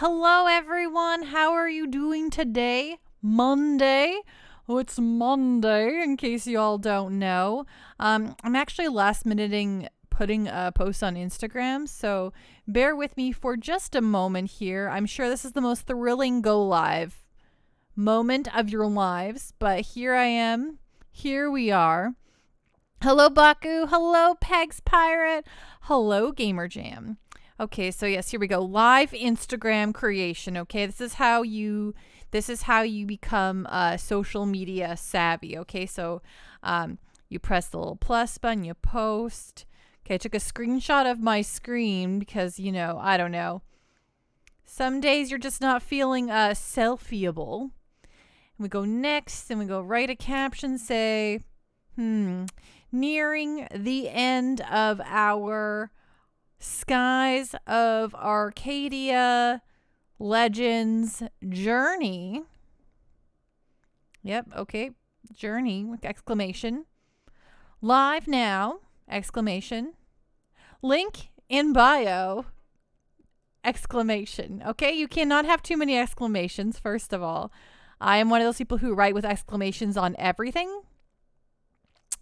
Hello, everyone. How are you doing today? Monday. Oh, it's Monday, in case you all don't know. I'm actually last minuting putting a post on Instagram, so bear with me for just a moment here. I'm sure this is the most thrilling go live moment of your lives, but here I am. Here we are. Hello, Baku. Hello, Pegs Pirate. Hello, Gamer Jam. Okay, so yes, here we go. Live Instagram creation. Okay, this is how you become social media savvy. Okay, so you press the little plus button, you post. Okay, I took a screenshot of my screen because I don't know. Some days you're just not feeling selfieable. And we go next, and we go write a caption. Say, nearing the end of our Skies of Arcadia Legends journey. Yep, okay. Journey, exclamation. Live now, exclamation. Link in bio, exclamation. Okay, you cannot have too many exclamations, first of all. I am one of those people who write with exclamations on everything.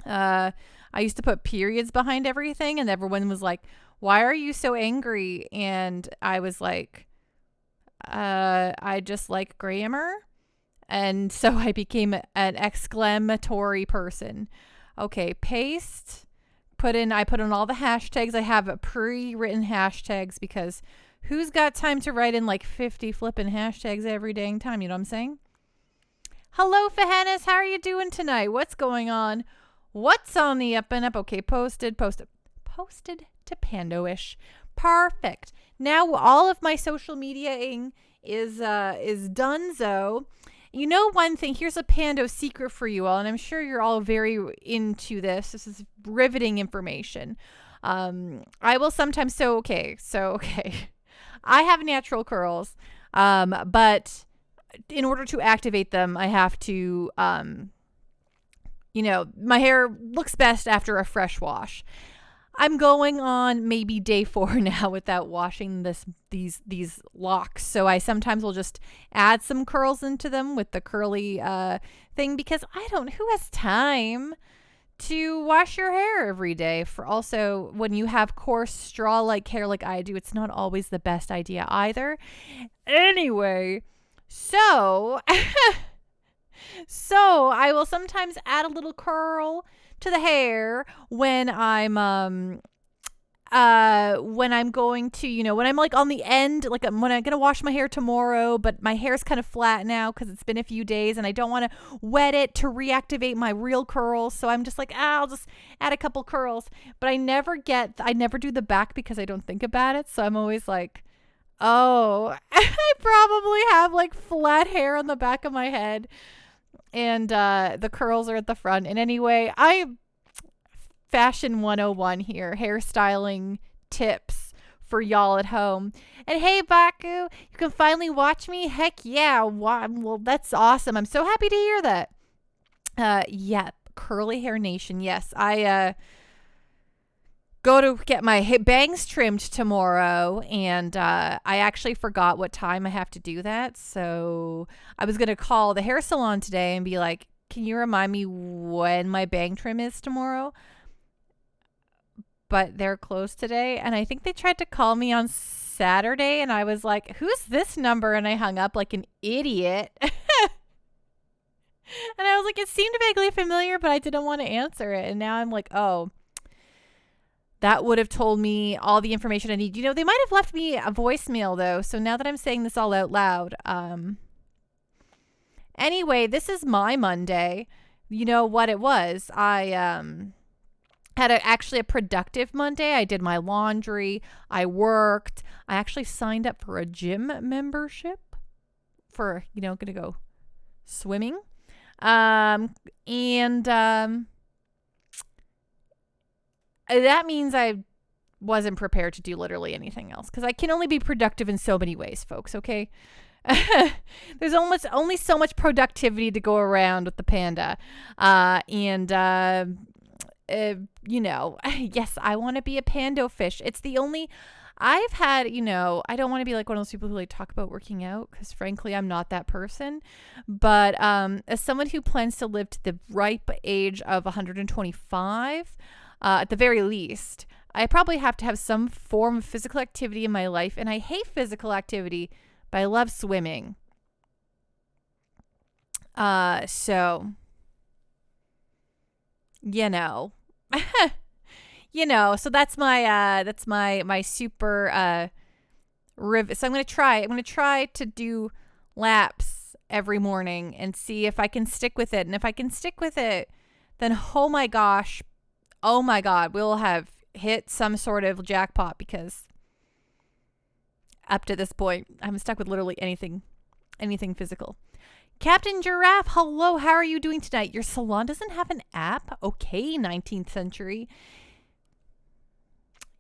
I used to put periods behind everything, and everyone was like, why are you so angry? And I was like, I just like grammar. And so I became an exclamatory person. Okay, paste. I put in all the hashtags. I have pre-written hashtags because who's got time to write in like 50 flipping hashtags every dang time? You know what I'm saying? Hello, Fahanas. How are you doing tonight? What's going on? What's on the up and up? Okay, posted to Pandoish. Perfect. Now all of my social mediaing is donezo. You know one thing, here's a Pando secret for you all, and I'm sure you're all very into this. This is riveting information. I will sometimes okay. I have natural curls, but in order to activate them, I have to my hair looks best after a fresh wash. I'm going on maybe day 4 now without washing these locks. So I sometimes will just add some curls into them with the curly thing because who has time to wash your hair every day? For also, when you have coarse straw-like hair like I do, it's not always the best idea either. Anyway, so I will sometimes add a little curl to the hair when I'm going to, when I'm like on the end, like when I'm going to wash my hair tomorrow, but my hair's kind of flat now because it's been a few days and I don't want to wet it to reactivate my real curls. So I'm just like, I'll just add a couple curls, but I never do the back because I don't think about it. So I'm always like, oh, I probably have like flat hair on the back of my head. And the curls are at the front. And anyway, Fashion 101 here, hairstyling tips for y'all at home. And hey, Baku, you can finally watch me? Heck yeah. Well, that's awesome. I'm so happy to hear that. Yeah, Curly Hair Nation. Yes, I go to get my bangs trimmed tomorrow, and I actually forgot what time I have to do that. So I was going to call the hair salon today and be like, can you remind me when my bang trim is tomorrow? But they're closed today, and I think they tried to call me on Saturday, and I was like, who's this number? And I hung up like an idiot. And I was like, it seemed vaguely familiar, but I didn't want to answer it. And now I'm like, oh, that would have told me all the information I need. They might have left me a voicemail, though. So now that I'm saying this all out loud. Anyway, this is my Monday. You know what it was? I had actually a productive Monday. I did my laundry. I worked. I actually signed up for a gym membership for, going to go swimming. That means I wasn't prepared to do literally anything else because I can only be productive in so many ways, folks, okay? There's almost only so much productivity to go around with the panda. Yes, I want to be a pando fish. It's the only I've had, you know, I don't want to be like one of those people who like talk about working out because frankly, I'm not that person. But as someone who plans to live to the ripe age of 125, at the very least, I probably have to have some form of physical activity in my life. And I hate physical activity, but I love swimming. So, you know. You know, so that's my super so I'm going to try to do laps every morning and see if I can stick with it. And if I can stick with it, then oh my God, we'll have hit some sort of jackpot, because up to this point, I'm stuck with literally anything physical. Captain Giraffe, hello, how are you doing tonight? Your salon doesn't have an app? Okay, 19th century.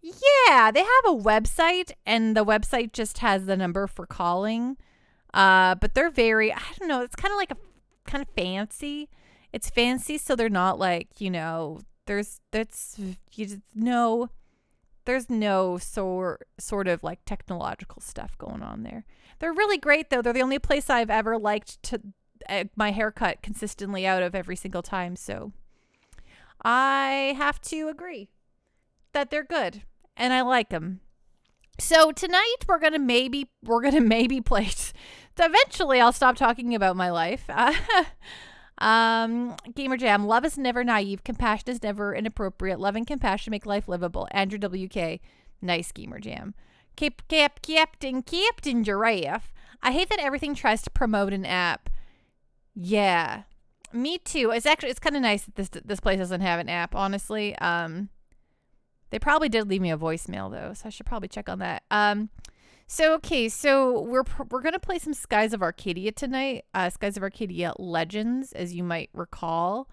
Yeah, they have a website, and the website just has the number for calling. But they're very, I don't know, it's kind of like kind of fancy. It's fancy, so they're not like, you know, there's no sort of like technological stuff going on there. They're really great though. They're the only place I've ever liked to my haircut consistently out of every single time. So I have to agree that they're good. And I like them. So tonight we're gonna maybe play. So eventually I'll stop talking about my life. Gamer Jam. Love is never naive. Compassion is never inappropriate. Love and compassion make life livable. Andrew WK. Nice, Gamer Jam. Captain Giraffe. I hate that everything tries to promote an app. Yeah, me too. It's kind of nice that this place doesn't have an app. Honestly, they probably did leave me a voicemail though, so I should probably check on that. So we're gonna play some Skies of Arcadia tonight. Skies of Arcadia Legends, as you might recall.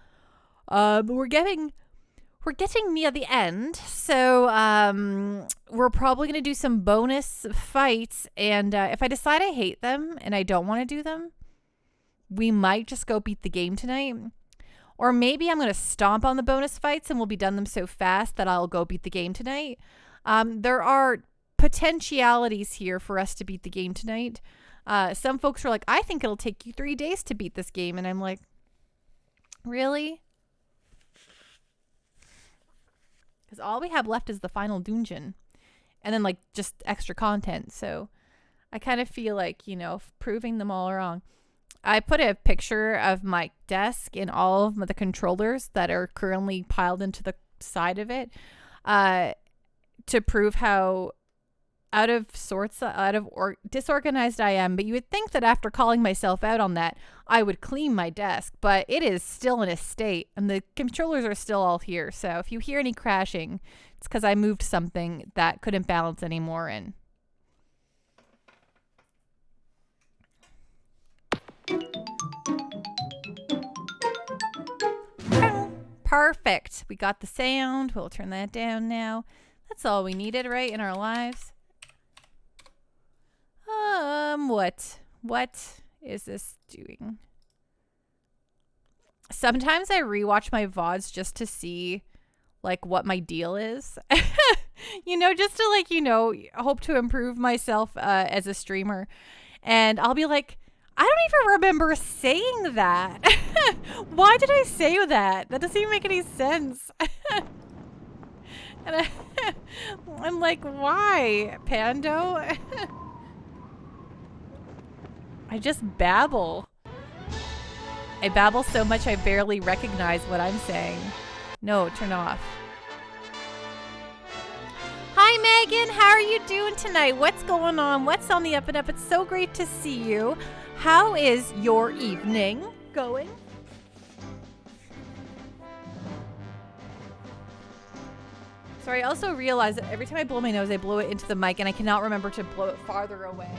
We're getting near the end, so we're probably gonna do some bonus fights. And if I decide I hate them and I don't want to do them, we might just go beat the game tonight. Or maybe I'm going to stomp on the bonus fights and we'll be done them so fast that I'll go beat the game tonight. There are potentialities here for us to beat the game tonight. Some folks are like, I think it'll take you 3 days to beat this game. And I'm like, really? Because all we have left is the final dungeon. And then like just extra content. So I kind of feel like, you know, proving them all wrong. I put a picture of my desk and all of the controllers that are currently piled into the side of it to prove how disorganized I am. But you would think that after calling myself out on that, I would clean my desk. But it is still in a state, and the controllers are still all here. So if you hear any crashing, it's because I moved something that couldn't balance anymore. And perfect. We got the sound. We'll turn that down now. That's all we needed, right, in our lives. What is this doing? Sometimes I rewatch my VODs just to see like what my deal is. You know, just to like, you know, hope to improve myself as a streamer. And I'll be like, I don't even remember saying that. Why did I say that? That doesn't even make any sense. And I'm like, why, Pando? I just babble. I babble so much I barely recognize what I'm saying. No, turn off. Hi, Megan. How are you doing tonight? What's going on? What's on the up and up? It's so great to see you. How is your evening going? Sorry, I also realized that every time I blow my nose, I blow it into the mic, and I cannot remember to blow it farther away.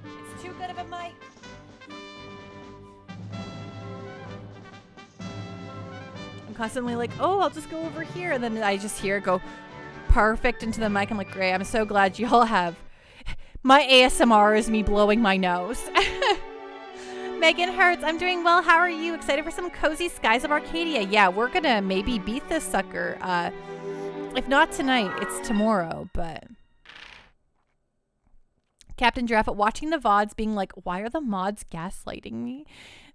It's too good of a mic. I'm constantly like, oh, I'll just go over here. And then I just hear it go perfect into the mic. I'm like, great, I'm so glad you all have. My ASMR is me blowing my nose. Megan Hertz, I'm doing well. How are you? Excited for some cozy Skies of Arcadia? Yeah, we're gonna maybe beat this sucker. If not tonight, it's tomorrow, but Captain Giraffe watching the VODs being like, why are the mods gaslighting me?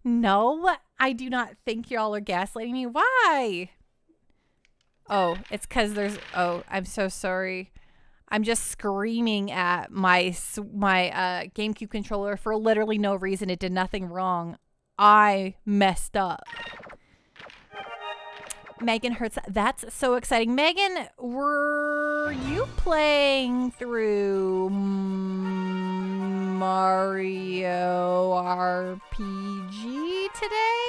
No, I do not think y'all are gaslighting me. Why? Oh, it's because there's... Oh, I'm so sorry. I'm just screaming at my GameCube controller for literally no reason. It did nothing wrong. I messed up. Megan Hertz. That's so exciting. Megan, were you playing through Mario RPG today?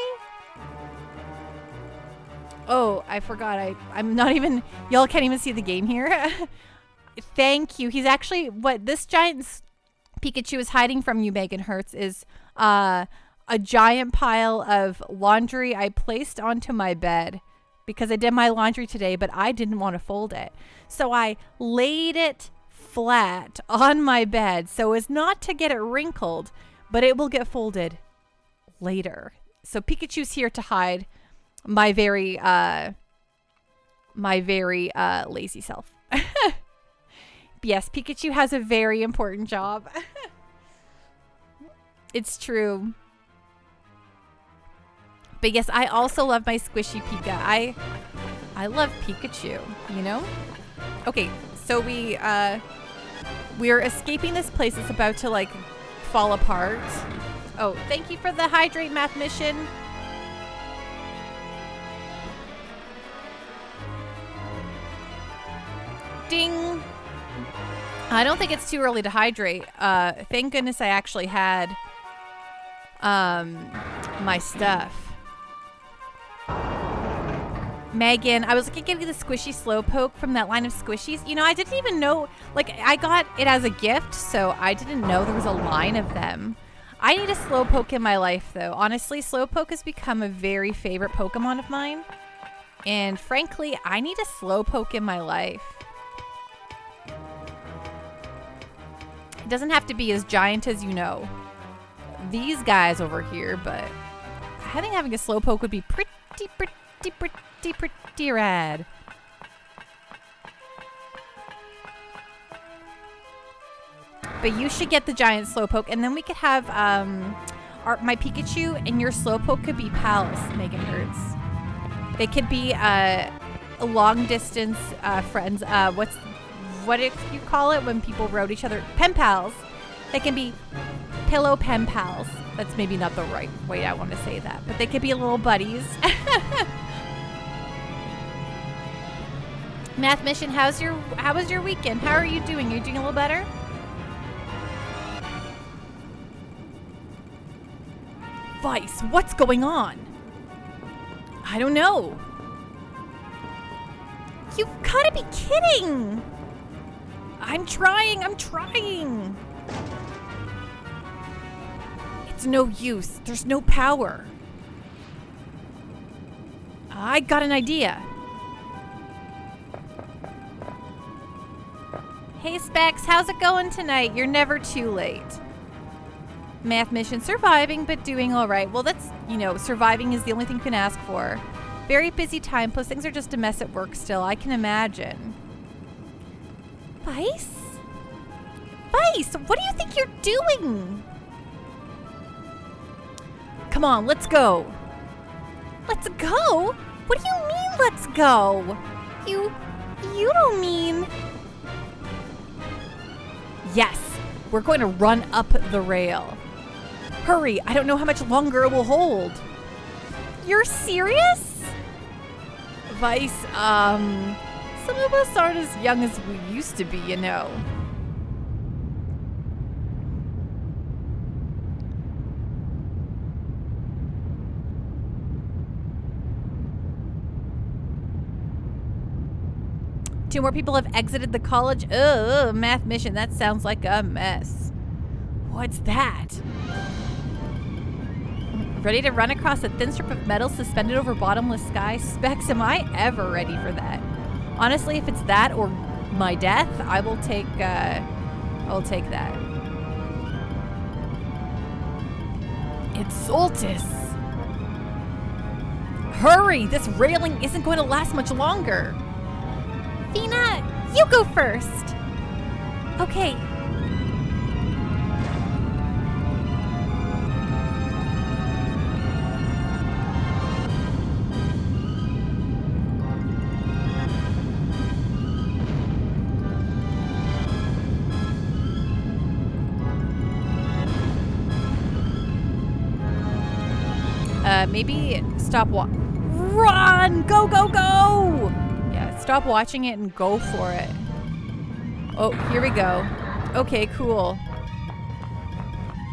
Oh, I forgot. I'm not even... Y'all can't even see the game here. Thank you. He's actually... What this giant Pikachu is hiding from you, Megan Hertz, is a giant pile of laundry I placed onto my bed because I did my laundry today, but I didn't want to fold it. So I laid it flat on my bed so as not to get it wrinkled, but it will get folded later. So Pikachu's here to hide my very lazy self. Yes, Pikachu has a very important job. It's true. But yes, I also love my squishy Pika. I love Pikachu, you know? Okay, so we're escaping this place. It's about to like fall apart. Oh, thank you for the hydrate math mission. Ding. I don't think it's too early to hydrate. Thank goodness I actually had my stuff. Megan, I was looking at getting the squishy Slowpoke from that line of squishies. You know, I didn't even know, like, I got it as a gift, so I didn't know there was a line of them. I need a Slowpoke in my life, though. Honestly, Slowpoke has become a very favorite Pokemon of mine. And frankly, I need a Slowpoke in my life. It doesn't have to be as giant as, you know, these guys over here, but I think having a Slowpoke would be pretty rad. But you should get the giant Slowpoke, and then we could have my Pikachu and your Slowpoke could be pals, Megan Hertz. They could be a long distance friends. What do you call it when people rode each other? Pen pals. They can be pillow pen pals. That's maybe not the right way I want to say that, but they could be little buddies. Math mission, how was your weekend? How are you doing? Are you doing a little better? Vice, what's going on? I don't know. You've gotta be kidding. I'm trying. It's no use. There's no power. I got an idea. Hey Specs, how's it going tonight? You're never too late. Math mission, surviving, but doing all right. Well, that's, you know, surviving is the only thing you can ask for. Very busy time, plus things are just a mess at work still. I can imagine. Vice? Vice, what do you think you're doing? Come on, let's go. Let's go? What do you mean, let's go? You don't mean... Yes, we're going to run up the rail. Hurry, I don't know how much longer it will hold. You're serious? Vice, some of us aren't as young as we used to be, you know. Two more people have exited the college. Ugh, math mission. That sounds like a mess. What's that? Ready to run across a thin strip of metal suspended over bottomless sky? Specs, am I ever ready for that? Honestly, if it's that or my death, I will take that. It's Soltis. Hurry! This railing isn't going to last much longer. Fina, you go first. Okay. maybe stop run! Go, go, go! Yeah, stop watching it and go for it. Oh, here we go. Okay, cool.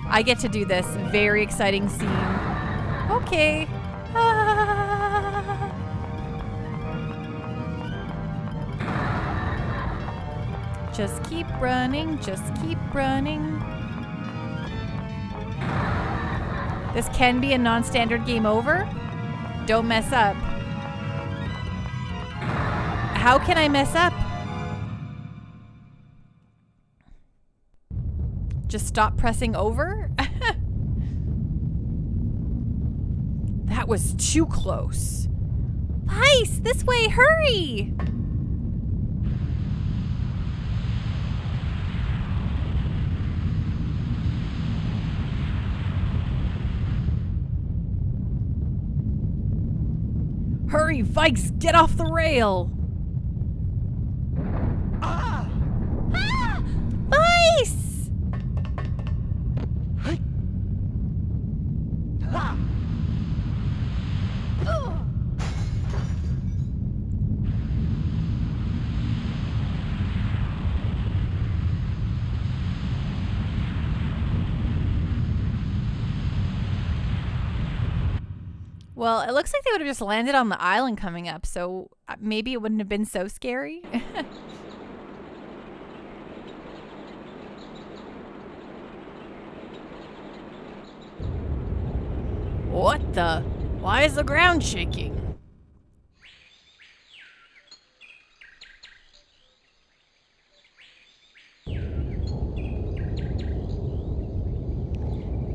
I get to do this. Very exciting scene. Okay. Just keep running, just keep running. This can be a non-standard game over. Don't mess up. How can I mess up? Just stop pressing over? That was too close. Ice, this way, hurry! Hurry, Vikes, get off the rail! Ah! Ah! Vice! Ah! Well, it looks like they would have just landed on the island coming up, so maybe it wouldn't have been so scary. What the? Why is the ground shaking?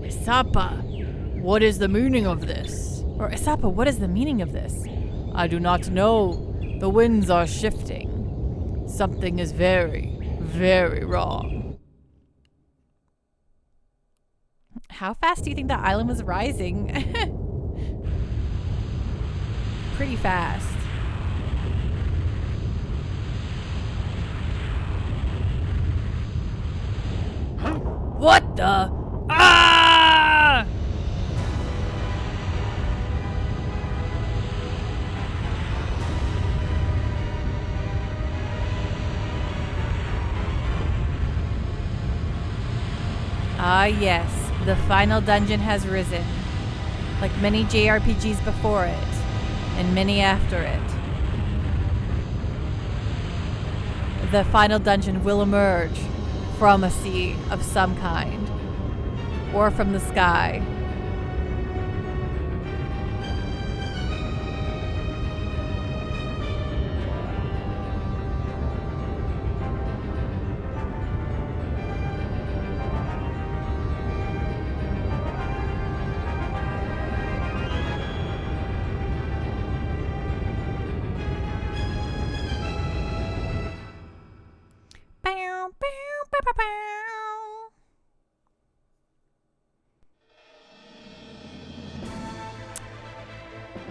Isapa, what is the meaning of this? Or Isapa, what is the meaning of this? I do not know. The winds are shifting. Something is very, very wrong. How fast do you think the island was rising? Pretty fast. What the? Ah! Ah, yes, the final dungeon has risen, like many JRPGs before it, and many after it. The final dungeon will emerge from a sea of some kind, or from the sky.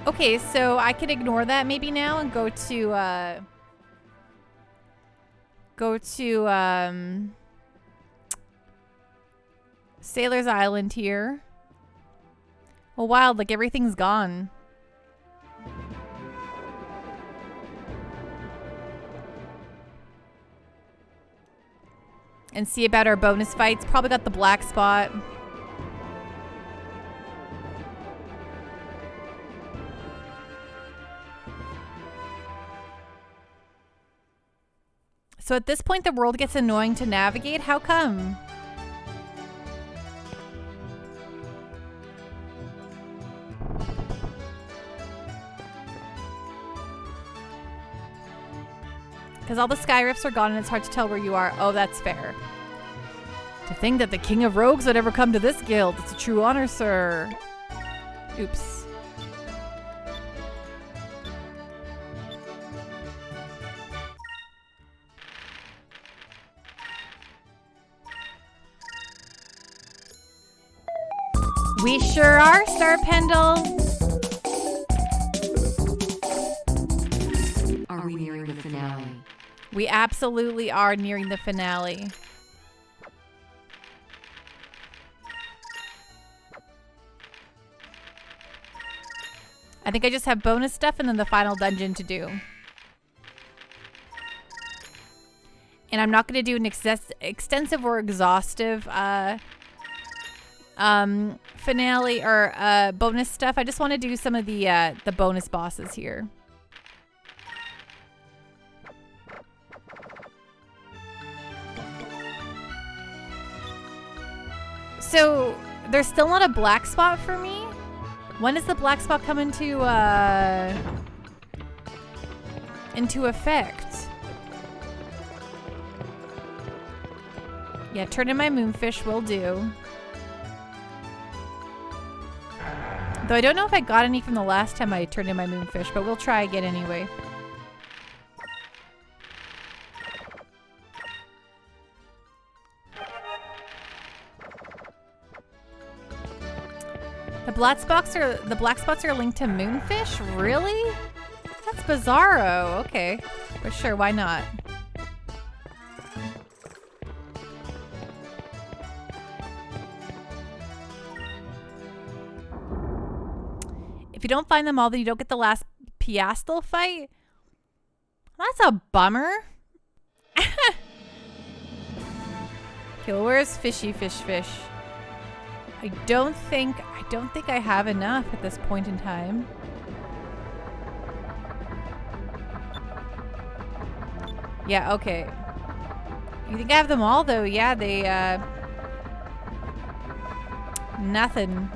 Okay, so I can ignore that maybe now and go to Sailor's Island here. Well, wild, like everything's gone. And see about our bonus fights. Probably got the black spot. So at this point, the world gets annoying to navigate. How come? Because all the sky rifts are gone and it's hard to tell where you are. Oh, that's fair. To think that the king of rogues would ever come to this guild. It's a true honor, sir. Oops. We sure are, Star Pendle. Are we nearing the finale? We absolutely are nearing the finale. I think I just have bonus stuff and then the final dungeon to do. And I'm not going to do an extensive or exhaustive finale or bonus stuff. I just want to do some of the bonus bosses here. So there's still not a black spot for me. When does the black spot come into effect? Yeah, turn in my moonfish will do. Though I don't know if I got any from the last time I turned in my moonfish, but we'll try again anyway. The black spots are linked to moonfish? Really? That's bizarro. Okay. For sure, why not? If you don't find them all, then you don't get the last Piastel fight? That's a bummer. Okay, well, where's Fishy Fish? I don't think I have enough at this point in time. Yeah, okay. You think I have them all though? Yeah, they nothing.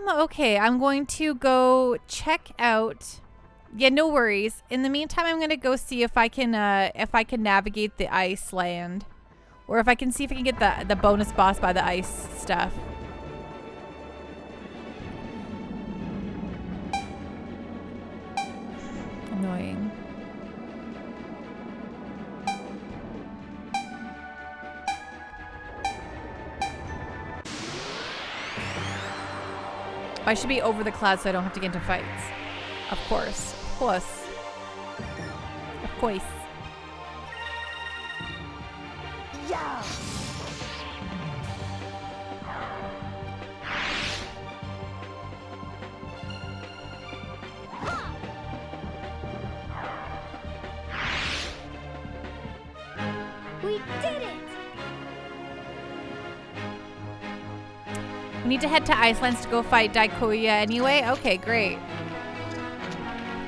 Okay, I'm going to go check out. Yeah, no worries. In the meantime, I'm gonna go see if I can navigate the ice land. Or if I can see if I can get the bonus boss by the ice stuff. Annoying. I should be over the clouds so I don't have to get into fights. Of course. Of course. Of course. Yeah. We did it. We need to head to Iceland to go fight Daikoya anyway. Okay, great.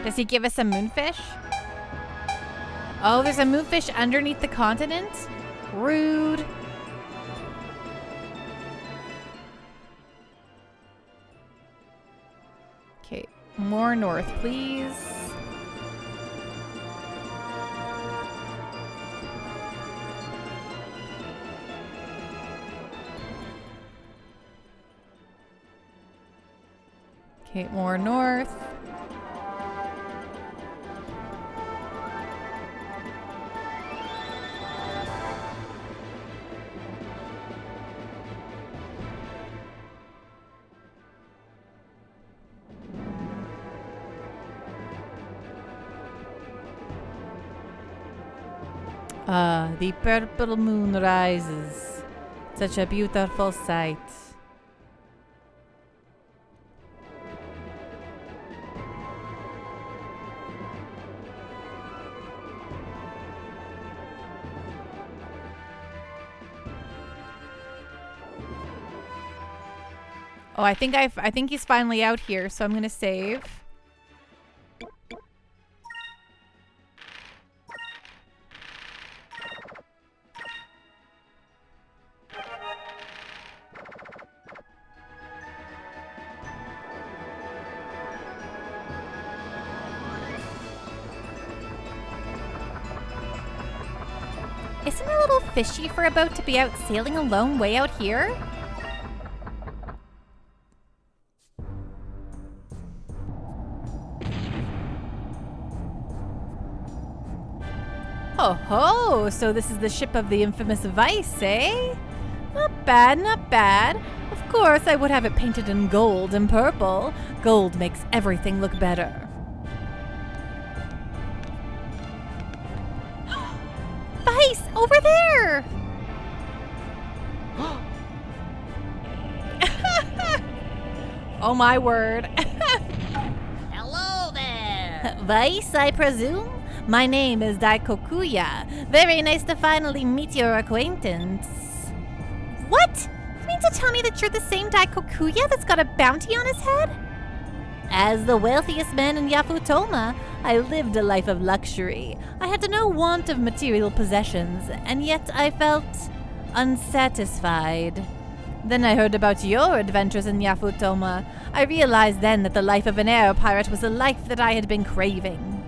Does he give us a moonfish? Oh, there's a moonfish underneath the continent? Rude. Okay, more north, please. Okay, more north. The purple moon rises. Such a beautiful sight. Oh, I think he's finally out here, so I'm gonna save. Isn't it a little fishy for about to be out sailing alone way out here? Oh ho! So this is the ship of the infamous Vice, eh? Not bad, not bad. Of course, I would have it painted in gold and purple. Gold makes everything look better. Vice, over there! Oh my word. Hello there. Vice, I presume? My name is Daikokuya. Very nice to finally meet your acquaintance. What? You mean to tell me that you're the same Daikokuya that's got a bounty on his head? As the wealthiest man in Yafutoma, I lived a life of luxury. I had no want of material possessions, and yet I felt unsatisfied. Then I heard about your adventures in Yafutoma. I realized then that the life of an air pirate was a life that I had been craving.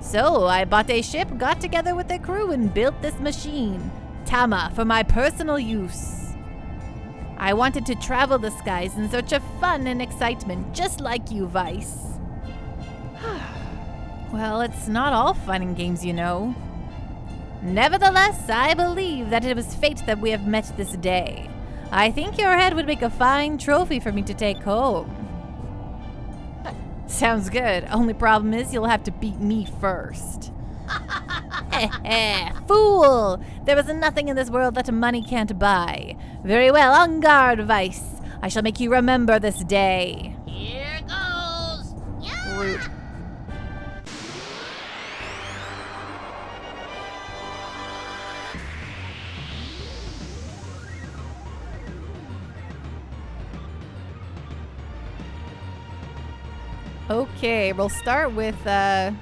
So I bought a ship, got together with a crew, and built this machine, Tama, for my personal use. I wanted to travel the skies in search of fun and excitement, just like you, Vice. Well, it's not all fun and games, you know. Nevertheless, I believe that it was fate that we have met this day. I think your head would make a fine trophy for me to take home. Sounds good. Only problem is you'll have to beat me first. Fool! There is nothing in this world that money can't buy. Very well, on guard, Vice. I shall make you remember this day. Here goes. Yeah. Rude. Okay, we'll start with, gosh,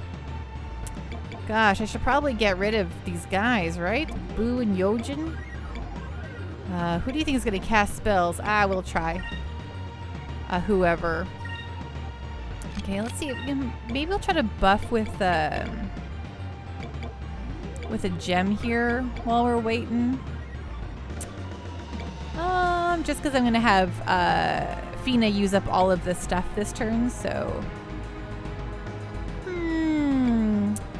I should probably get rid of these guys, right? Boo and Yojin? Who do you think is going to cast spells? We'll try. Whoever. Okay, let's see. Maybe we'll try to buff with a gem here while we're waiting. Just because I'm going to have, Fina use up all of this stuff this turn, so...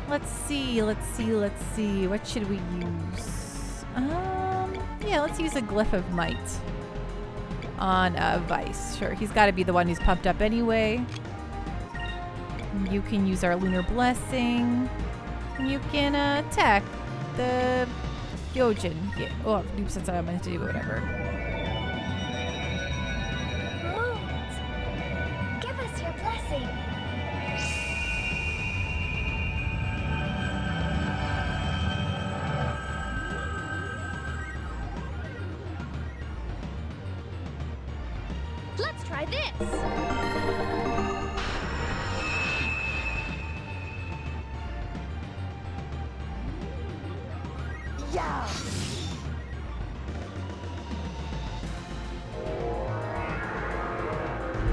Let's see. What should we use? Yeah, let's use a Glyph of Might on Vice. Sure, he's got to be the one who's pumped up anyway. You can use our Lunar Blessing. You can attack the Yojin. Yeah. Oh, oops, that's what I meant to do, whatever. Give us your blessing. Let's try this. Yeah.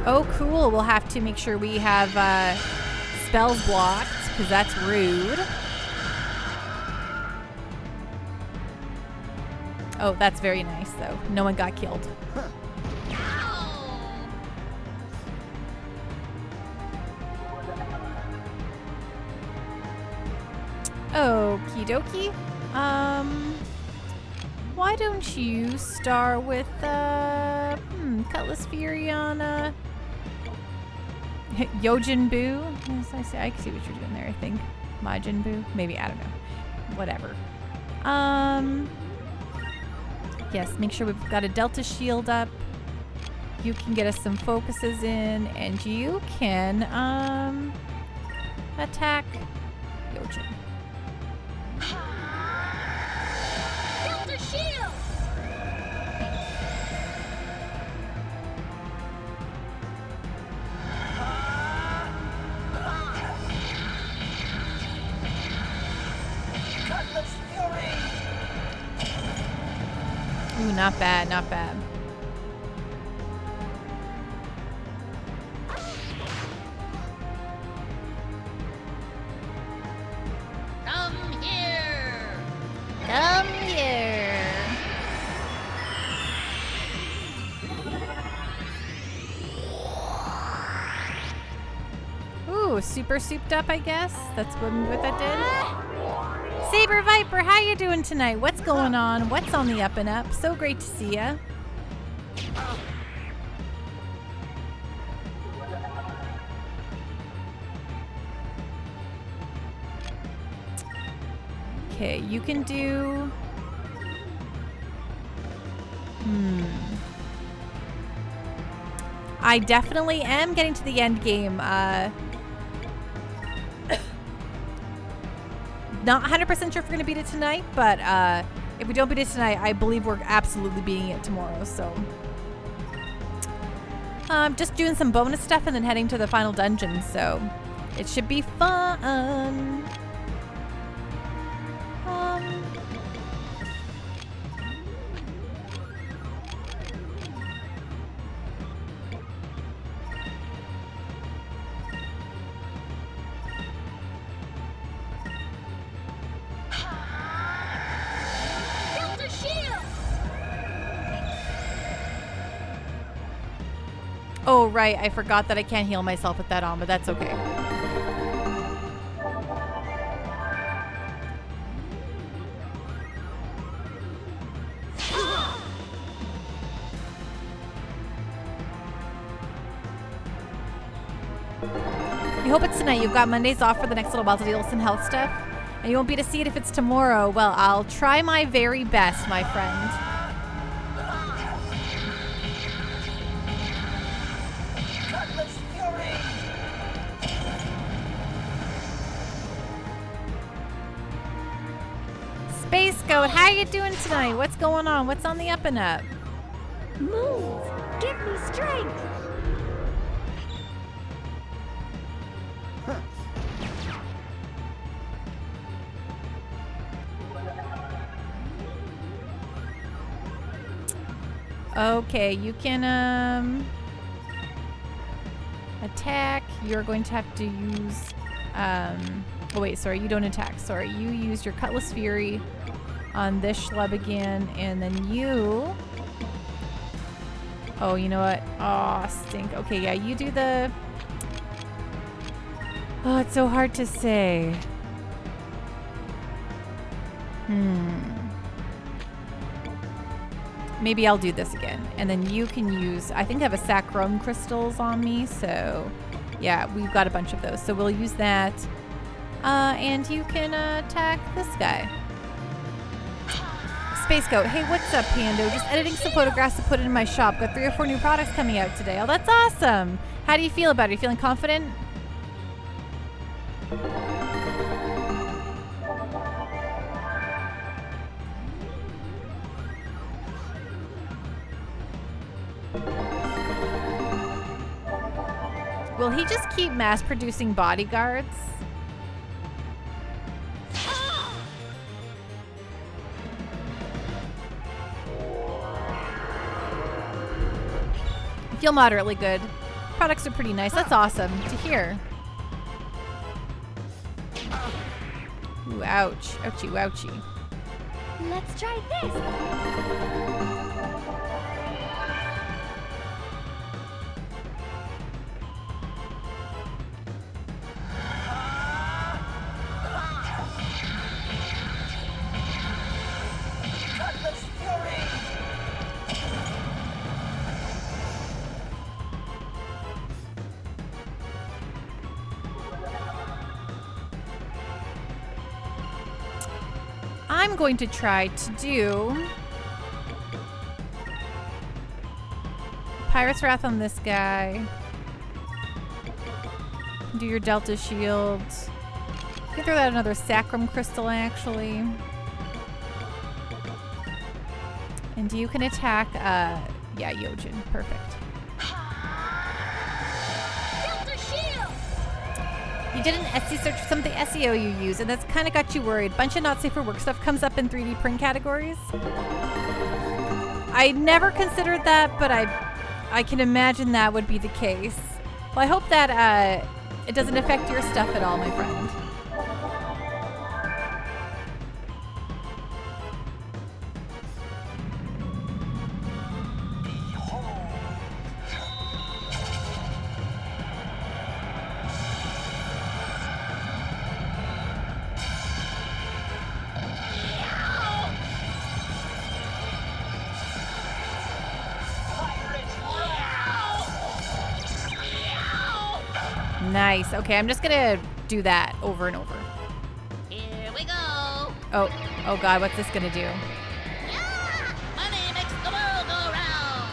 Oh, cool. We'll have to make sure we have spells blocked, because that's rude. Oh, that's very nice, though. No one got killed. Okie dokie. Why don't you start with, Cutlass Fury on, Yojin Boo? Yes, I can see what you're doing there, I think. Majin Boo? Maybe, I don't know. Whatever. Yes, make sure we've got a Delta Shield up. You can get us some focuses in, and you can, attack Yojin. Delta Shield! Ooh, not bad, not bad. Come here. Come here. Ooh, super souped up, I guess. That's what that did. Saber Viper, how you doing tonight? What's going on? What's on the up and up? So great to see ya. Okay, you can do... I definitely am getting to the end game. Not 100% sure if we're going to beat it tonight, but if we don't beat it tonight, I believe we're absolutely beating it tomorrow, so. Just doing some bonus stuff and then heading to the final dungeon, so it should be fun. Delta shield! Oh, right. I forgot that I can't heal myself with that on, but that's okay. You hope it's tonight. You've got Mondays off for the next little while to deal with some health stuff. And you won't be to see it if it's tomorrow. Well, I'll try my very best, my friend. Space Goat, how you doing tonight? What's going on? What's on the up and up? Move! Give me strength! Okay, you can attack. You're going to have to use oh wait, sorry, you don't attack. Sorry, you use your Cutlass Fury on this schlub again, and then you. Oh, you know what? Oh, stink. Okay, yeah, you do the. Oh, it's so hard to say. Maybe I'll do this again. And then you can use, I think I have a sacrum crystals on me. So yeah, we've got a bunch of those. So we'll use that. And you can attack this guy. Space Goat. Hey, what's up, Pando? Just editing some photographs to put in my shop. Got 3 or 4 new products coming out today. Oh, that's awesome. How do you feel about it? Are you feeling confident? Will he just keep mass producing bodyguards? I feel moderately good. Products are pretty nice. That's awesome to hear. Ooh, ouch. Ouchie, wouchie. Let's try this! I'm going to try to do Pirate's Wrath on this guy. Do your Delta Shield. You can throw out another Sacrum Crystal, actually. And you can attack, yeah, Yojin. Perfect. Delta shield! You did an Etsy search for some of the SEO you use, and that's kind of got you worried. Bunch of not safe for work stuff comes up in 3D print categories. I never considered that, but I can imagine that would be the case. Well, I hope that it doesn't affect your stuff at all, my friend. Nice. Okay, I'm just gonna do that over and over. Here we go. Oh God, what's this gonna do? Yeah! Money makes the world go round.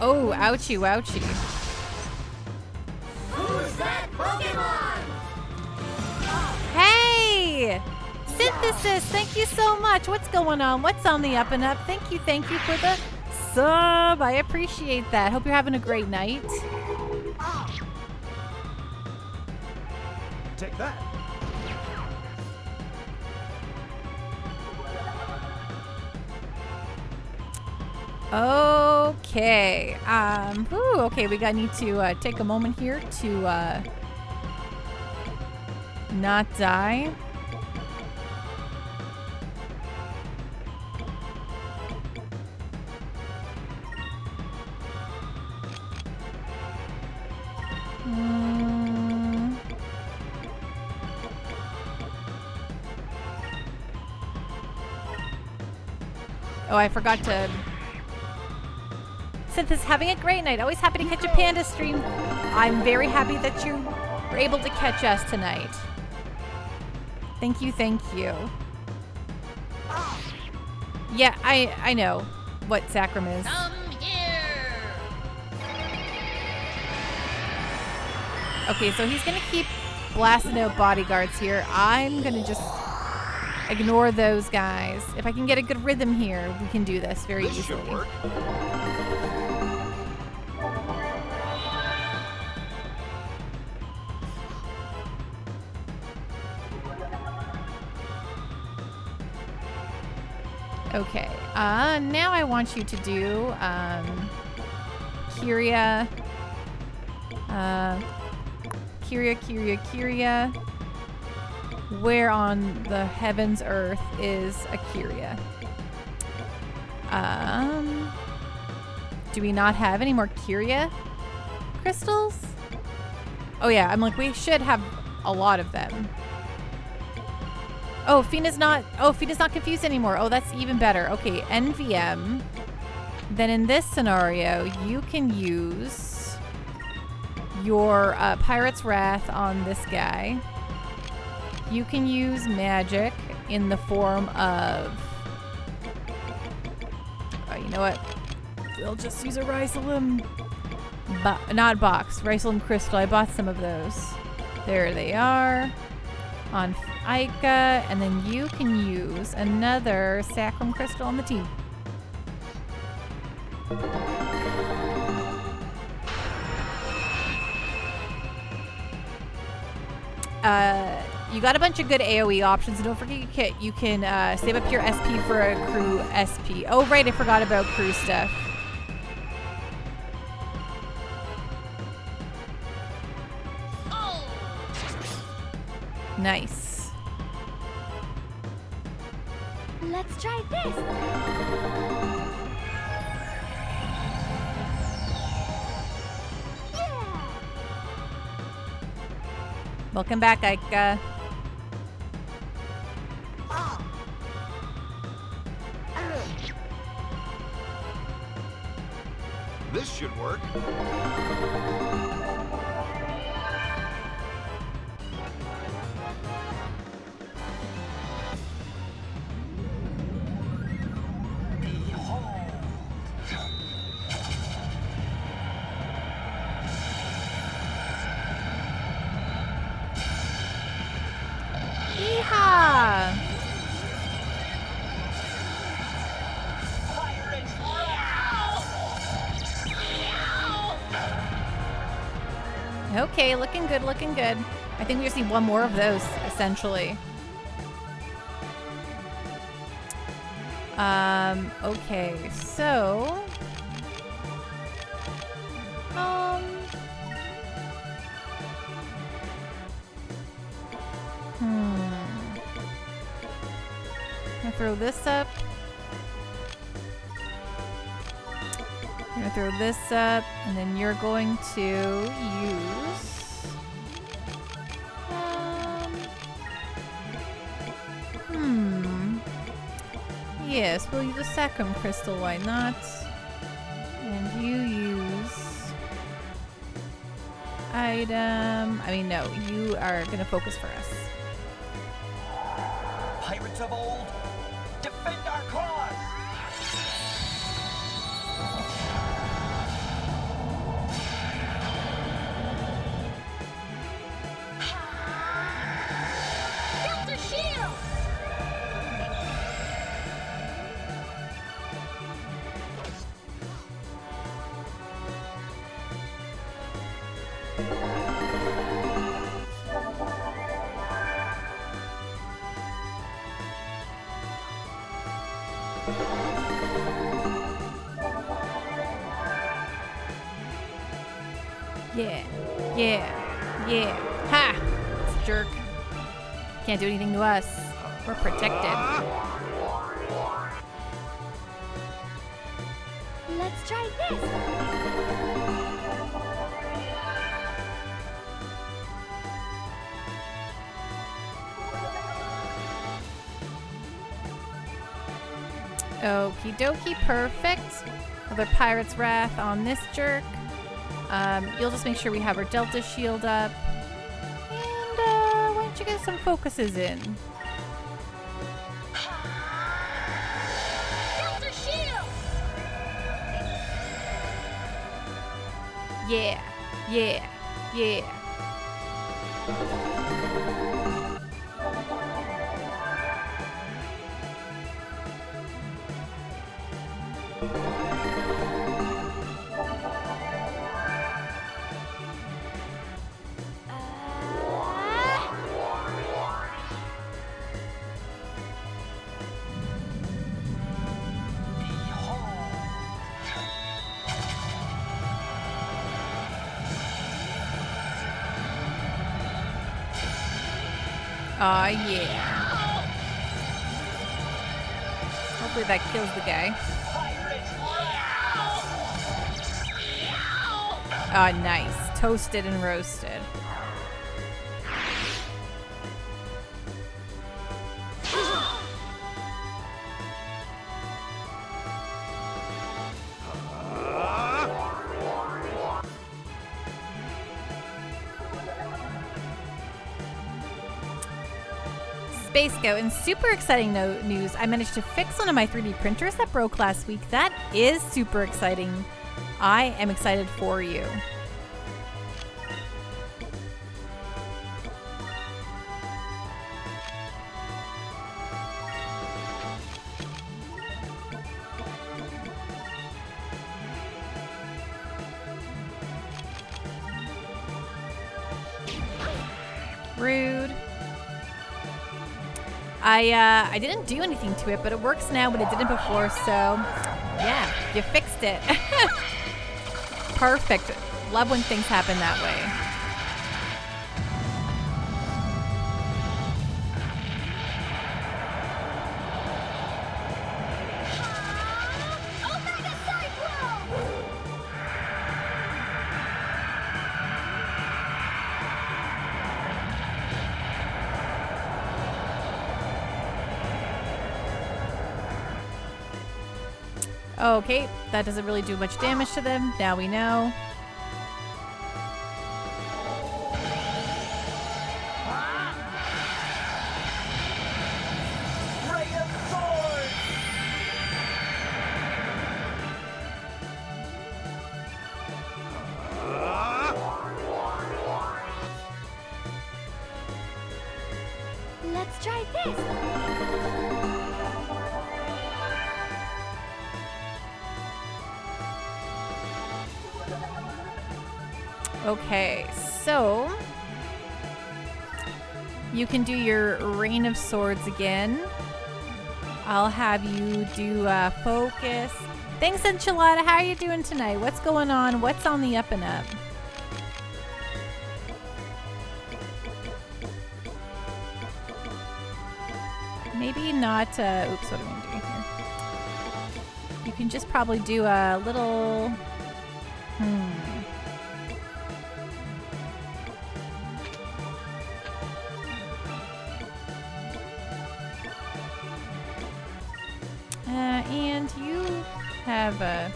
Oh, ouchie, ouchie. Who's that Pokemon? Hey! Synthesis, thank you so much. What's going on? What's on the up and up? Thank you for the sub. I appreciate that. Hope you're having a great night. Take that. Okay. Okay, we need to take a moment here to not die. Oh, I forgot to... Synthesis, having a great night. Always happy to catch a Panda stream. I'm very happy that you were able to catch us tonight. Thank you, thank you. Yeah, I know what Sacrum is. Come here. Okay, so he's gonna keep blasting out bodyguards here. I'm gonna just ignore those guys. If I can get a good rhythm here, we can do this very This should easily. work. Okay, now I want you to do, Kyria, Kyria. Where on the heavens earth is a Kyria? Do we not have any more Kyria crystals? Oh yeah, I'm like, we should have a lot of them. Oh, Fina's not confused anymore. Oh, that's even better. Okay, NVM. Then in this scenario, you can use your Pirate's Wrath on this guy. You can use magic in the form of... Oh, you know what? We'll just use a Rysolum. Not box. Rysolum Crystal. I bought some of those. There they are. On Ica, and then you can use another Sacrum Crystal on the team. You got a bunch of good AoE options, and don't forget you can save up your SP for a crew SP. Oh right, I forgot about crew stuff. Oh. Nice. Let's try this. Yeah. Welcome back, Ica. This should work. Yeehaw! Okay, looking good, looking good. I think we just need one more of those, essentially. Okay, so... I'm gonna throw this up. I'm gonna throw this up, and then you're going to use... Yes, we'll use a Sacrum Crystal, why not? And you use... Item... I mean, no, you are gonna focus for us. Pirates of old, defend our cause! Yeah. Yeah. Yeah. Ha! This jerk. Can't do anything to us. We're protected. Let's try this. Okie dokie, perfect. Another Pirate's Wrath on this jerk. You'll just make sure we have our Delta Shield up. And why don't you get some focuses in? Delta shield. Yeah, yeah, yeah. Aw, yeah. Hopefully that kills the guy. Ah, nice. Toasted and roasted. Space Goat, and super exciting news. I managed to fix one of my 3D printers that broke last week. That is super exciting. I am excited for you. Rude. I didn't do anything to it, but it works now, but it didn't before, so yeah, you fixed it. Perfect. Love when things happen that way. Omega Cyclone. Okay, that doesn't really do much damage to them. Now we know. Let's try this. Okay, so you can do your Rain of Swords again. I'll have you do focus. Thanks, Enchilada. How are you doing tonight? What's going on? What's on the up and up? Maybe not. Oops, what am I doing here? You can just probably do a little. And you have a.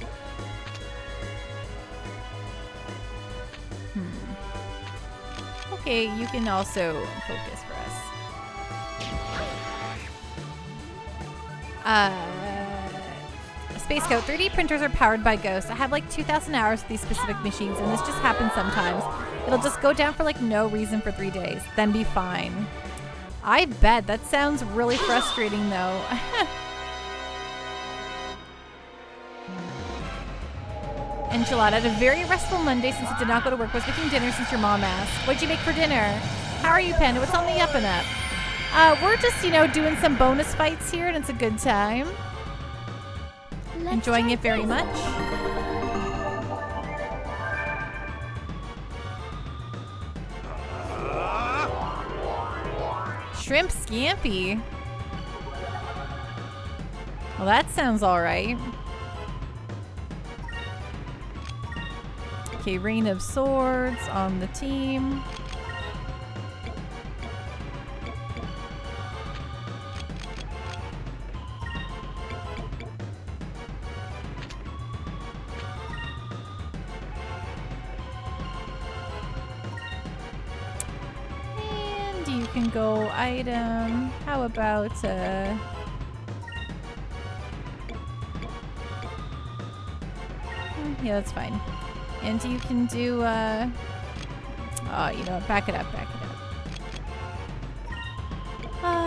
Okay, you can also focus for us. Space Goat, 3D printers are powered by Ghost. I have like 2,000 hours with these specific machines, and this just happens sometimes. It'll just go down for like no reason for 3 days, then be fine. I bet. That sounds really frustrating though. Enchilada, had a very restful Monday since I did not go to work. Was making dinner since your mom asked. What'd you make for dinner? How are you, Panda? What's on the up and up? We're just, doing some bonus fights here, and it's a good time. Enjoying it very much. Shrimp scampi. Well, that sounds alright. Okay, Rain of Swords on the team. And you can go item. How about yeah, that's fine. And you can do, oh, you know what? Back it up, back it up.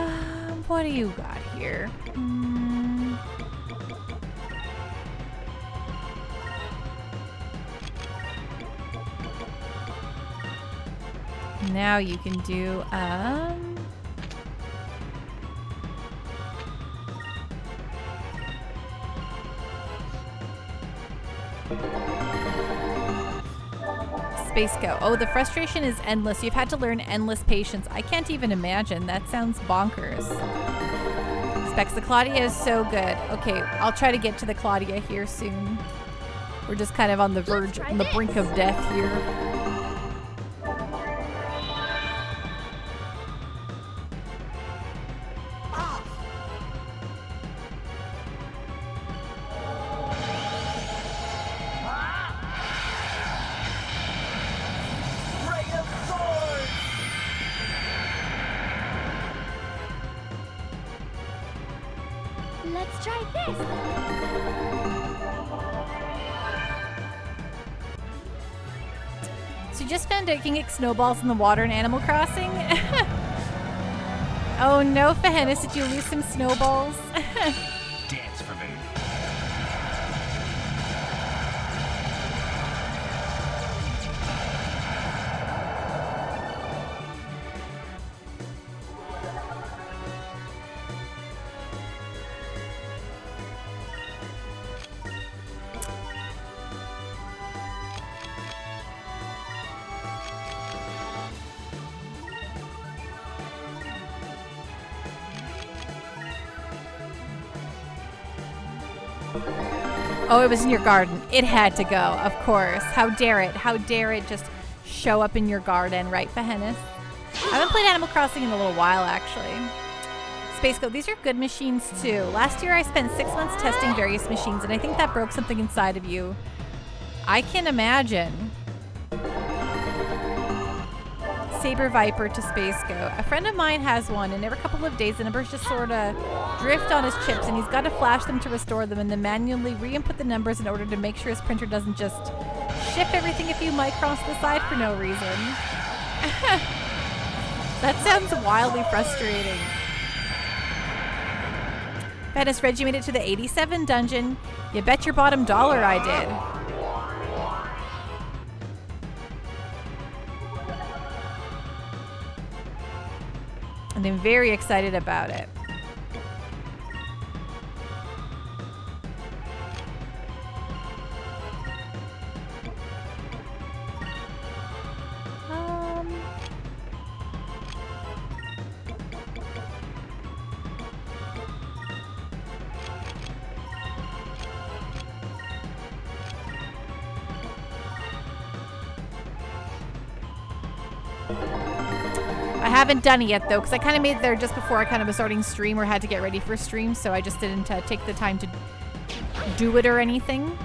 What do you got here? Now you can do, Space Go. Oh, the frustration is endless. You've had to learn endless patience. I can't even imagine. That sounds bonkers. Specs, the Claudia is so good. Okay, I'll try to get to the Claudia here soon. We're just kind of on the verge, on the brink of death here. Let's try this. So you just found out you can get snowballs in the water in Animal Crossing? Oh no, Fahennis, did you lose some snowballs? Dance for me. Oh, it was in your garden. It had to go, of course. How dare it? How dare it just show up in your garden, right, Fahennis? I haven't played Animal Crossing in a little while, actually. Space Go, these are good machines, too. Last year, I spent 6 months testing various machines, and I think that broke something inside of you. I can imagine. Saber Viper to Space Go. A friend of mine has one, and every couple of days the numbers just sort of drift on his chips, and he's got to flash them to restore them and then manually re-input the numbers in order to make sure his printer doesn't just shift everything a few microns to the side for no reason. That sounds wildly frustrating. Venice Reggie made it to the 87 dungeon. You bet your bottom dollar I did. And I'm very excited about it. I haven't done it yet though, because I kind of made it there just before I kind of was starting stream or had to get ready for stream, so I just didn't take the time to do it or anything.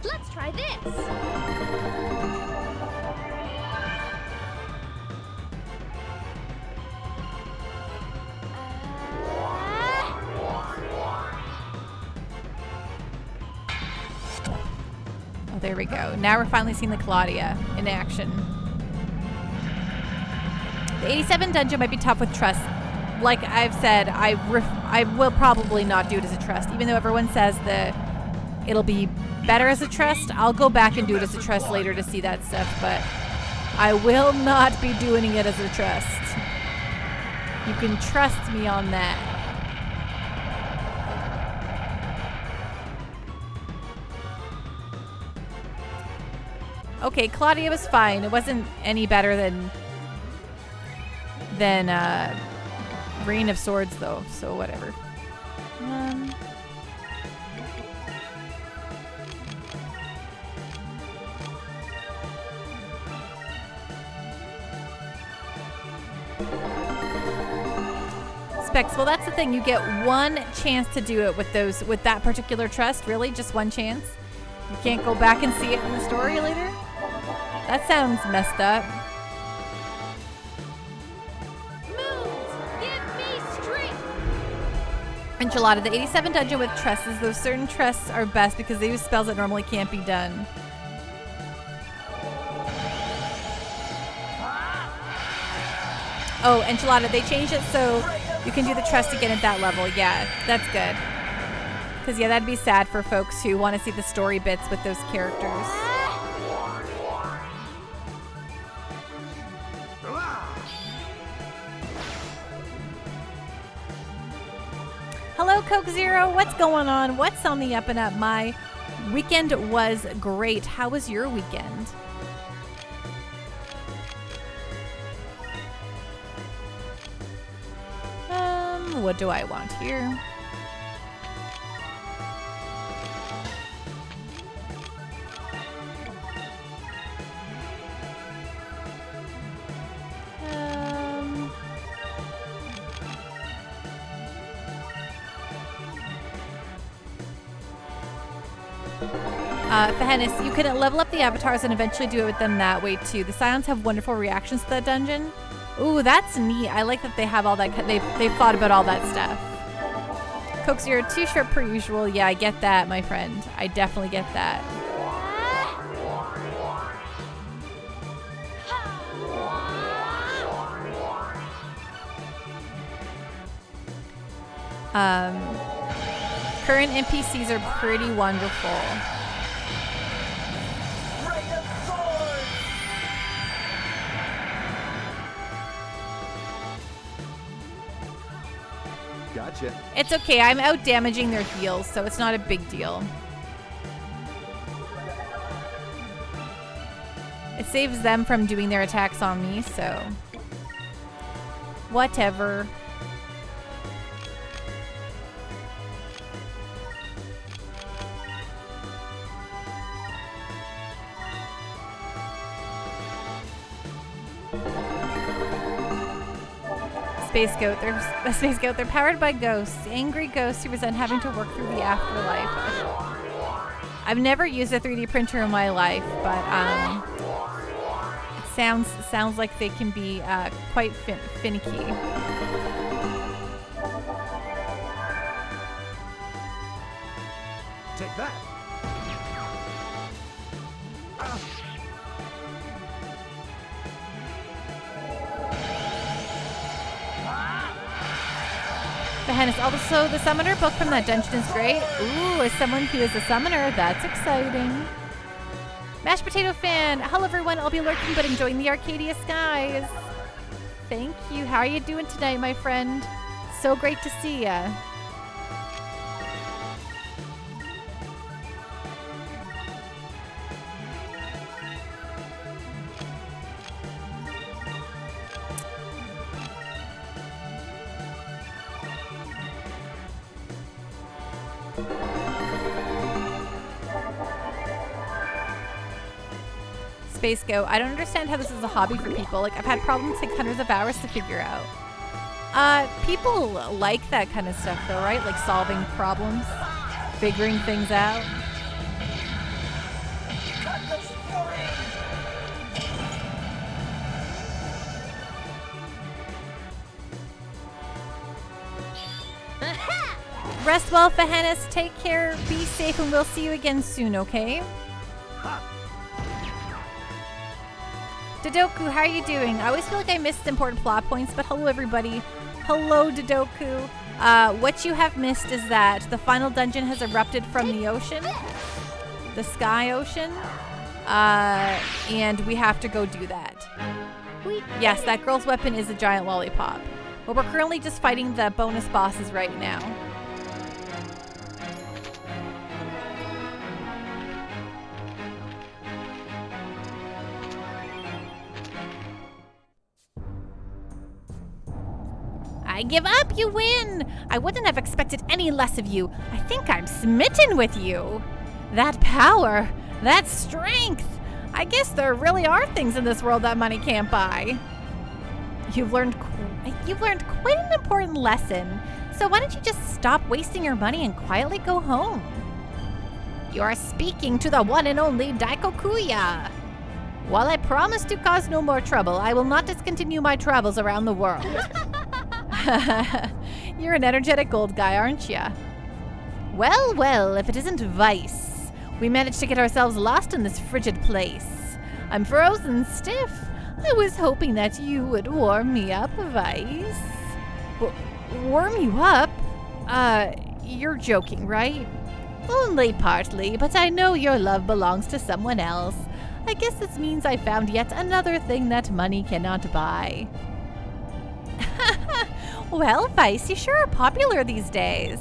Let's try this. Oh, there we go. Now we're finally seeing the Claudia in action. The 87 dungeon might be tough with trust. like I've said, I will probably not do it as a trust, even though everyone says that it'll be better as a trust. I'll go back and do it as a trust later to see that stuff, but I will not be doing it as a trust. You can trust me on that. Okay, Claudia was fine. It wasn't any better than Reign of Swords, though, so whatever. Specs, well, that's the thing. You get one chance to do it with that particular trust. Really, just one chance. You can't go back and see it in the story later. That sounds messed up. Enchilada, the 87 dungeon with trusts. Those certain trusts are best because they use spells that normally can't be done. Oh, Enchilada, they changed it so you can do the trust again at that level. Yeah, that's good. Because, yeah, that'd be sad for folks who want to see the story bits with those characters. Hello, Coke Zero. What's going on? What's on the up and up? My weekend was great. How was your weekend? What do I want here? Fahenis, you can level up the avatars and eventually do it with them that way too. The Scions have wonderful reactions to that dungeon. Ooh, that's neat. I like that they have all that. They've thought about all that stuff. Coke Zero, too short per usual. Yeah, I get that, my friend. I definitely get that. Current NPCs are pretty wonderful. Gotcha. It's okay. I'm out damaging their heals, so it's not a big deal. It saves them from doing their attacks on me, so whatever. Space Goat. They're powered by ghosts, angry ghosts who resent having to work through the afterlife. I've never used a 3D printer in my life, but it sounds like they can be quite finicky. Take that. Also, the summoner book from that dungeon is great. Ooh, as someone who is a summoner, that's exciting. Mashed Potato Fan. Hello, everyone. I'll be lurking, but enjoying the Arcadia skies. Thank you. How are you doing tonight, my friend? So great to see ya. Space Go. I don't understand how this is a hobby for people. Like, I've had problems take hundreds of hours to figure out. People like that kind of stuff though, right? Like solving problems, figuring things out. Rest well, Fahenis. Take care, be safe, and we'll see you again soon, okay? Dodoku, how are you doing? I always feel like I missed important plot points, but hello everybody. Hello, Dodoku. What you have missed is that the final dungeon has erupted from the ocean. The Sky Ocean. And we have to go do that. Yes, that girl's weapon is a giant lollipop. But we're currently just fighting the bonus bosses right now. I give up, you win! I wouldn't have expected any less of you. I think I'm smitten with you. That power, that strength. I guess there really are things in this world that money can't buy. You've learned quite an important lesson. So why don't you just stop wasting your money and quietly go home? You're speaking to the one and only Daikokuya. While I promise to cause no more trouble, I will not discontinue my travels around the world. You're an energetic old guy, aren't ya? Well, well, if it isn't Vice. We managed to get ourselves lost in this frigid place. I'm frozen stiff. I was hoping that you would warm me up, Vice. Warm you up? You're joking, right? Only partly, but I know your love belongs to someone else. I guess this means I found yet another thing that money cannot buy. Well, Vice, you sure are popular these days.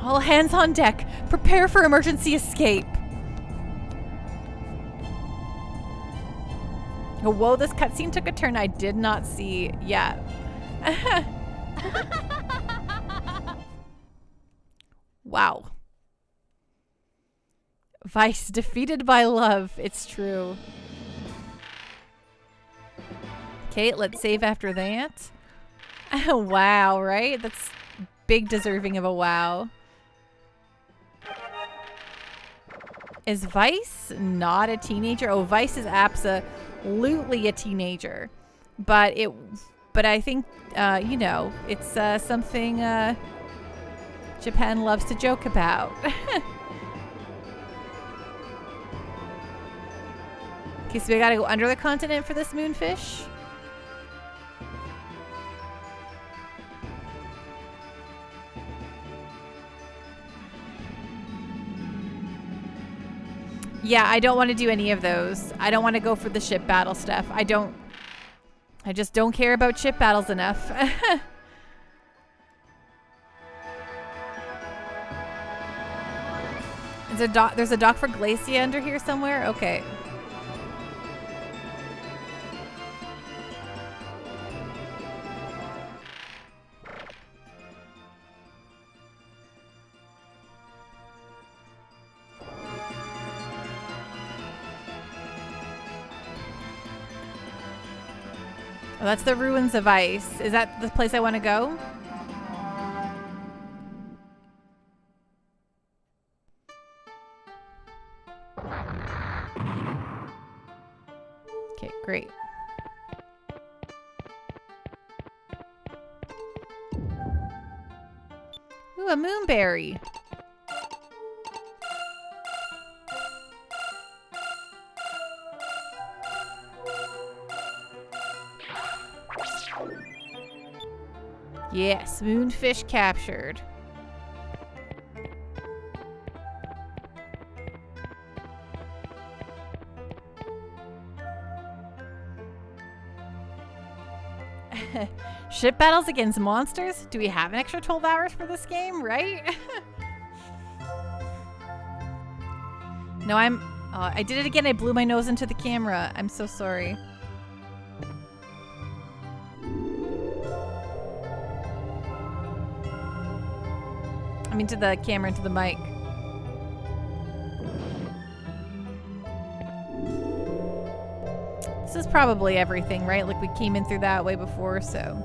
All hands on deck. Prepare for emergency escape. Oh, whoa, this cutscene took a turn I did not see. Yeah. Wow. Vice defeated by love. It's true. Okay, let's save after that. Wow, right? That's big deserving of a wow. Is Vice not a teenager? Oh, Vice is absolutely a teenager. But I think, you know, it's something Japan loves to joke about. Okay, so we gotta go under the continent for this moonfish. Yeah, I don't want to do any of those. I don't want to go for the ship battle stuff. I just don't care about ship battles enough. There's a dock for Glacia under here somewhere? Okay. Oh, that's the Ruins of Ice. Is that the place I want to go? Okay, great. Ooh, a moonberry. Yes, moonfish captured. Ship battles against monsters? Do we have an extra 12 hours for this game, right? No, I did it again. I blew my nose into the camera. I'm so sorry. I mean, to the camera, into the mic. This is probably everything, right? Like, we came in through that way before, so.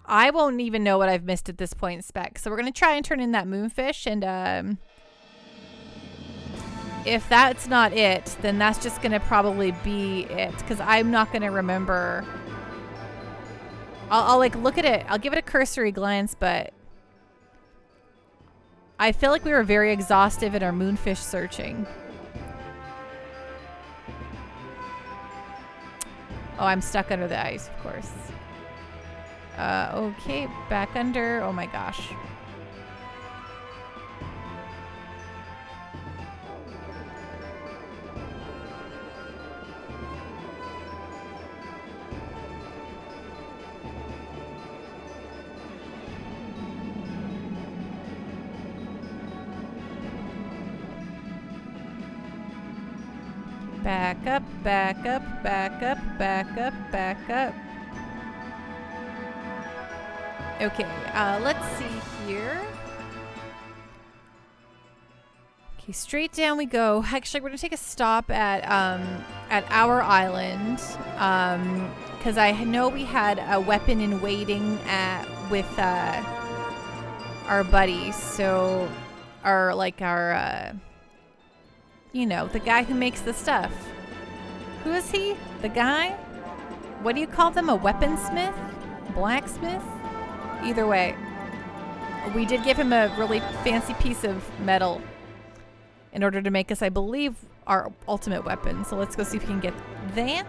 I won't even know what I've missed at this point in spec. So we're going to try and turn in that moonfish, and, if that's not it, then that's just going to probably be it, because I'm not going to remember. I'll like look at it. I'll give it a cursory glance, but I feel like we were very exhaustive in our moonfish searching. Oh, I'm stuck under the ice, of course. Okay, back under. Oh my gosh. Back up, back up, back up, back up, back up. Okay, let's see here. Okay, straight down we go. Actually, we're gonna take a stop at our island, because I know we had a weapon in waiting with our buddies. So, you know, the guy who makes the stuff. Who is he? The guy? What do you call them? A weaponsmith? Blacksmith? Either way, we did give him a really fancy piece of metal in order to make us, I believe, our ultimate weapon. So let's go see if we can get that.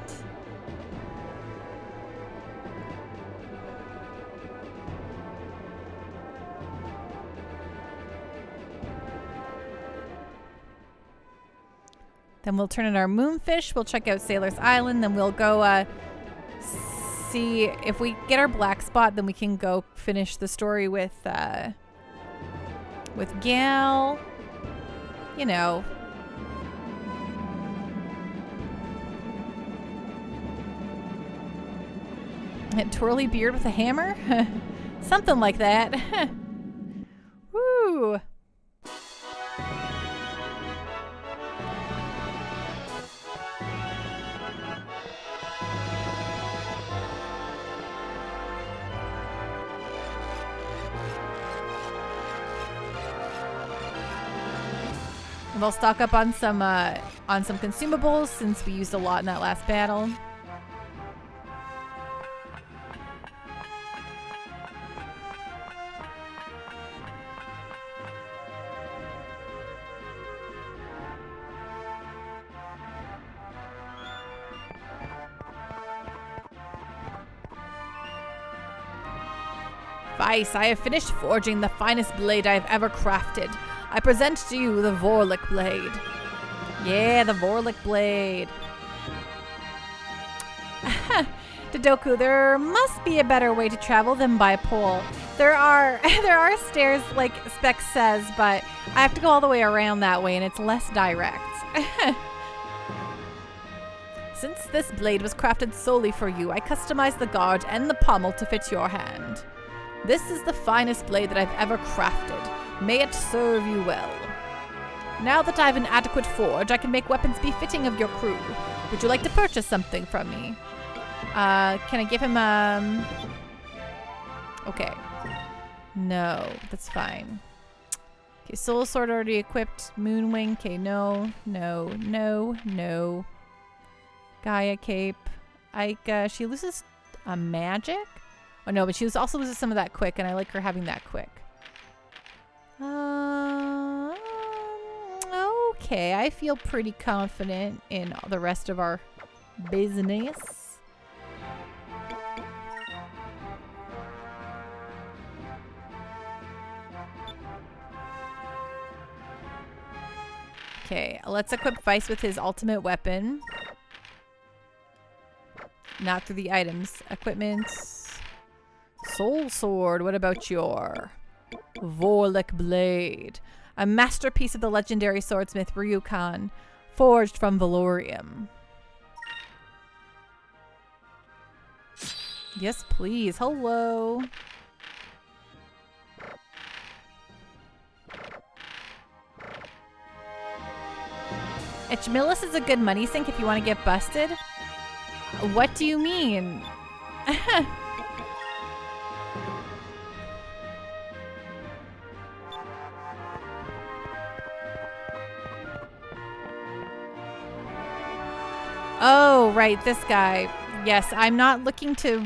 Then we'll turn in our moonfish. We'll check out Sailor's Island. Then we'll go see if we get our black spot. Then we can go finish the story with Gal. You know. A twirly beard with a hammer? Something like that. Woo! We'll stock up on some consumables since we used a lot in that last battle. Vice, I have finished forging the finest blade I have ever crafted. I present to you the Vorlick blade. Yeah, the Vorlick blade. Dodoku, there must be a better way to travel than by pole. There are stairs like Specs says, but I have to go all the way around that way and it's less direct. Since this blade was crafted solely for you, I customized the guard and the pommel to fit your hand. This is the finest blade that I've ever crafted. May it serve you well. Now that I have an adequate forge, I can make weapons befitting of your crew. Would you like to purchase something from me? Can I give him, okay. No, that's fine. Okay, Soul Sword already equipped. Moonwing, okay, no. Gaia Cape. Ika, she loses a magic? Oh no, but she also loses some of that quick, and I like her having that quick. Okay, I feel pretty confident in the rest of our business. Okay, let's equip Vice with his ultimate weapon. Not through the items. Equipment. Soul Sword. What about your Vorlick Blade? A masterpiece of the legendary swordsmith Ryukan, forged from Valorium. Yes, please. Hello. Echmillis is a good money sink if you want to get busted. What do you mean? Oh, right, this guy. Yes, I'm not looking to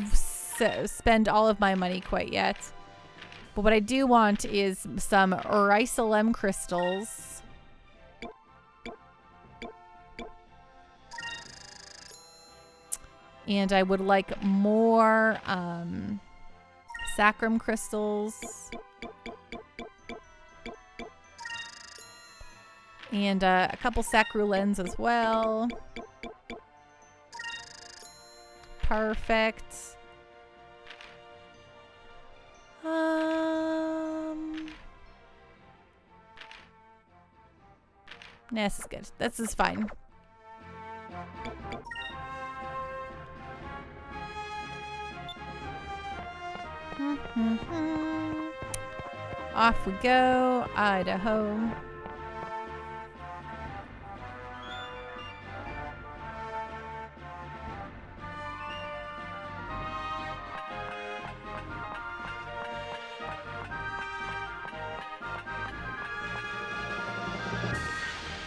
spend all of my money quite yet. But what I do want is some Rysolem crystals. And I would like more Sacrum crystals. And a couple Sacrulens as well. Perfect. This is good. This is fine. Off we go, Idaho.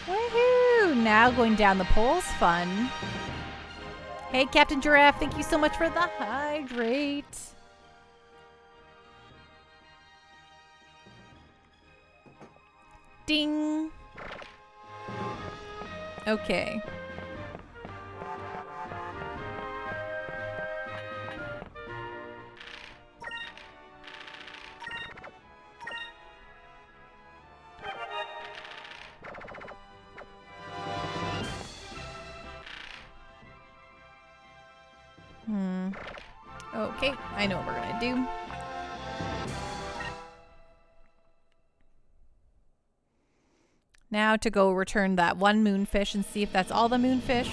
Woohoo! Now going down the pole's fun. Hey, Captain Giraffe, thank you so much for the hydrate. Ding. Okay. Okay, I know what we're gonna do. Now to go return that one moonfish and see if that's all the moonfish.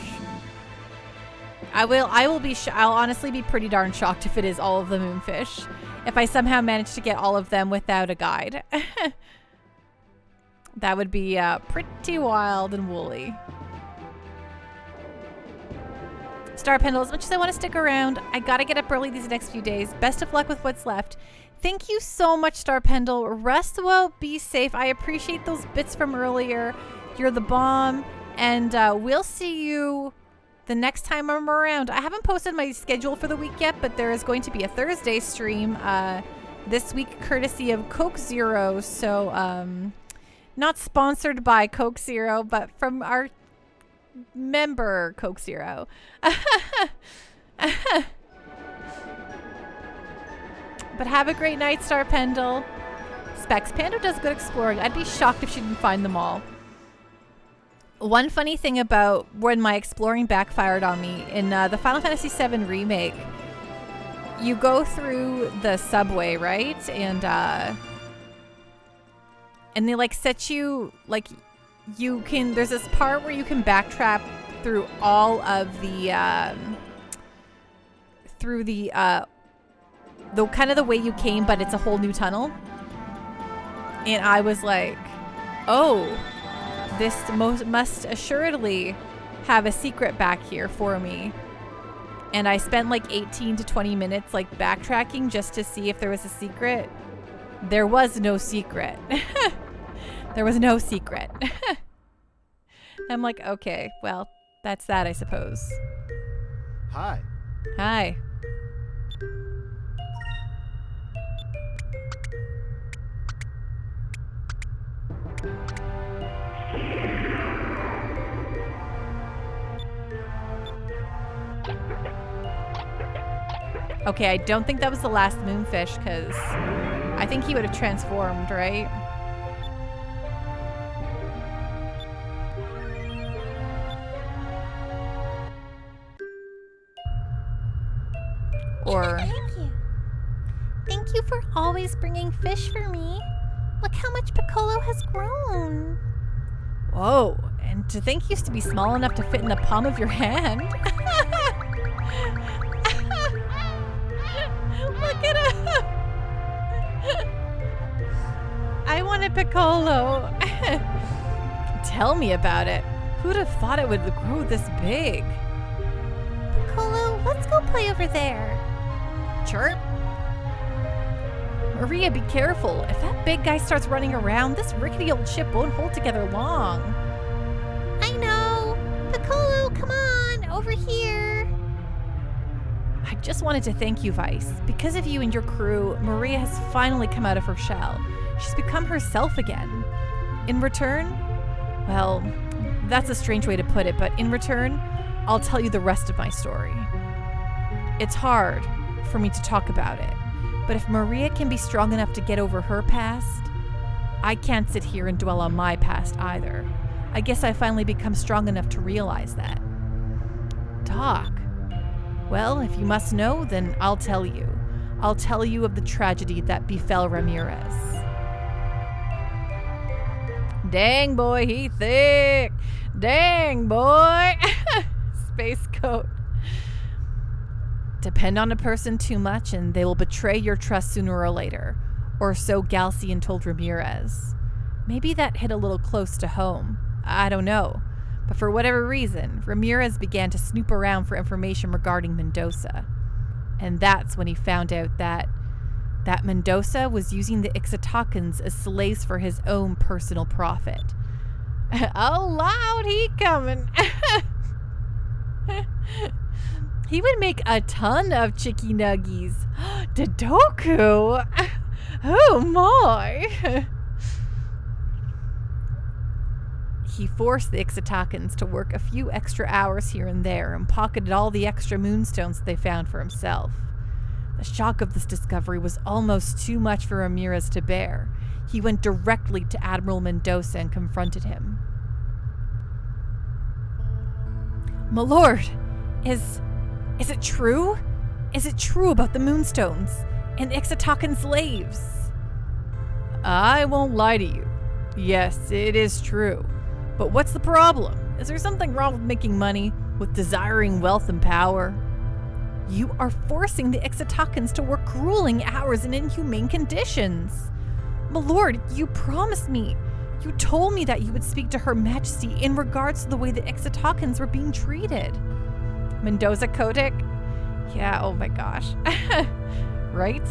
I'll honestly be pretty darn shocked if it is all of the moonfish. If I somehow manage to get all of them without a guide. That would be pretty wild and woolly. Star Pendle, as much as I want to stick around, I gotta get up early these next few days. Best of luck with what's left. Thank you so much, Star Pendle. Rest well, be safe. I appreciate those bits from earlier. You're the bomb. And we'll see you the next time I'm around. I haven't posted my schedule for the week yet, but there is going to be a Thursday stream this week, courtesy of Coke Zero. So, not sponsored by Coke Zero, but from our member Coke Zero. But have a great night, Star Pendle. Specs, Pando does good exploring. I'd be shocked if she didn't find them all. One funny thing about when my exploring backfired on me in the Final Fantasy VII Remake, you go through the subway, right? And they like set you like you can. There's this part where you can backtrack through all of the kind of the way you came, but it's a whole new tunnel. And I was like, oh, this must assuredly have a secret back here for me. And I spent like 18 to 20 minutes like backtracking just to see if there was a secret. There was no secret. There was no secret. I'm like, okay, well, that's that, I suppose. Hi. Hi. Okay, I don't think that was the last moonfish, because I think he would have transformed, right? Or... Thank you. Thank you for always bringing fish for me. Look how much Piccolo has grown. Whoa, and to think he used to be small enough to fit in the palm of your hand. Look at him. I want a Piccolo. Tell me about it. Who'd have thought it would grow this big? Piccolo, let's go play over there. Chirp. Maria, be careful. If that big guy starts running around, this rickety old ship won't hold together long. I know. Piccolo, come on, over here. Just wanted to thank you, Vice. Because of you and your crew, Maria has finally come out of her shell. She's become herself again. In return, well, that's a strange way to put it, but in return, I'll tell you the rest of my story. It's hard for me to talk about it, but if Maria can be strong enough to get over her past, I can't sit here and dwell on my past either. I guess I finally become strong enough to realize that. Doc. Well, if you must know, then I'll tell you. I'll tell you of the tragedy that befell Ramirez. Dang, boy, he thick. Dang, boy. Space coat. Depend on a person too much and they will betray your trust sooner or later. Or so Galcian told Ramirez. Maybe that hit a little close to home. I don't know. But for whatever reason, Ramirez began to snoop around for information regarding Mendoza. And that's when he found out that Mendoza was using the Ixtacans as slaves for his own personal profit. Oh, loud, he coming. He would make a ton of chicky nuggies. Dodoku! Oh my! He forced the Ixtacans to work a few extra hours here and there and pocketed all the extra moonstones that they found for himself. The shock of this discovery was almost too much for Ramirez to bear. He went directly to Admiral Mendoza and confronted him. My lord, is it true? Is it true about the moonstones and Ixtacan slaves? I won't lie to you. Yes, it is true. But what's the problem? Is there something wrong with making money, with desiring wealth and power? You are forcing the Ixtacans to work grueling hours in inhumane conditions. My lord, you promised me. You told me that you would speak to Her Majesty in regards to the way the Ixtacans were being treated. Mendoza Kotick? Yeah, oh my gosh. Right?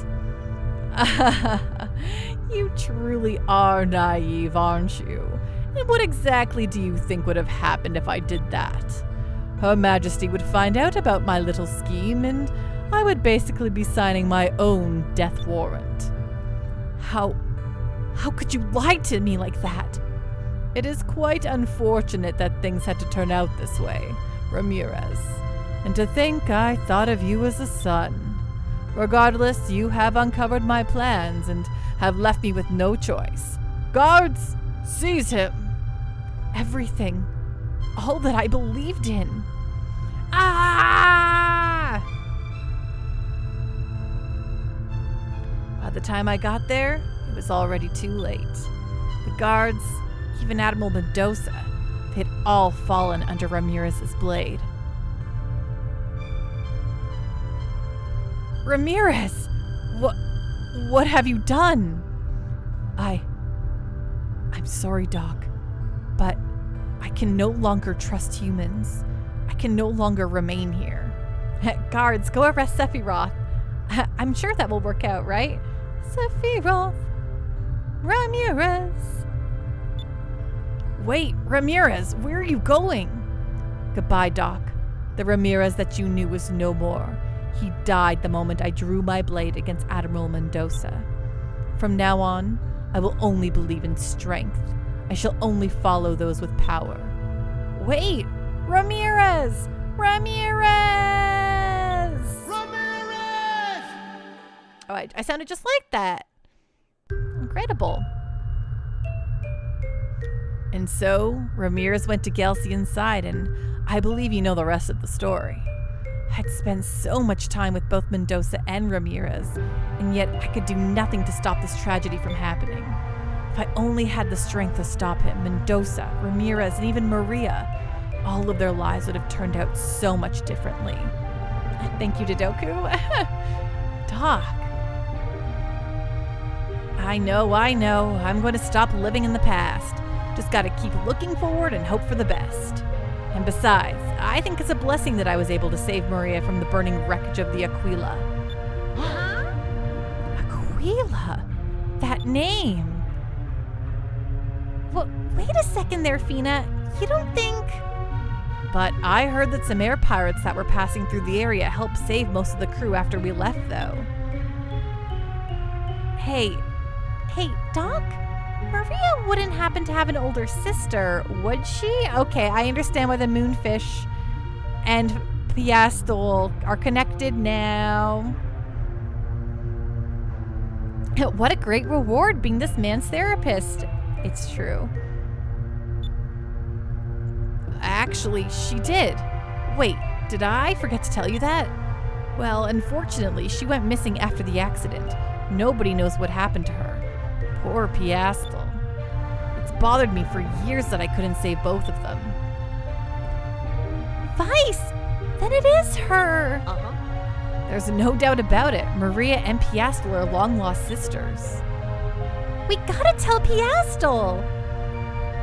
You truly are naive, aren't you? And what exactly do you think would have happened if I did that? Her Majesty would find out about my little scheme, and I would basically be signing my own death warrant. How could you lie to me like that? It is quite unfortunate that things had to turn out this way, Ramirez. And to think I thought of you as a son. Regardless, you have uncovered my plans and have left me with no choice. Guards, seize him! Everything. All that I believed in. Ah! By the time I got there, it was already too late. The guards, even Admiral Mendoza, they'd all fallen under Ramirez's blade. Ramirez! What have you done? I'm sorry, Doc, but I can no longer trust humans. I can no longer remain here. Guards, go arrest Sephiroth. I'm sure that will work out, right? Sephiroth. Ramirez. Wait, Ramirez, where are you going? Goodbye, Doc. The Ramirez that you knew was no more. He died the moment I drew my blade against Admiral Mendoza. From now on, I will only believe in strength. I shall only follow those with power. Wait! Ramirez! Ramirez! Ramirez! Oh, I sounded just like that. Incredible. And so, Ramirez went to Galcian's side, and I believe you know the rest of the story. I'd spent so much time with both Mendoza and Ramirez, and yet I could do nothing to stop this tragedy from happening. If I only had the strength to stop him, Mendoza, Ramirez, and even Maria, all of their lives would have turned out so much differently. Thank you, Dodoku. Doc. I know. I'm going to stop living in the past. Just gotta keep looking forward and hope for the best. And besides, I think it's a blessing that I was able to save Maria from the burning wreckage of the Aquila. Aquila? That name. Well, wait a second there, Fina. You don't think... But I heard that some air pirates that were passing through the area helped save most of the crew after we left, though. Hey, Doc? Maria wouldn't happen to have an older sister, would she? Okay, I understand why the moonfish and Piastol are connected now. What a great reward being this man's therapist. It's true. Actually, she did. Wait, did I forget to tell you that? Well, unfortunately, she went missing after the accident. Nobody knows what happened to her. Poor Piastol. It's bothered me for years that I couldn't save both of them. Vice! Then it is her! There's no doubt about it. Maria and Piastol are long-lost sisters. We gotta tell Piastol!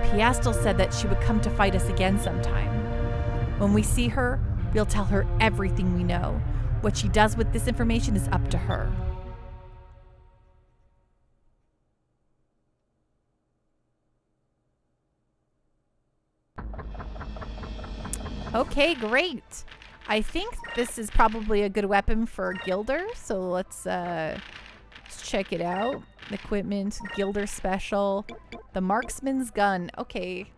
Piastol said that she would come to fight us again sometime. When we see her, we'll tell her everything we know. What she does with this information is up to her. Okay, great. I think this is probably a good weapon for Gilder, so let's check it out. Equipment, Gilder Special, the Marksman's Gun. Okay.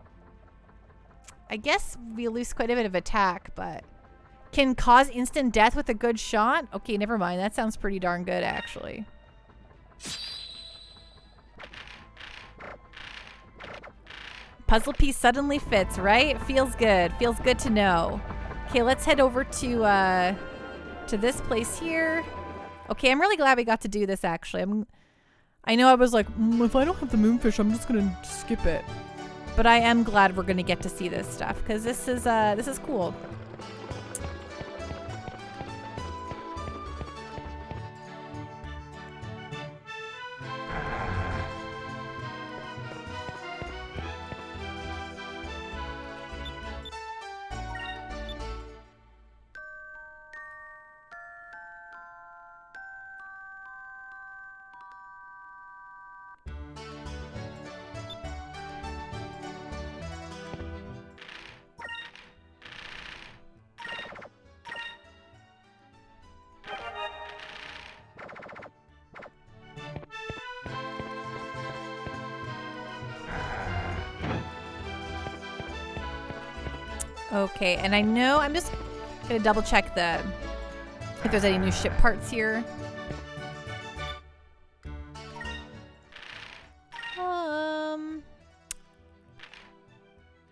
I guess we lose quite a bit of attack, but can cause instant death with a good shot? Okay, never mind. That sounds pretty darn good, actually. Puzzle piece suddenly fits, right? Feels good. Feels good to know. Okay, let's head over to this place here. Okay, I'm really glad we got to do this, actually. I know I was like, if I don't have the moonfish, I'm just gonna skip it. But I am glad we're gonna get to see this stuff, because this is cool. Okay, and I know I'm just gonna double check if there's any new ship parts here.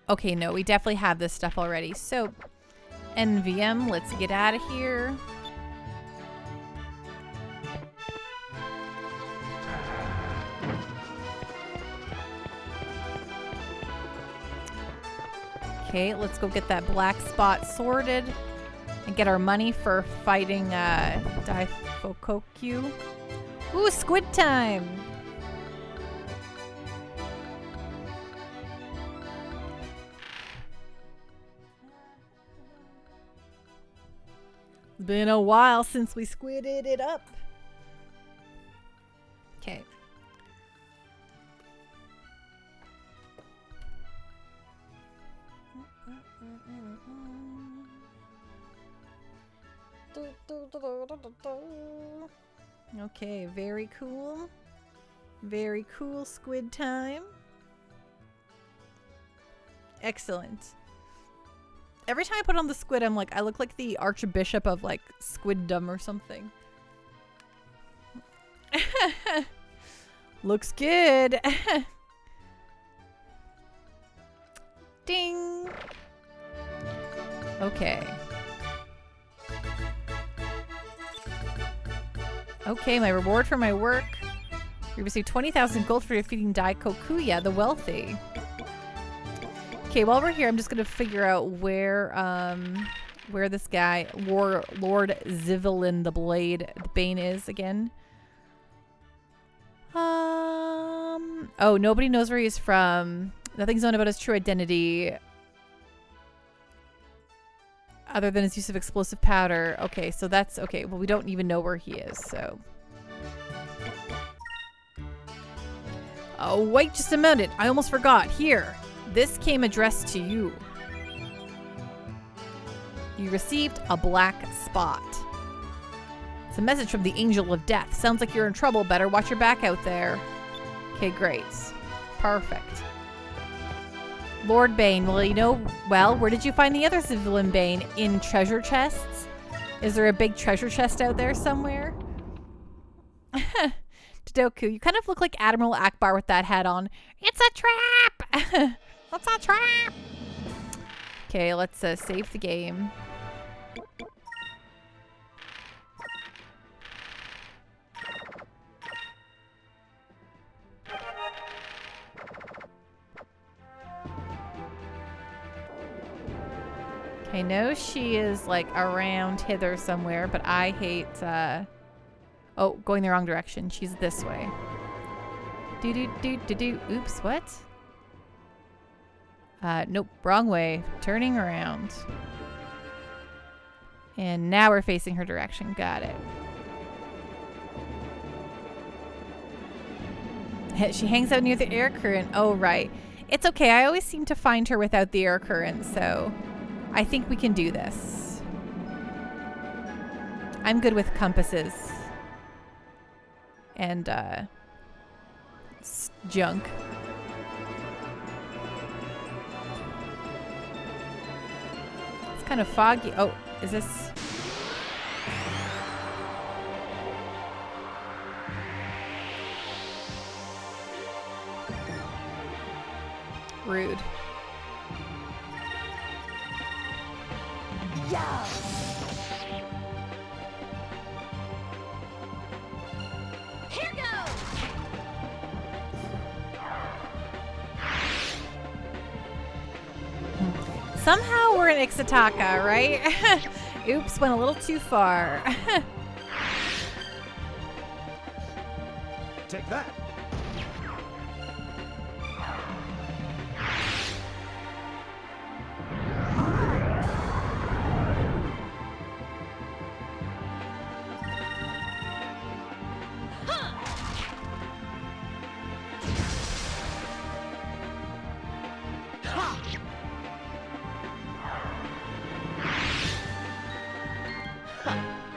Okay, no, we definitely have this stuff already. So, NVM, let's get out of here. Okay, let's go get that black spot sorted and get our money for fighting Daifokokyu. Ooh, squid time! It's been a while since we squidded it up. Okay. Okay, very cool. Very cool squid time. Excellent. Every time I put on the squid, I'm like, I look like the Archbishop of like Squiddom or something. Looks good. Ding. Okay. Okay, my reward for my work. You receive 20,000 gold for defeating Daikokuya, the wealthy. Okay, while we're here, I'm just gonna figure out where this guy, Lord Zivelin the Bane is again. Oh, nobody knows where he's from. Nothing's known about his true identity. Other than his use of explosive powder. Okay, so that's okay. Well, we don't even know where he is, so. Oh, wait just a minute. I almost forgot. Here. This came addressed to you. You received a black spot. It's a message from the Angel of Death. Sounds like you're in trouble. Better watch your back out there. Okay, great. Perfect. Lord Bane. Well, you know, well, where did you find the other civilian Bane? In treasure chests? Is there a big treasure chest out there somewhere? Dodoku, you kind of look like Admiral Akbar with that hat on. It's a trap! It's a trap! Okay, let's save the game. I know she is like around hither somewhere, but I hate oh, going the wrong direction. She's this way. Do. Oops, what? Nope, wrong way. Turning around. And now we're facing her direction. Got it. She hangs out near the air current. Oh, right. It's okay. I always seem to find her without the air current, so I think we can do this. I'm good with compasses. And, junk. It's kind of foggy. Oh, is this... Rude. Yeah. Here goes. Somehow we're in Ixtaka, right? Oops, went a little too far. Take that.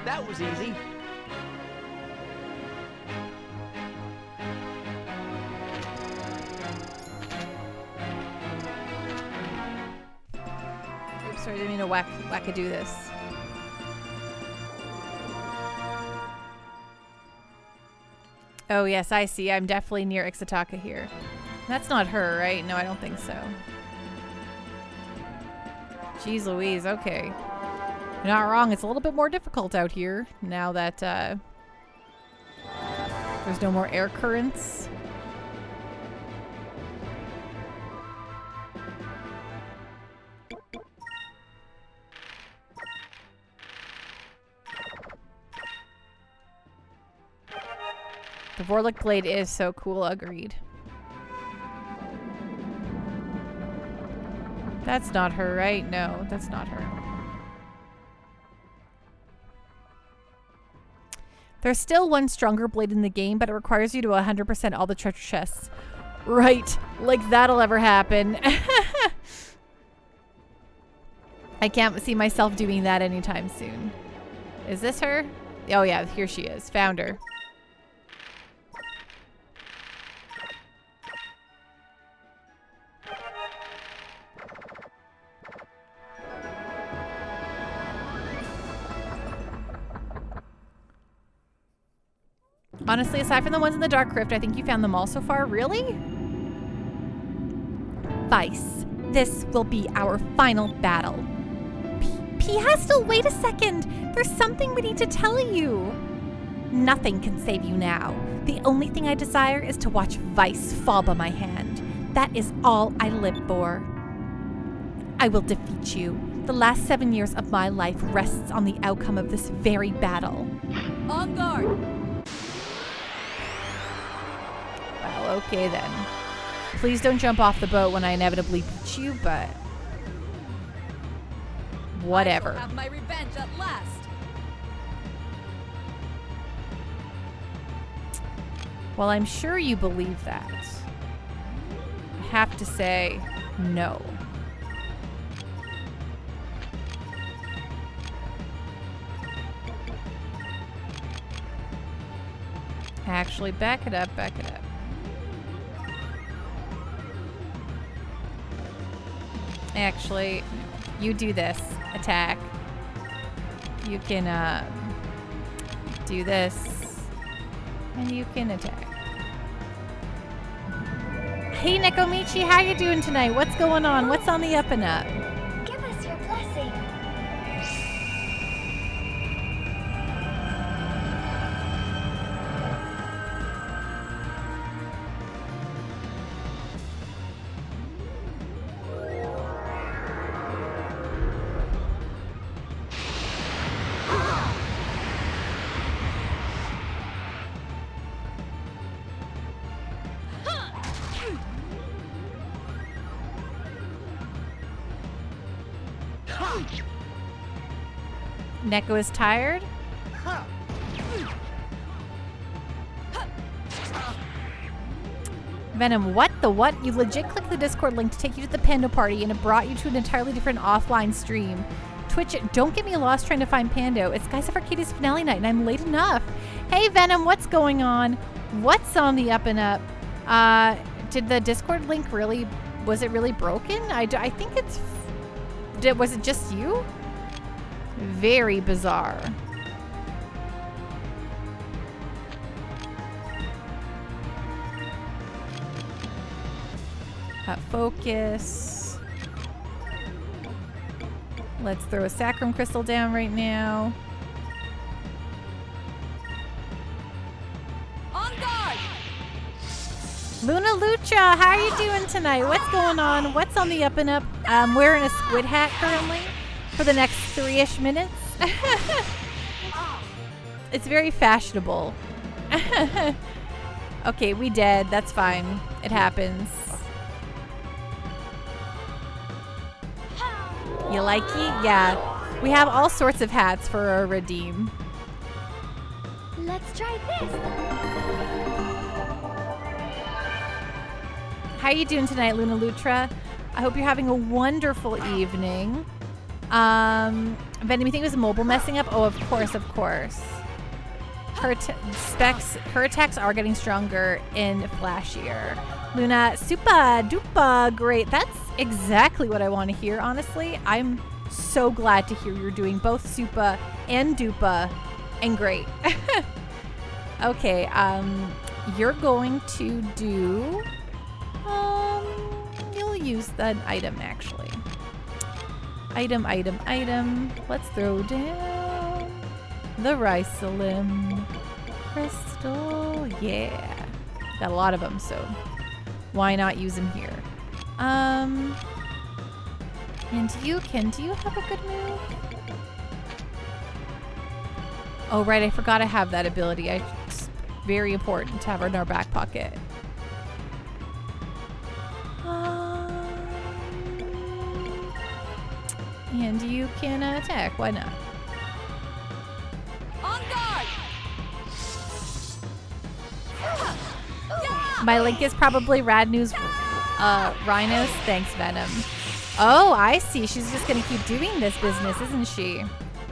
That was easy. Oops, sorry, I didn't mean to whack-a-do this. Oh, yes, I see. I'm definitely near Ixtaka here. That's not her, right? No, I don't think so. Jeez Louise, okay. You're not wrong. It's a little bit more difficult out here now that there's no more air currents. The Vorlic blade is so cool, agreed. That's not her, right? No, that's not her. There's still one stronger blade in the game, but it requires you to 100% all the treasure chests. Right, like that'll ever happen. I can't see myself doing that anytime soon. Is this her? Oh yeah, here she is. Found her. Honestly, aside from the ones in the Dark Crypt, I think you found them all so far. Really? Vice, this will be our final battle. P-Hastel, wait a second. There's something we need to tell you. Nothing can save you now. The only thing I desire is to watch Vice fall by my hand. That is all I live for. I will defeat you. The last 7 years of my life rests on the outcome of this very battle. On guard. Well, okay then. Please don't jump off the boat when I inevitably beat you, but whatever. I shall have my revenge at last. Well, I'm sure you believe that. I have to say, no. Actually, back it up, back it up. Actually, you do this. Attack. You can do this. And you can attack. Hey Nekomichi, how you doing tonight? What's going on? What's on the up and up? Give us your blessing. Neko is tired. Venom, what the what? You legit clicked the Discord link to take you to the Panda Party and it brought you to an entirely different offline stream. Twitch, don't get me lost trying to find Pando. It's Skies of Arcadia's finale night and I'm late enough. Hey Venom, what's going on? What's on the up and up? Did the Discord link really, was it really broken? I think it's, was it just you? Very bizarre. Focus. Let's throw a Sacrum Crystal down right now. On guard! Luna Lucha, how are you doing tonight? What's going on? What's on the up and up? I'm wearing a squid hat currently for the next 3-ish minutes. It's very fashionable. Okay, we dead. That's fine. It happens. You like it? Yeah. We have all sorts of hats for our redeem. Let's try this. How are you doing tonight, Luna Lutra? I hope you're having a wonderful evening. Venom, you think it was mobile messing up? Oh, of course, of course. Her attacks are getting stronger and flashier. Luna, super duper great. That's exactly what I want to hear, honestly. I'm so glad to hear you're doing both super and duper and great. Okay, you're going to do, you'll use that item actually. Item. Let's throw down the Rysalim crystal. Yeah. Got a lot of them, so why not use them here? And do you have a good move? Oh, right, I forgot I have that ability. It's very important to have her in our back pocket. And you can attack. Why not? On guard! My link is probably Rad News Rhinos. Thanks, Venom. Oh, I see. She's just going to keep doing this business, isn't she?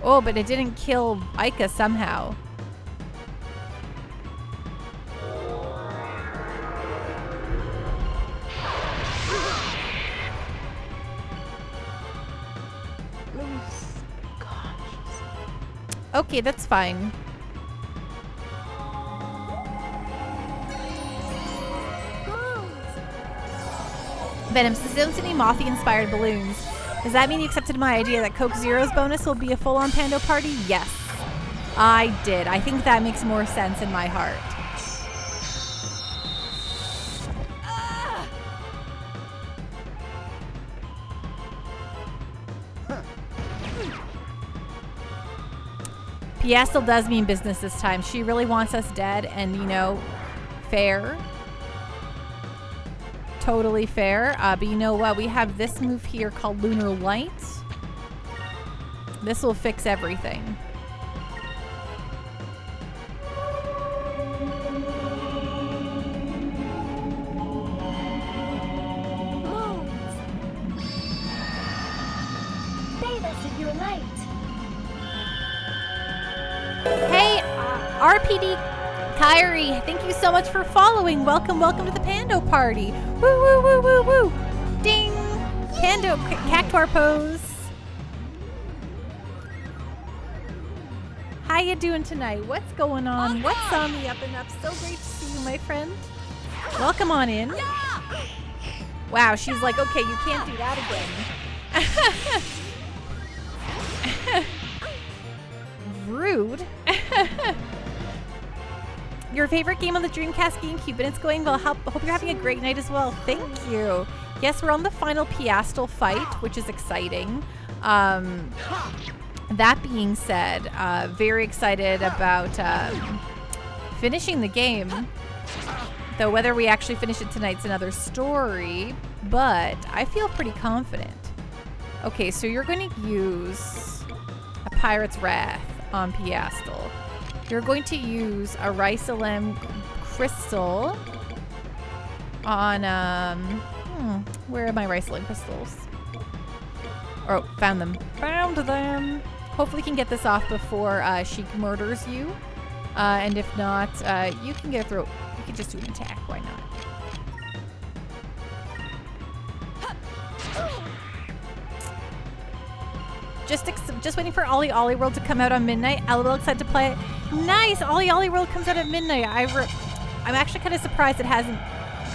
Oh, but it didn't kill Ica somehow. Okay, that's fine. Venom, since you don't see any Mothy-inspired balloons, does that mean you accepted my idea that Coke Zero's bonus will be a full-on Pando party? Yes, I did. I think that makes more sense in my heart. Pia still does mean business this time. She really wants us dead and, you know, fair. Totally fair. But you know what? We have this move here called Lunar Light. This will fix everything. Bathe us in your light. Hey, RPD Kyrie, thank you so much for following. Welcome to the Pando party. Woo, woo, woo, woo, woo. Ding. Pando cactuar pose. How you doing tonight? What's going on? What's on the up and up? So great to see you, my friend. Welcome on in. Wow, she's like, okay, you can't do that again. Rude. Your favorite game on the Dreamcast GameCube, and it's going well. Hope you're having a great night as well. Thank you. Yes, we're on the final Piastel fight, which is exciting. That being said, very excited about finishing the game. Though whether we actually finish it tonight's another story, but I feel pretty confident. Okay, so you're going to use a Pirate's Wrath on Piastel. You're going to use a Rysalem Crystal on, where are my Rysalem Crystals? Oh, found them. Found them. Hopefully can get this off before she murders you. And if not, you can get a throat. You can just do an attack. Why not? Just waiting for Ollie Ollie World to come out on midnight. LOL, excited to play it. Nice! Ollie Ollie World comes out at midnight. I'm actually kind of surprised it hasn't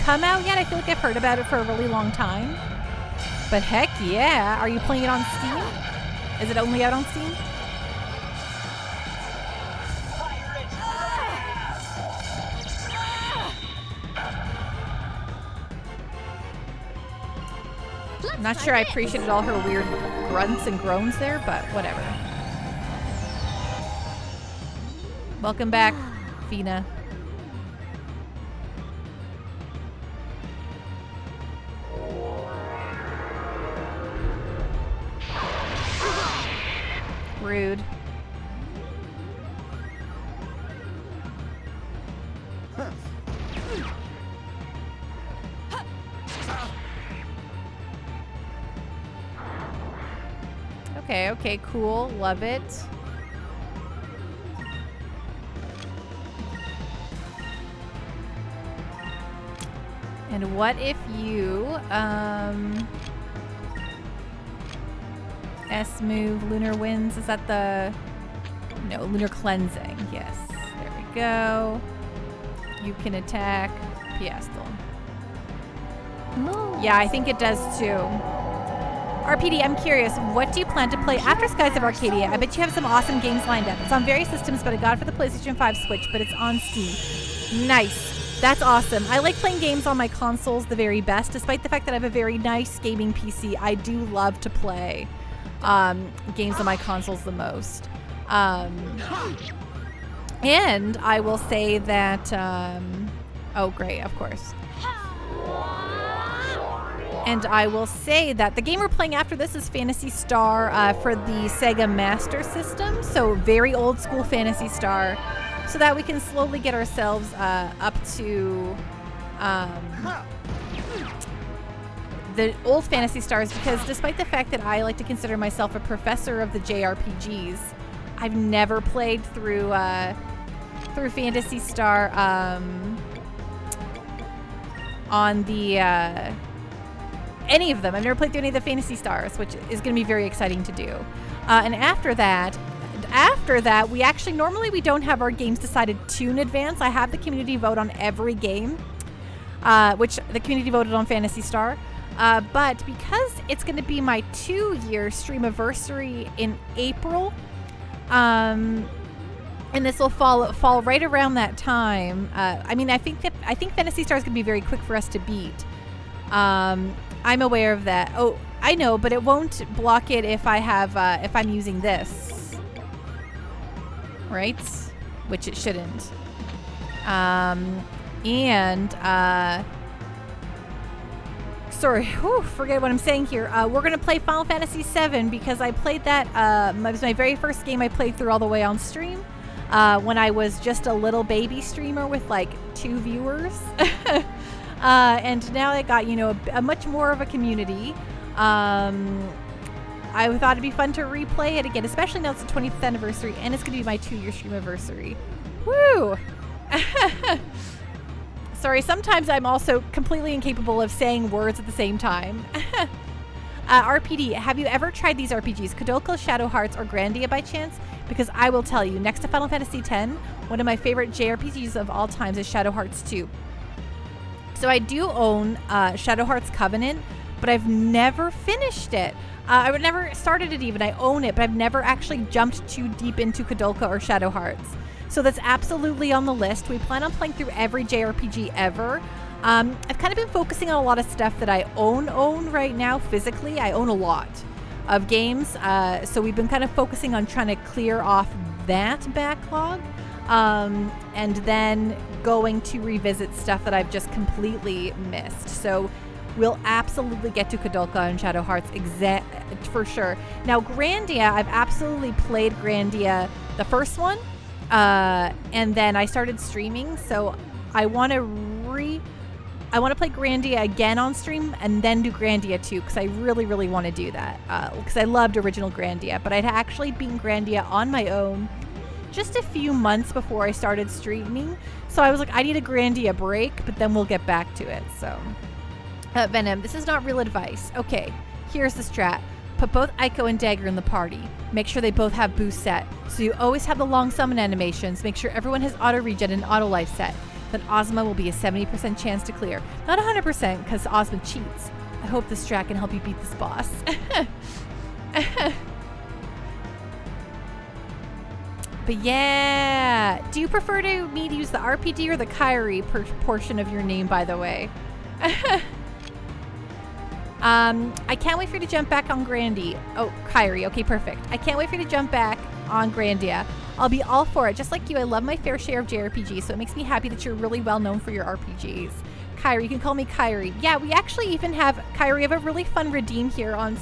come out yet. I feel like I've heard about it for a really long time. But heck yeah. Are you playing it on Steam? Is it only out on Steam? I'm not sure I appreciated all her weird grunts and groans there, but whatever. Welcome back, Fina. Rude. Okay, cool. Love it. And what if you, S move, Lunar Winds, is that the, no, Lunar Cleansing, yes. There we go. You can attack Piastel. Yeah, I think it does too. RPD, I'm curious, what do you plan to play after Skies of Arcadia? I bet you have some awesome games lined up. It's on various systems, but I got it for the PlayStation 5 Switch, but it's on Steam. Nice. That's awesome. I like playing games on my consoles the very best. Despite the fact that I have a very nice gaming PC, I do love to play games on my consoles the most. And I will say that, oh great, of course. And I will say that the game we're playing after this is Phantasy Star for the Sega Master System. So very old school Phantasy Star. So that we can slowly get ourselves up to the old Phantasy Stars. Because despite the fact that I like to consider myself a professor of the JRPGs, I've never played through Phantasy Star on the... any of them. I've never played through any of the Phantasy Stars, which is going to be very exciting to do. And after that, we actually, normally we don't have our games decided too in advance. I have the community vote on every game, which the community voted on Phantasy Star. But because it's going to be my 2-year streamiversary in April, and this will fall right around that time. I mean, I think Phantasy Star is going to be very quick for us to beat. I'm aware of that. Oh, I know, but it won't block it if I have if I'm using this, right? Which it shouldn't. Sorry, forget what I'm saying here. We're gonna play Final Fantasy VII because I played that. It was my very first game I played through all the way on stream when I was just a little baby streamer with like 2 viewers. And now I got, a much more of a community. I thought it'd be fun to replay it again, especially now it's the 20th anniversary, and it's going to be my 2-year streamiversary. Woo! Sorry, sometimes I'm also completely incapable of saying words at the same time. RPD, have you ever tried these RPGs, Kodoko, Shadow Hearts, or Grandia by chance? Because I will tell you, next to Final Fantasy X, one of my favorite JRPGs of all times is Shadow Hearts 2. So I do own Shadow Hearts Covenant, but I've never finished it. I've never started it even. I own it, but I've never actually jumped too deep into Kodoko or Shadow Hearts. So that's absolutely on the list. We plan on playing through every JRPG ever. I've kind of been focusing on a lot of stuff that I own right now physically. I own a lot of games. So we've been kind of focusing on trying to clear off that backlog. And then going to revisit stuff that I've just completely missed. So we'll absolutely get to Kodoko and Shadow Hearts for sure. Now, Grandia, I've absolutely played Grandia, the first one. And then I started streaming, so I want to play Grandia again on stream and then do Grandia 2 because I really, really want to do that because I loved original Grandia, but I'd actually beaten Grandia on my own just a few months before I started streaming, so I was like, I need a Grandia break, but then we'll get back to it. So Venom, this is not real advice. Okay, here's the strat. Put both Aiko and Dagger in the party. Make sure they both have boost set. So you always have the long summon animations. Make sure everyone has auto regen and auto life set. Then Ozma will be a 70% chance to clear. Not 100% because Ozma cheats. I hope this strat can help you beat this boss. But yeah, do you prefer me to use the RPD or the Kyrie portion of your name, by the way? I can't wait for you to jump back on Grandy. Oh, Kyrie. Okay, perfect. I can't wait for you to jump back on Grandia. I'll be all for it. Just like you, I love my fair share of JRPGs, so it makes me happy that you're really well known for your RPGs. Kyrie, you can call me Kyrie. Yeah, we actually even have, Kyrie, we have a really fun redeem here on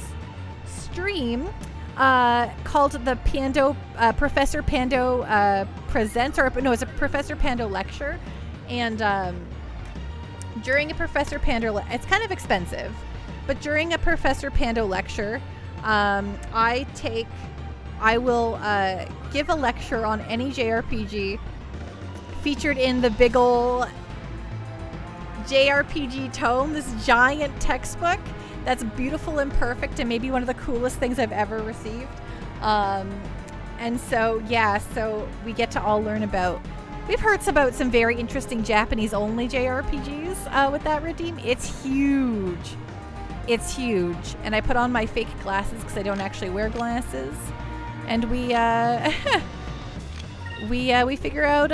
stream called the Pando, Professor Pando Presents, or no, it's a Professor Pando lecture. And during a Professor Pando, it's kind of expensive. But during a Professor Pando lecture, I will give a lecture on any JRPG featured in the big ol' JRPG tome, this giant textbook that's beautiful and perfect and maybe one of the coolest things I've ever received. And so, yeah, so we get to all learn about, we've heard about some very interesting Japanese-only JRPGs with that redeem. It's huge. It's huge. And I put on my fake glasses because I don't actually wear glasses. And we figure out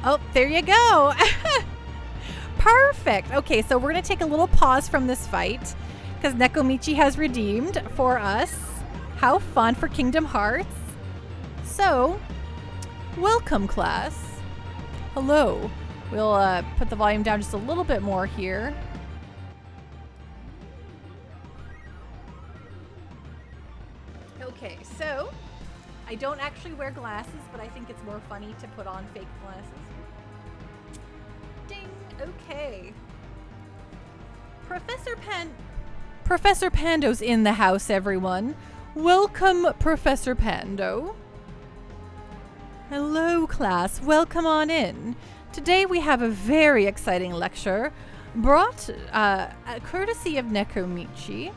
oh, there you go. Perfect. Okay, so we're gonna take a little pause from this fight because Nekomichi has redeemed for us. How fun for Kingdom Hearts. So, welcome, class. Hello. We'll put the volume down just a little bit more here. Okay, so I don't actually wear glasses, but I think it's more funny to put on fake glasses. Ding. Okay. Professor Pando's in the house, everyone. Welcome, Professor Pando. Hello, class. Welcome on in. Today we have a very exciting lecture brought courtesy of Nekomichi.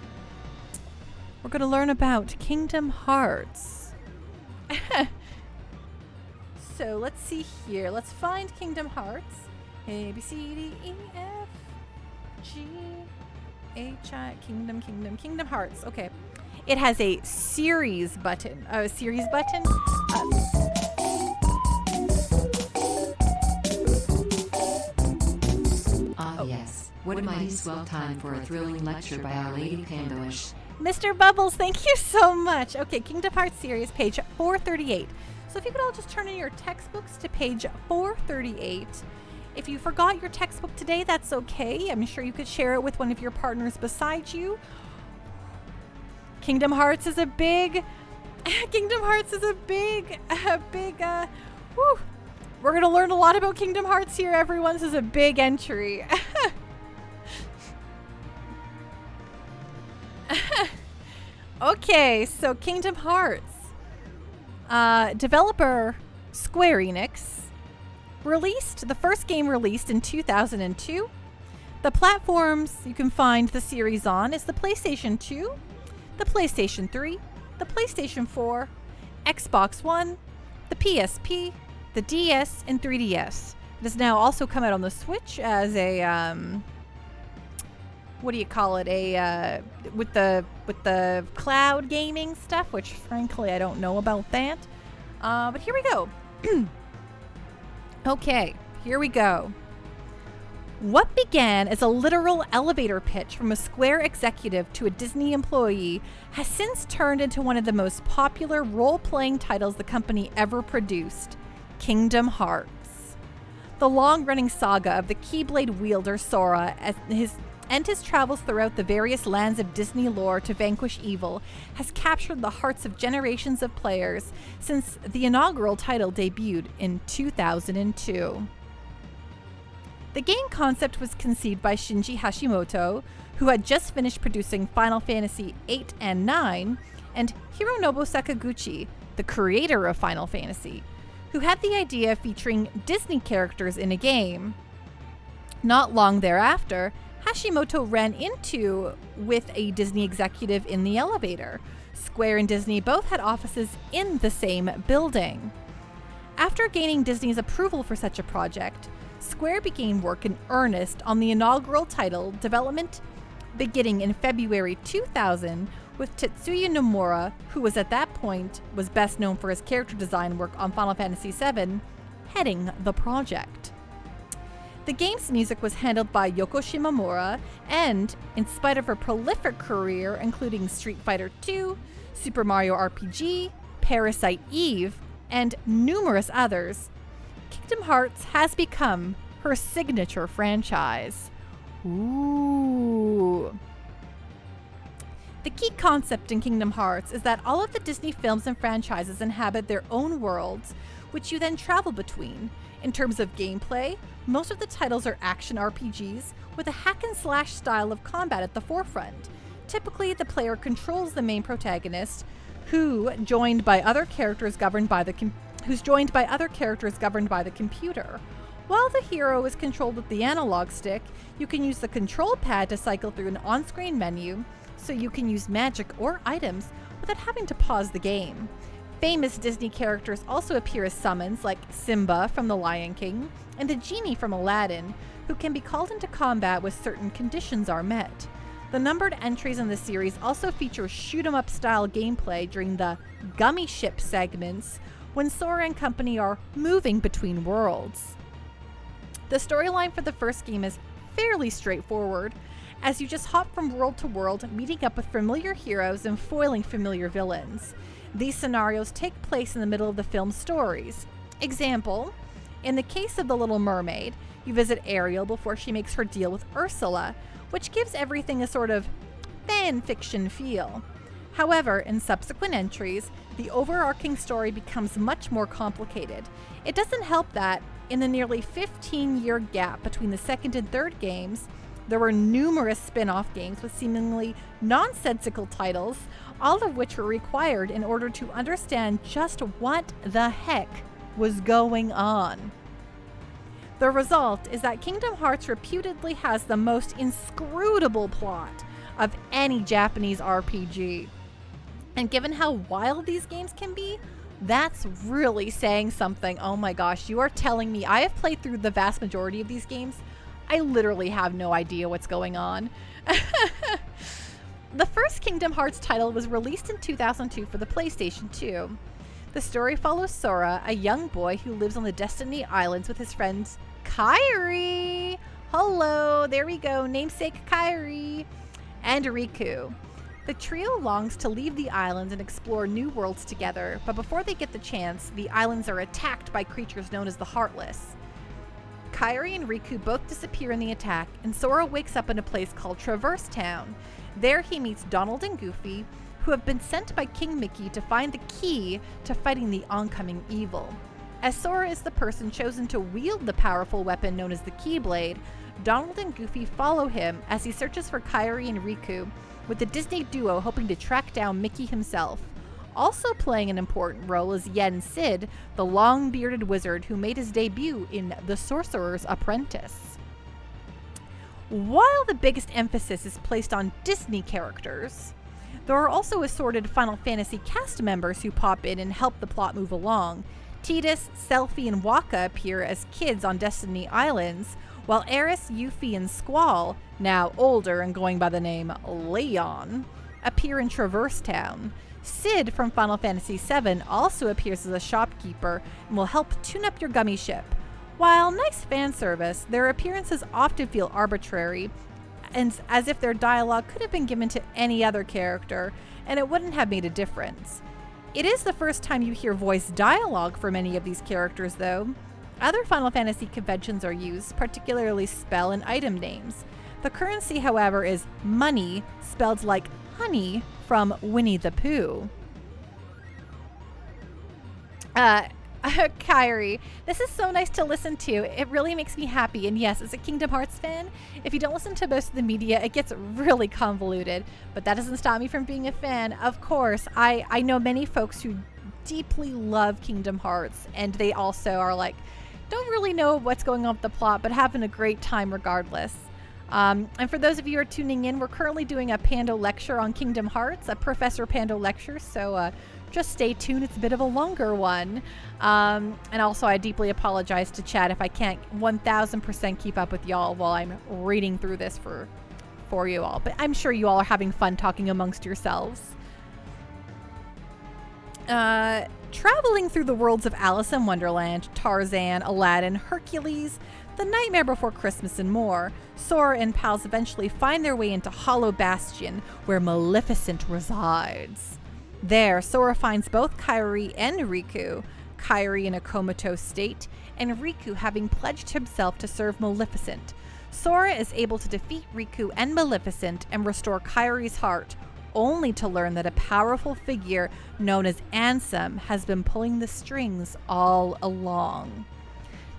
We're going to learn about Kingdom Hearts. So let's see here. Let's find Kingdom Hearts. A, B, C, D, E, F, G, H, I, Kingdom Hearts. Okay. It has a series button. Oh, a series button? Yes. What a mighty swell time for a thrilling lecture by Our Lady Pandoish. Mr. Bubbles, thank you so much. Okay, Kingdom Hearts series, page 438. So if you could all just turn in your textbooks to page 438. If you forgot your textbook today, that's okay. I'm sure you could share it with one of your partners beside you. Kingdom Hearts is a big, whew. We're going to learn a lot about Kingdom Hearts here, everyone. This is a big entry. Okay, so Kingdom Hearts. Developer Square Enix released the first game released in 2002. The platforms you can find the series on is the PlayStation 2, the PlayStation 3, the PlayStation 4, Xbox One, the PSP, the DS, and 3DS. It has now also come out on the Switch as a what do you call it? With the cloud gaming stuff, which frankly I don't know about that. But here we go. Okay, here we go. What began as a literal elevator pitch from a Square executive to a Disney employee has since turned into one of the most popular role-playing titles the company ever produced, Kingdom Hearts. The long-running saga of the Keyblade wielder Sora and his travels throughout the various lands of Disney lore to vanquish evil has captured the hearts of generations of players since the inaugural title debuted in 2002. The game concept was conceived by Shinji Hashimoto, who had just finished producing Final Fantasy VIII and IX, and Hironobu Sakaguchi, the creator of Final Fantasy, who had the idea of featuring Disney characters in a game. Not long thereafter, Hashimoto ran into with a Disney executive in the elevator. Square and Disney both had offices in the same building. After gaining Disney's approval for such a project, Square began work in earnest on the inaugural title development beginning in February 2000 with Tetsuya Nomura, who was at that point was best known for his character design work on Final Fantasy VII, heading the project. The game's music was handled by Yoko Shimomura, and in spite of her prolific career including Street Fighter II, Super Mario RPG, Parasite Eve, and numerous others, Kingdom Hearts has become her signature franchise. Ooh. The key concept in Kingdom Hearts is that all of the Disney films and franchises inhabit their own worlds, which you then travel between. In terms of gameplay, most of the titles are action RPGs with a hack-and-slash style of combat at the forefront. Typically, the player controls the main protagonist, who's joined by other characters governed by the computer. While the hero is controlled with the analog stick, you can use the control pad to cycle through an on-screen menu, so you can use magic or items without having to pause the game. Famous Disney characters also appear as summons, like Simba from The Lion King and the genie from Aladdin, who can be called into combat when certain conditions are met. The numbered entries in the series also feature shoot-'em-up style gameplay during the Gummy Ship segments, when Sora and company are moving between worlds. The storyline for the first game is fairly straightforward, as you just hop from world to world, meeting up with familiar heroes and foiling familiar villains. These scenarios take place in the middle of the film's stories. Example, in the case of The Little Mermaid, you visit Ariel before she makes her deal with Ursula, which gives everything a sort of fan fiction feel. However, in subsequent entries, the overarching story becomes much more complicated. It doesn't help that, in the nearly 15-year gap between the second and third games, there were numerous spin-off games with seemingly nonsensical titles, all of which were required in order to understand just what the heck was going on. The result is that Kingdom Hearts reputedly has the most inscrutable plot of any Japanese RPG. And given how wild these games can be, that's really saying something. Oh my gosh, you are telling me I have played through the vast majority of these games. I literally have no idea what's going on. The first Kingdom Hearts title was released in 2002 for the PlayStation 2. The story follows Sora, a young boy who lives on the Destiny Islands with his friends Kairi. Hello, there we go, namesake Kairi. And Riku. The trio longs to leave the islands and explore new worlds together, but before they get the chance, the islands are attacked by creatures known as the Heartless. Kairi and Riku both disappear in the attack, and Sora wakes up in a place called Traverse Town. There he meets Donald and Goofy, who have been sent by King Mickey to find the key to fighting the oncoming evil. As Sora is the person chosen to wield the powerful weapon known as the Keyblade, Donald and Goofy follow him as he searches for Kairi and Riku, with the Disney duo hoping to track down Mickey himself. Also playing an important role is Yen Sid, the long-bearded wizard who made his debut in The Sorcerer's Apprentice. While the biggest emphasis is placed on Disney characters, there are also assorted Final Fantasy cast members who pop in and help the plot move along. Tidus, Selphie, and Waka appear as kids on Destiny Islands, while Eris, Yuffie, and Squall, now older and going by the name Leon, appear in Traverse Town. Sid from Final Fantasy VII also appears as a shopkeeper and will help tune up your gummy ship. While nice fan service, their appearances often feel arbitrary, and as if their dialogue could have been given to any other character, and it wouldn't have made a difference. It is the first time you hear voice dialogue for many of these characters, though. Other Final Fantasy conventions are used, particularly spell and item names. The currency, however, is money, spelled like honey from Winnie the Pooh. Kyrie, this is so nice to listen to. It really makes me happy. And yes, as a Kingdom Hearts fan, if you don't listen to most of the media, it gets really convoluted. But that doesn't stop me from being a fan. Of course, I know many folks who deeply love Kingdom Hearts, and they also are like, don't really know what's going on with the plot, but having a great time regardless. And for those of you who are tuning in, we're currently doing a Pando lecture on Kingdom Hearts, a Professor Pando lecture, so just stay tuned. It's a bit of a longer one. And also, I deeply apologize to chat if I can't 1000% keep up with y'all while I'm reading through this for you all. But I'm sure you all are having fun talking amongst yourselves. Traveling through the worlds of Alice in Wonderland, Tarzan, Aladdin, Hercules, The Nightmare Before Christmas, and more, Sora and pals eventually find their way into Hollow Bastion, where Maleficent resides. There, Sora finds both Kairi and Riku, Kairi in a comatose state, and Riku having pledged himself to serve Maleficent. Sora is able to defeat Riku and Maleficent and restore Kairi's heart, only to learn that a powerful figure known as Ansem has been pulling the strings all along.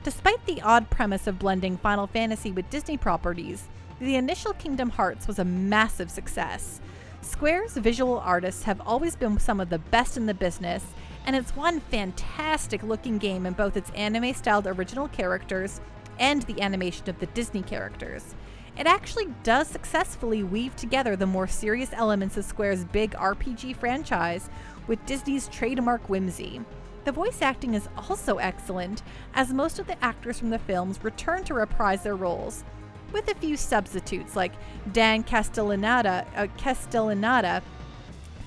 Despite the odd premise of blending Final Fantasy with Disney properties, the initial Kingdom Hearts was a massive success. Square's visual artists have always been some of the best in the business, and it's one fantastic looking game in both its anime-styled original characters and the animation of the Disney characters. It actually does successfully weave together the more serious elements of Square's big RPG franchise with Disney's trademark whimsy. The voice acting is also excellent, as most of the actors from the films return to reprise their roles, with a few substitutes like Dan Castellaneta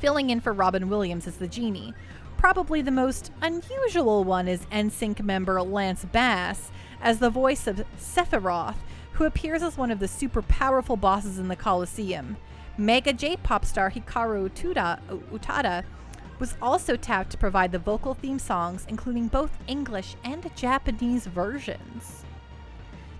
filling in for Robin Williams as the genie. Probably the most unusual one is NSYNC member Lance Bass as the voice of Sephiroth, who appears as one of the super powerful bosses in the Colosseum. Mega J-pop star Hikaru Utada was also tapped to provide the vocal theme songs, including both English and Japanese versions.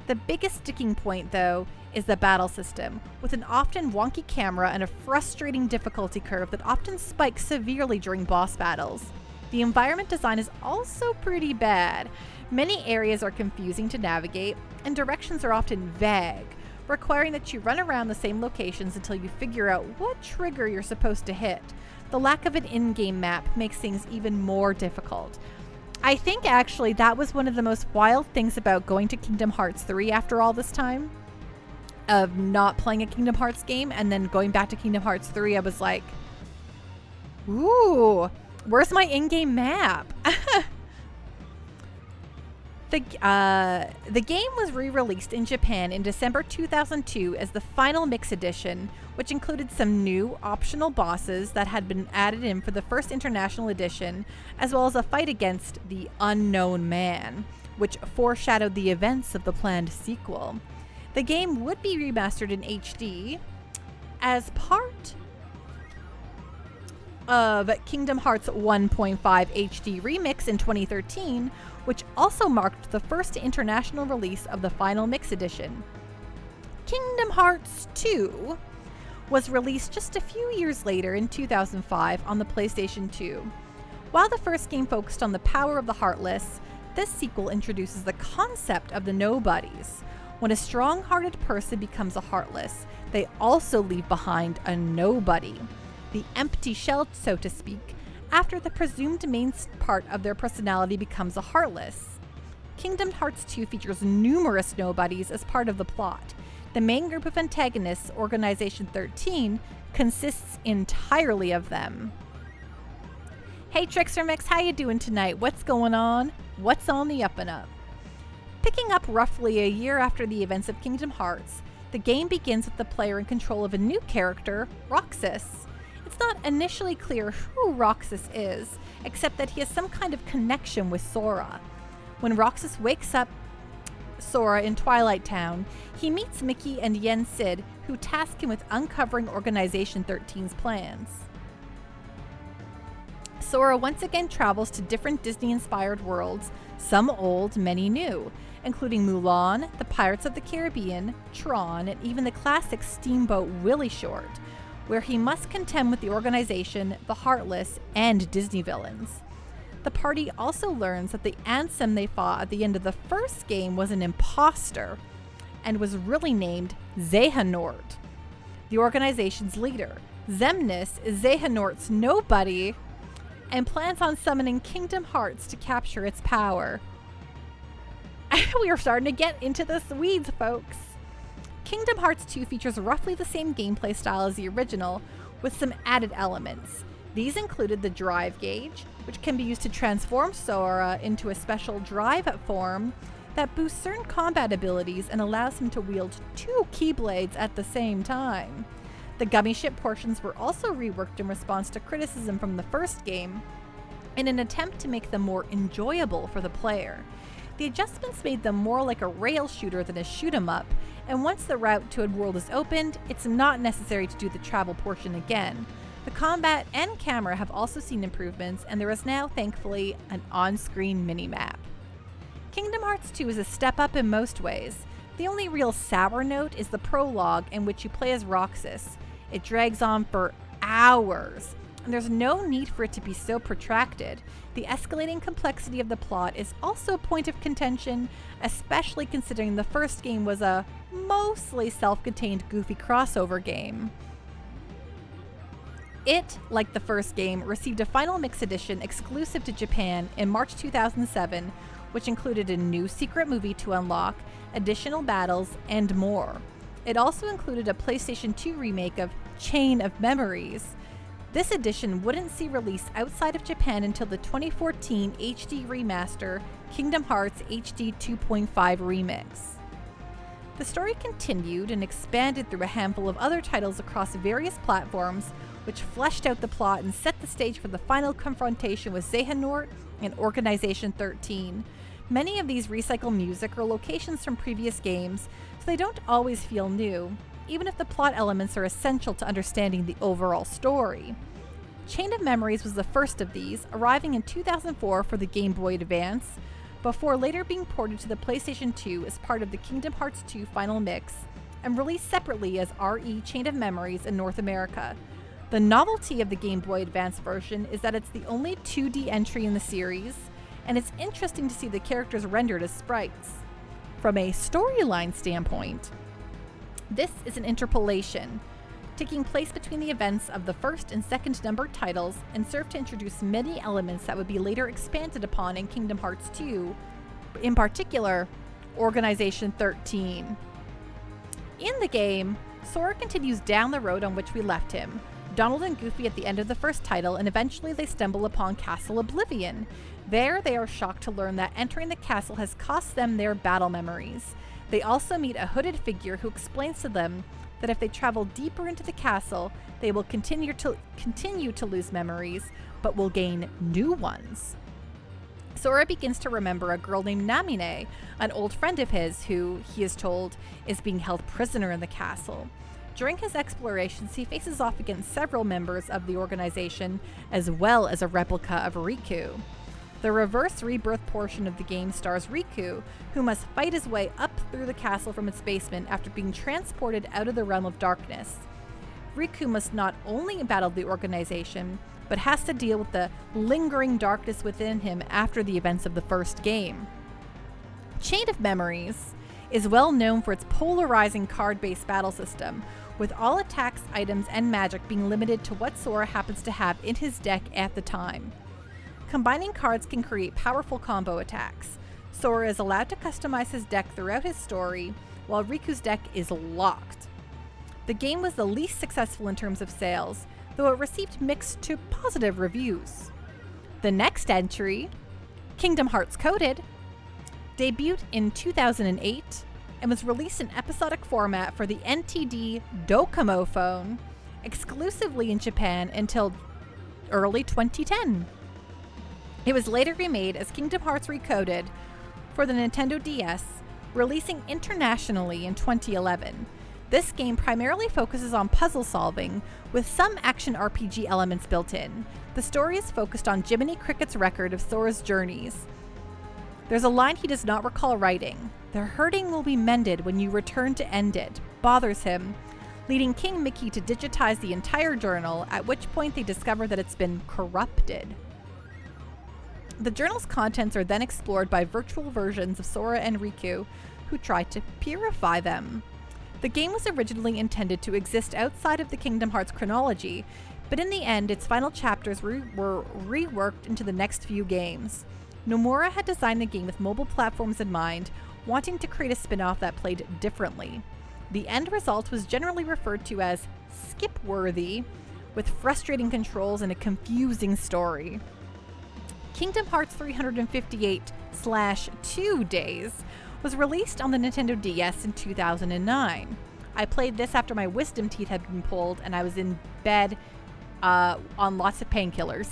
The biggest sticking point, though, is the battle system, with an often wonky camera and a frustrating difficulty curve that often spikes severely during boss battles. The environment design is also pretty bad. Many areas are confusing to navigate, and directions are often vague, requiring that you run around the same locations until you figure out what trigger you're supposed to hit. The lack of an in-game map makes things even more difficult. I think actually that was one of the most wild things about going to Kingdom Hearts 3 after all this time of not playing a Kingdom Hearts game, and then going back to Kingdom Hearts 3, I was like, ooh, where's my in-game map? The game was re-released in Japan in December 2002 as the Final Mix Edition, which included some new optional bosses that had been added in for the first international edition, as well as a fight against the Unknown Man, which foreshadowed the events of the planned sequel. The game would be remastered in HD as part of Kingdom Hearts 1.5 HD Remix in 2013, which also marked the first international release of the Final Mix Edition. Kingdom Hearts 2 was released just a few years later in 2005 on the PlayStation 2. While the first game focused on the power of the Heartless, this sequel introduces the concept of the Nobodies. When a strong-hearted person becomes a Heartless, they also leave behind a nobody. The empty shell, so to speak, after the presumed main part of their personality becomes a Heartless. Kingdom Hearts 2 features numerous nobodies as part of the plot. The main group of antagonists, Organization 13, consists entirely of them. Hey Trickster Mix, how you doing tonight? What's going on? What's on the up and up? Picking up roughly a year after the events of Kingdom Hearts, the game begins with the player in control of a new character, Roxas. It's not initially clear who Roxas is, except that he has some kind of connection with Sora. When Roxas wakes up Sora in Twilight Town, he meets Mickey and Yen Sid, who task him with uncovering Organization 13's plans. Sora once again travels to different Disney-inspired worlds, some old, many new, including Mulan, the Pirates of the Caribbean, Tron, and even the classic Steamboat Willie short, where he must contend with the Organization, the Heartless, and Disney villains. The party also learns that the Ansem they fought at the end of the first game was an imposter and was really named Xehanort, the organization's leader. Xemnas is Xehanort's nobody and plans on summoning Kingdom Hearts to capture its power. We are starting to get into the weeds, folks. Kingdom Hearts 2 features roughly the same gameplay style as the original, with some added elements. These included the drive gauge, which can be used to transform Sora into a special drive form that boosts certain combat abilities and allows him to wield 2 Keyblades at the same time. The gummy ship portions were also reworked in response to criticism from the first game, in an attempt to make them more enjoyable for the player. The adjustments made them more like a rail shooter than a shoot 'em up, and once the route to a world is opened, it's not necessary to do the travel portion again. The combat and camera have also seen improvements, and there is now, thankfully, an on-screen mini-map. Kingdom Hearts 2 is a step up in most ways. The only real sour note is the prologue, in which you play as Roxas. It drags on for hours, and there's no need for it to be so protracted. The escalating complexity of the plot is also a point of contention, especially considering the first game was a mostly self-contained goofy crossover game. It, like the first game, received a final mix edition exclusive to Japan in March 2007, which included a new secret movie to unlock, additional battles, and more. It also included a PlayStation 2 remake of Chain of Memories. This edition wouldn't see release outside of Japan until the 2014 HD remaster, Kingdom Hearts HD 2.5 Remix. The story continued and expanded through a handful of other titles across various platforms, which fleshed out the plot and set the stage for the final confrontation with Xehanort and Organization 13. Many of these recycle music or locations from previous games, so they don't always feel new, even if the plot elements are essential to understanding the overall story. Chain of Memories was the first of these, arriving in 2004 for the Game Boy Advance, before later being ported to the PlayStation 2 as part of the Kingdom Hearts 2 Final Mix, and released separately as RE Chain of Memories in North America. The novelty of the Game Boy Advance version is that it's the only 2D entry in the series, and it's interesting to see the characters rendered as sprites. From a storyline standpoint, this is an interpolation, taking place between the events of the first and second numbered titles, and served to introduce many elements that would be later expanded upon in Kingdom Hearts 2, in particular, Organization 13. In the game, Sora continues down the road on which we left him, Donald and Goofy at the end of the first title, and eventually they stumble upon Castle Oblivion. There, they are shocked to learn that entering the castle has cost them their battle memories. They also meet a hooded figure who explains to them that if they travel deeper into the castle, they will continue to lose memories, but will gain new ones. Sora begins to remember a girl named Namine, an old friend of his who, he is told, is being held prisoner in the castle. During his explorations, he faces off against several members of the organization, as well as a replica of Riku. The reverse rebirth portion of the game stars Riku, who must fight his way up through the castle from its basement after being transported out of the realm of darkness. Riku must not only battle the organization, but has to deal with the lingering darkness within him after the events of the first game. Chain of Memories is well known for its polarizing card-based battle system, with all attacks, items, and magic being limited to what Sora happens to have in his deck at the time. Combining cards can create powerful combo attacks. Sora is allowed to customize his deck throughout his story, while Riku's deck is locked. The game was the least successful in terms of sales, though it received mixed to positive reviews. The next entry, Kingdom Hearts Coded, debuted in 2008 and was released in episodic format for the NTD Docomo phone exclusively in Japan until early 2010. It was later remade as Kingdom Hearts Recoded for the Nintendo DS, releasing internationally in 2011. This game primarily focuses on puzzle solving, with some action RPG elements built in. The story is focused on Jiminy Cricket's record of Sora's journeys. There's a line he does not recall writing. "The hurting will be mended when you return to end it," bothers him, leading King Mickey to digitize the entire journal, at which point they discover that it's been corrupted. The journal's contents are then explored by virtual versions of Sora and Riku, who try to purify them. The game was originally intended to exist outside of the Kingdom Hearts chronology, but in the end, its final chapters were reworked into the next few games. Nomura had designed the game with mobile platforms in mind, wanting to create a spin-off that played differently. The end result was generally referred to as skip-worthy, with frustrating controls and a confusing story. Kingdom Hearts 358/2 Days was released on the Nintendo DS in 2009. I played this after my wisdom teeth had been pulled and I was in bed on lots of painkillers.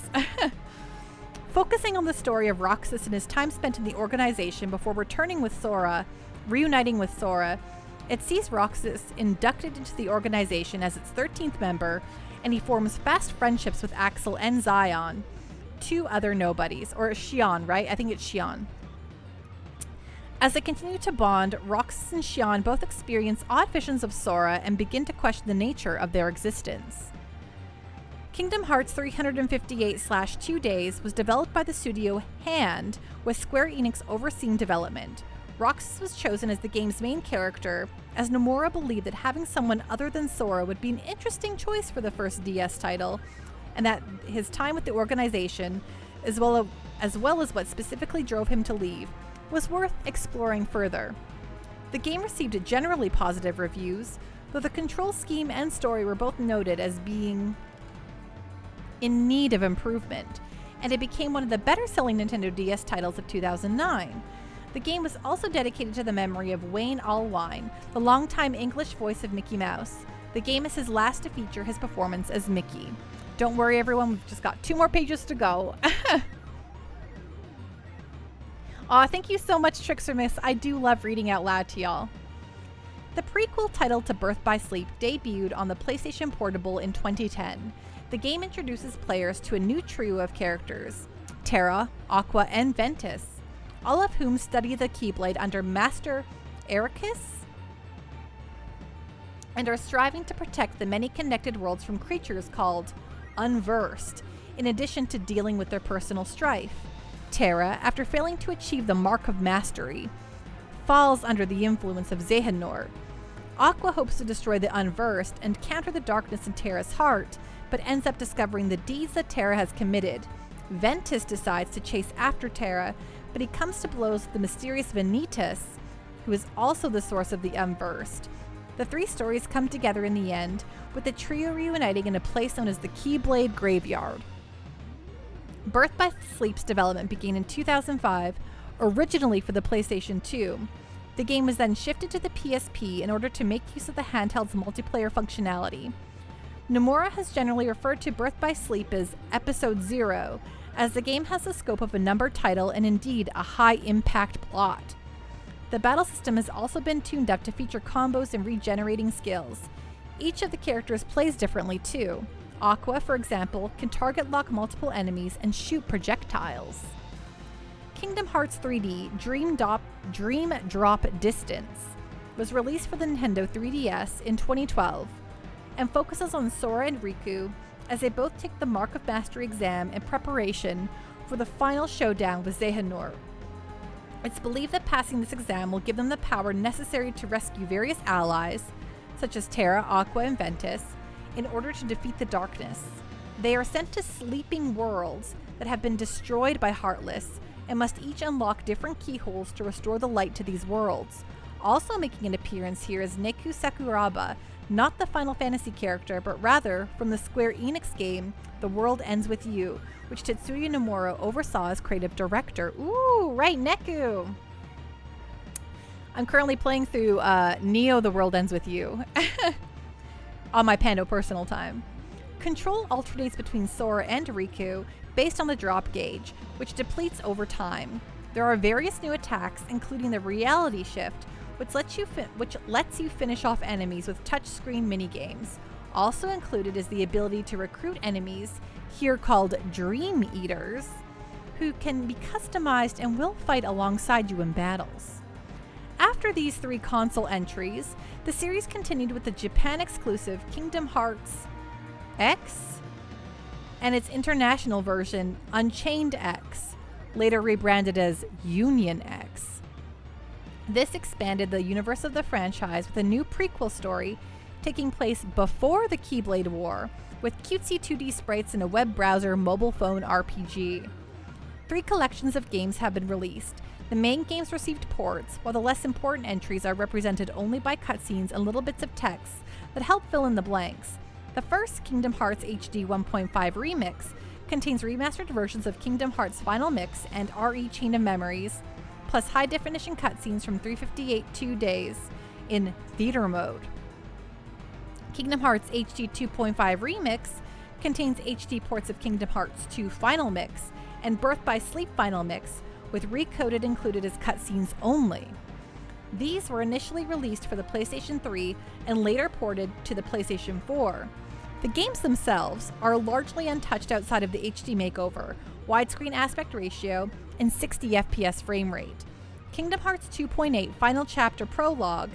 Focusing on the story of Roxas and his time spent in the organization before reuniting with Sora, it sees Roxas inducted into the organization as its 13th member, and he forms fast friendships with Axel and Zion, two other nobodies, or Xion, right? I think it's Xion. As they continue to bond, Roxas and Xion both experience odd visions of Sora and begin to question the nature of their existence. Kingdom Hearts 358/2 Days was developed by the studio Hand, with Square Enix overseeing development. Roxas was chosen as the game's main character, as Nomura believed that having someone other than Sora would be an interesting choice for the first DS title, and that his time with the organization, as well as what specifically drove him to leave, was worth exploring further. The game received generally positive reviews, though the control scheme and story were both noted as being in need of improvement, and it became one of the better-selling Nintendo DS titles of 2009. The game was also dedicated to the memory of Wayne Allwine, the longtime English voice of Mickey Mouse. The game is his last to feature his performance as Mickey. Don't worry, everyone, we've just got 2 more pages to go. Aw, thank you so much, Trickstermiss. I do love reading out loud to y'all. The prequel title to Birth by Sleep debuted on the PlayStation Portable in 2010. The game introduces players to a new trio of characters, Terra, Aqua, and Ventus, all of whom study the Keyblade under Master Ericus and are striving to protect the many connected worlds from creatures called Unversed, in addition to dealing with their personal strife. Terra, after failing to achieve the Mark of Mastery, falls under the influence of Zehanort. Aqua hopes to destroy the Unversed and counter the darkness in Terra's heart, but ends up discovering the deeds that Terra has committed. Ventus decides to chase after Terra, but he comes to blows with the mysterious Vanitas, who is also the source of the Unversed. The 3 stories come together in the end, with the trio reuniting in a place known as the Keyblade Graveyard. Birth by Sleep's development began in 2005, originally for the PlayStation 2. The game was then shifted to the PSP in order to make use of the handheld's multiplayer functionality. Nomura has generally referred to Birth by Sleep as Episode 0, as the game has the scope of a numbered title and indeed a high-impact plot. The battle system has also been tuned up to feature combos and regenerating skills. Each of the characters plays differently too. Aqua, for example, can target lock multiple enemies and shoot projectiles. Kingdom Hearts 3D Dream Drop Distance was released for the Nintendo 3DS in 2012 and focuses on Sora and Riku as they both take the Mark of Mastery exam in preparation for the final showdown with Zehanort. It's believed that passing this exam will give them the power necessary to rescue various allies, such as Terra, Aqua, and Ventus, in order to defeat the darkness. They are sent to sleeping worlds that have been destroyed by Heartless, and must each unlock different keyholes to restore the light to these worlds. Also making an appearance here is Neku Sakuraba, not the Final Fantasy character, but rather from the Square Enix game The World Ends With You, which Tetsuya Nomura oversaw as creative director. Ooh, right, Neku! I'm currently playing through Neo The World Ends With You on my Pando personal time. Control alternates between Sora and Riku based on the drop gauge, which depletes over time. There are various new attacks, including the Reality Shift, which lets you finish off enemies with touchscreen minigames. Also included is the ability to recruit enemies, here called Dream Eaters, who can be customized and will fight alongside you in battles. After these 3 console entries, the series continued with the Japan-exclusive Kingdom Hearts X and its international version, Unchained X, later rebranded as Union X. This expanded the universe of the franchise with a new prequel story taking place before the Keyblade War, with cutesy 2D sprites and a web browser mobile phone RPG. 3 collections of games have been released. The main games received ports, while the less important entries are represented only by cutscenes and little bits of text that help fill in the blanks. The first, Kingdom Hearts HD 1.5 Remix, contains remastered versions of Kingdom Hearts Final Mix and RE Chain of Memories, plus high-definition cutscenes from 358 2 days in theater mode. Kingdom Hearts HD 2.5 Remix contains HD ports of Kingdom Hearts 2 Final Mix and Birth by Sleep Final Mix, with recoded included as cutscenes only. These were initially released for the PlayStation 3 and later ported to the PlayStation 4. The games themselves are largely untouched outside of the HD makeover, widescreen aspect ratio, and 60 FPS frame rate. Kingdom Hearts 2.8 Final Chapter Prologue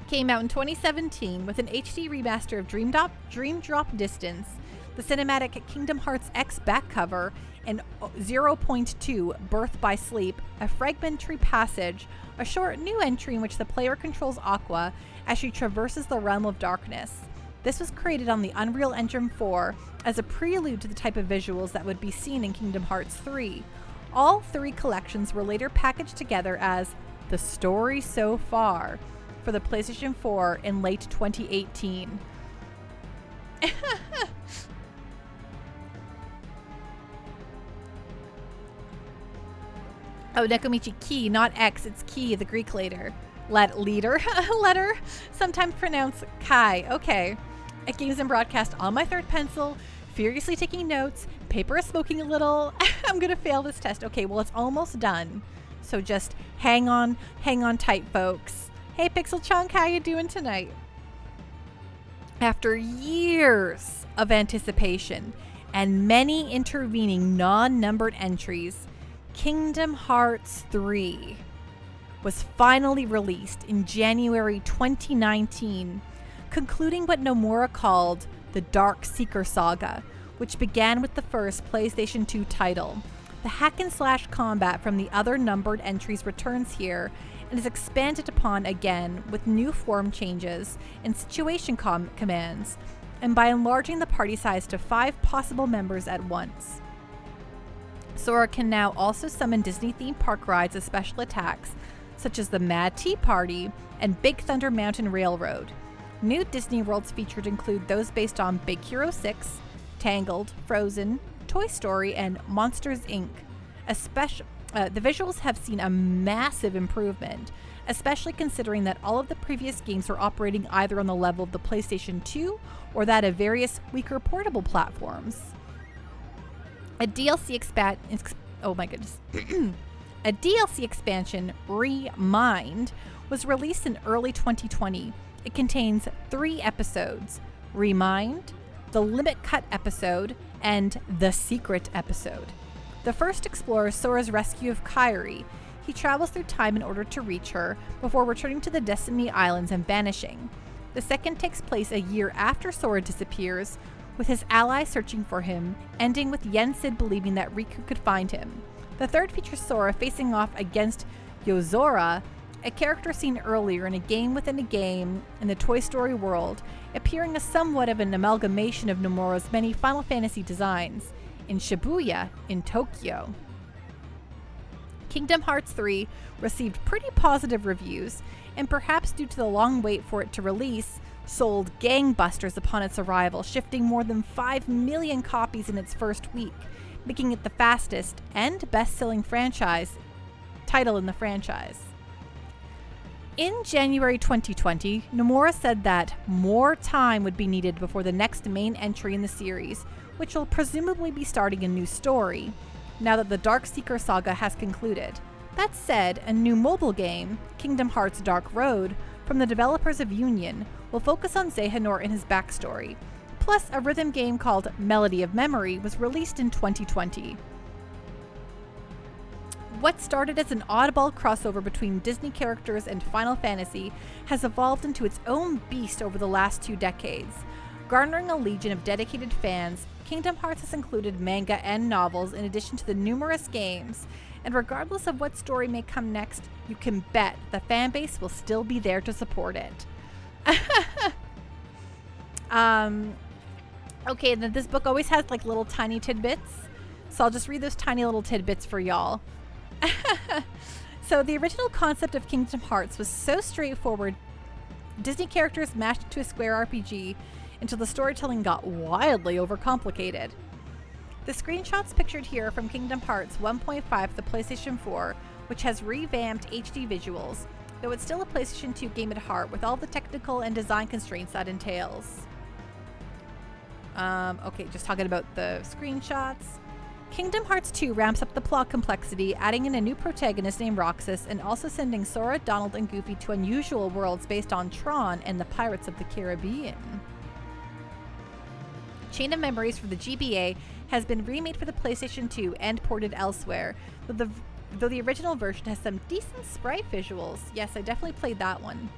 came out in 2017 with an HD remaster of Dream Drop Distance, the cinematic Kingdom Hearts X back cover, and 0.2 Birth by Sleep, a fragmentary passage, a short new entry in which the player controls Aqua as she traverses the realm of darkness. This was created on the Unreal Engine 4 as a prelude to the type of visuals that would be seen in Kingdom Hearts 3. All 3 collections were later packaged together as The Story So Far for the PlayStation 4 in late 2018. Oh, Nekomichi, Key, not X, it's Key, the Greek letter, sometimes pronounced Kai. Okay. At Games and Broadcast on my third pencil, furiously taking notes, paper is smoking a little. I'm gonna fail this test. Okay, well, it's almost done. So just hang on tight, folks. Hey, Pixel Chunk, how you doing tonight? After years of anticipation and many intervening non-numbered entries, Kingdom Hearts 3 was finally released in January 2019, concluding what Nomura called the Dark Seeker Saga, which began with the first PlayStation 2 title. The hack-and-slash combat from the other numbered entries returns here and is expanded upon again with new form changes and situation commands, and by enlarging the party size to 5 possible members at once. Sora can now also summon Disney-themed park rides as special attacks, such as the Mad Tea Party and Big Thunder Mountain Railroad. New Disney worlds featured include those based on Big Hero 6, Tangled, Frozen, Toy Story, and Monsters, Inc. The visuals have seen a massive improvement, especially considering that all of the previous games were operating either on the level of the PlayStation 2 or that of various weaker portable platforms. A DLC expansion, Remind, was released in early 2020. It contains 3 episodes: Remind, the Limit Cut episode, and the Secret episode. The first explores Sora's rescue of Kairi. He travels through time in order to reach her, before returning to the Destiny Islands and vanishing. The second takes place a year after Sora disappears, with his ally searching for him, ending with Yensid believing that Riku could find him. The third features Sora facing off against Yozora, a character seen earlier in a game within a game in the Toy Story world, appearing as somewhat of an amalgamation of Nomura's many Final Fantasy designs, in Shibuya, in Tokyo. Kingdom Hearts 3 received pretty positive reviews, and perhaps due to the long wait for it to release, sold gangbusters upon its arrival, shifting more than 5 million copies in its first week, making it the fastest and best-selling title in the franchise. In January 2020, Nomura said that more time would be needed before the next main entry in the series, which will presumably be starting a new story, now that the Darkseeker saga has concluded. That said, a new mobile game, Kingdom Hearts Dark Road, from the developers of Union, will focus on Xehanort and his backstory. Plus, a rhythm game called Melody of Memory was released in 2020. What started as an oddball crossover between Disney characters and Final Fantasy has evolved into its own beast over the last 2 decades. Garnering a legion of dedicated fans, Kingdom Hearts has included manga and novels in addition to the numerous games, and regardless of what story may come next, you can bet the fanbase will still be there to support it. Okay, then this book always has like little tiny tidbits, so I'll just read those tiny little tidbits for y'all. So the original concept of Kingdom Hearts was so straightforward, Disney characters mashed into a square RPG until the storytelling got wildly overcomplicated. The screenshots pictured here from Kingdom Hearts 1.5 for the PlayStation 4, which has revamped HD visuals, though it's still a PlayStation 2 game at heart with all the technical and design constraints that entails. Okay, just talking about the screenshots. Kingdom Hearts 2 ramps up the plot complexity, adding in a new protagonist named Roxas, and also sending Sora, Donald, and Goofy to unusual worlds based on Tron and the Pirates of the Caribbean. Chain of Memories for the GBA has been remade for the PlayStation 2 and ported elsewhere, though the original version has some decent sprite visuals. Yes, I definitely played that one.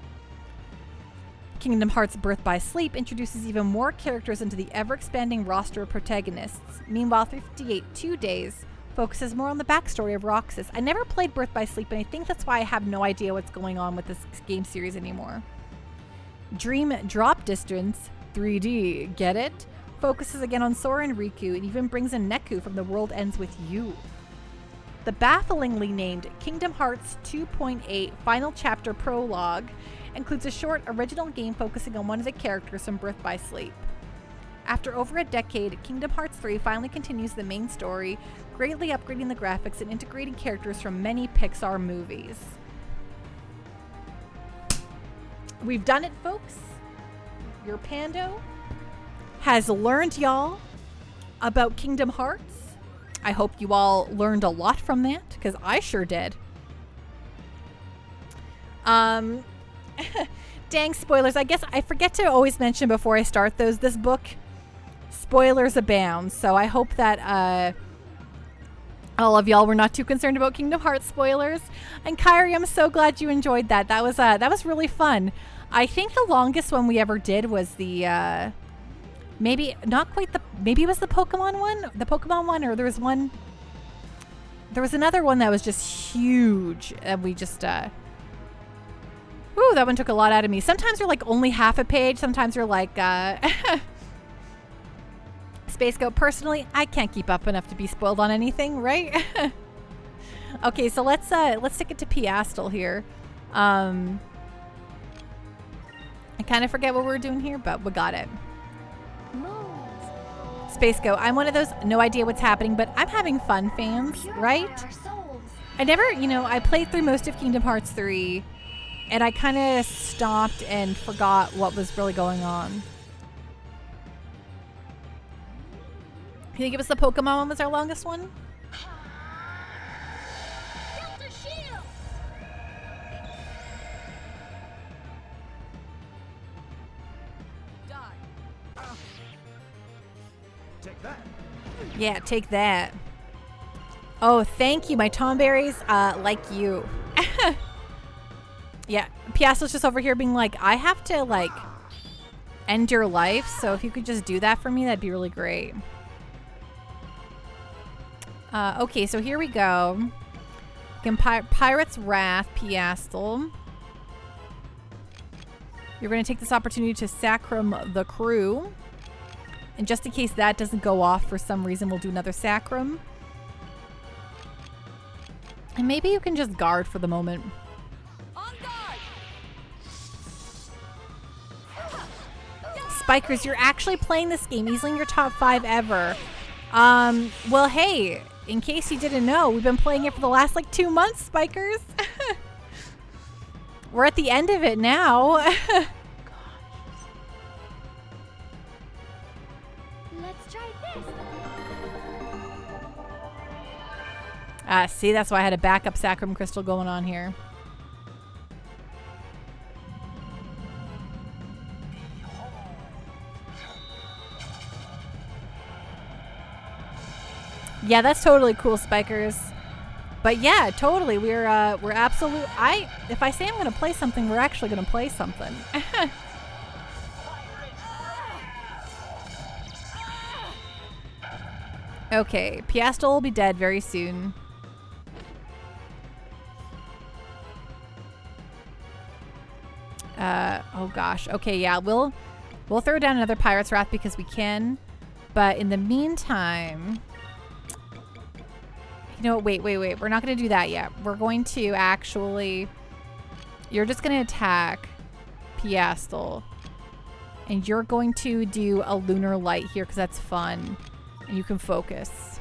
Kingdom Hearts Birth by Sleep introduces even more characters into the ever-expanding roster of protagonists. Meanwhile, 358 2 Days focuses more on the backstory of Roxas. I never played Birth by Sleep, and I think that's why I have no idea what's going on with this game series anymore. Dream Drop Distance 3D, get it? Focuses again on Sora and Riku, and even brings in Neku from The World Ends With You. The bafflingly named Kingdom Hearts 2.8 Final Chapter Prologue includes a short original game focusing on one of the characters from Birth by Sleep. After over a decade, Kingdom Hearts 3 finally continues the main story, greatly upgrading the graphics and integrating characters from many Pixar movies. We've done it, folks. Your Pando has learned y'all about Kingdom Hearts. I hope you all learned a lot from that, because I sure did. Dang spoilers. I guess I forget to always mention before I start those, this book, spoilers abound. So I hope that all of y'all were not too concerned about Kingdom Hearts spoilers. And Kyrie, I'm so glad you enjoyed that. That was really fun. I think the longest one we ever did was the maybe not quite the, maybe it was the Pokemon one, or there was another one that was just huge, and we just that one took a lot out of me. Sometimes they're like only half a page, sometimes they're like Space Goat. Personally, I can't keep up enough to be spoiled on anything, right? Okay, so let's stick it to Piastel here. I kind of forget what we're doing here, but we got it. Space Goat, I'm one of those no idea what's happening, but I'm having fun fans, right? I never, I played through most of Kingdom Hearts 3, and I kind of stopped and forgot what was really going on. Can you give us the Pokemon one was our longest one? Take that. Yeah, take that. Oh, thank you. My Tomberries, like you. Yeah, Piastel's just over here being like, I have to, like, end your life, so if you could just do that for me, that'd be really great. Okay, so here we go. Pirate's Wrath, Piastel. You're going to take this opportunity to sacrum the crew. And just in case that doesn't go off for some reason, we'll do another sacrum. And maybe you can just guard for the moment. On guard. Spikers, you're actually playing this game easily in your top 5 ever. Well, hey, in case you didn't know, we've been playing it for the last like 2 months, Spikers. We're at the end of it now. Let's try this. See, that's why I had a backup sacrum crystal going on here. Yeah, that's totally cool, Spikers. But yeah, totally. We're absolute. If I say I'm gonna play something, we're actually gonna play something. Okay, Piastel will be dead very soon. Oh gosh. Okay, yeah, we'll throw down another Pirate's Wrath because we can. But in the meantime, you know what? Wait. We're not going to do that yet. We're going to actually... You're just going to attack Piastel. And you're going to do a Lunar Light here because that's fun. And you can focus.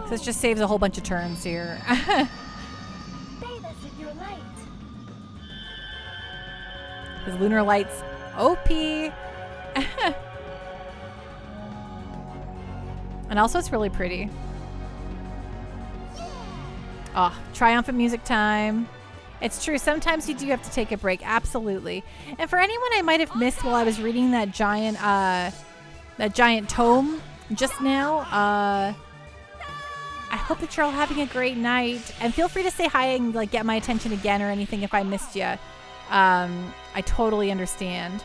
So this just saves a whole bunch of turns here. Bathe us in your light. Because Lunar Light's OP. And also it's really pretty. Oh, triumphant music time. It's true. Sometimes you do have to take a break. Absolutely. And for anyone I might have missed while I was reading that giant tome just now, I hope that you're all having a great night. And feel free to say hi and like get my attention again or anything if I missed you. I totally understand.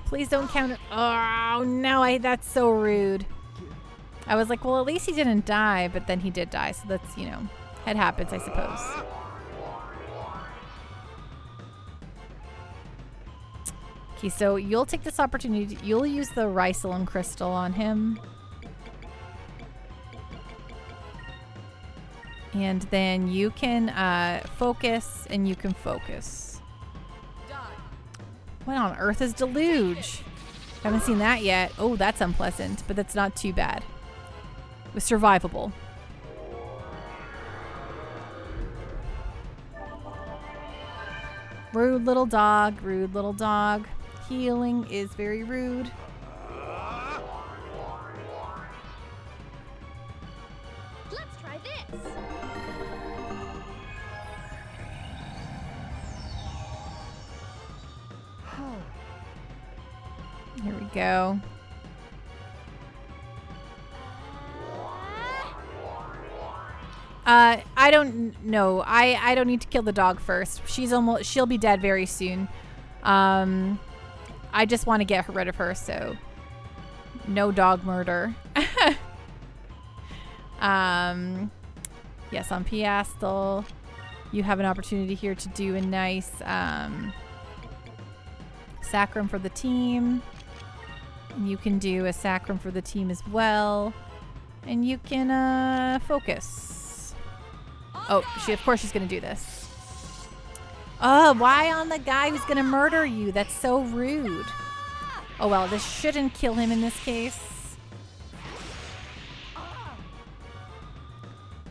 Please don't count it. Oh no, that's so rude. I was like, well, at least he didn't die, but then he did die. So that's, you know, it happens, I suppose. Okay, so you'll take this opportunity. You'll use the Rycelum crystal on him. And then you can focus, and you can focus. What on earth is Deluge? Haven't seen that yet. Oh, that's unpleasant, but that's not too bad. It was survivable. Rude little dog, rude little dog. Healing is very rude. Let's try this. Here we go. I don't know. I don't need to kill the dog first. She'll be dead very soon. I just want to get rid of her, so no dog murder. Yes, on Piastel, you have an opportunity here to do a nice sacrum for the team. You can do a sacrum for the team as well. And you can focus. Oh, of course she's going to do this. Oh, why on the guy who's going to murder you? That's so rude. Oh, well, this shouldn't kill him in this case.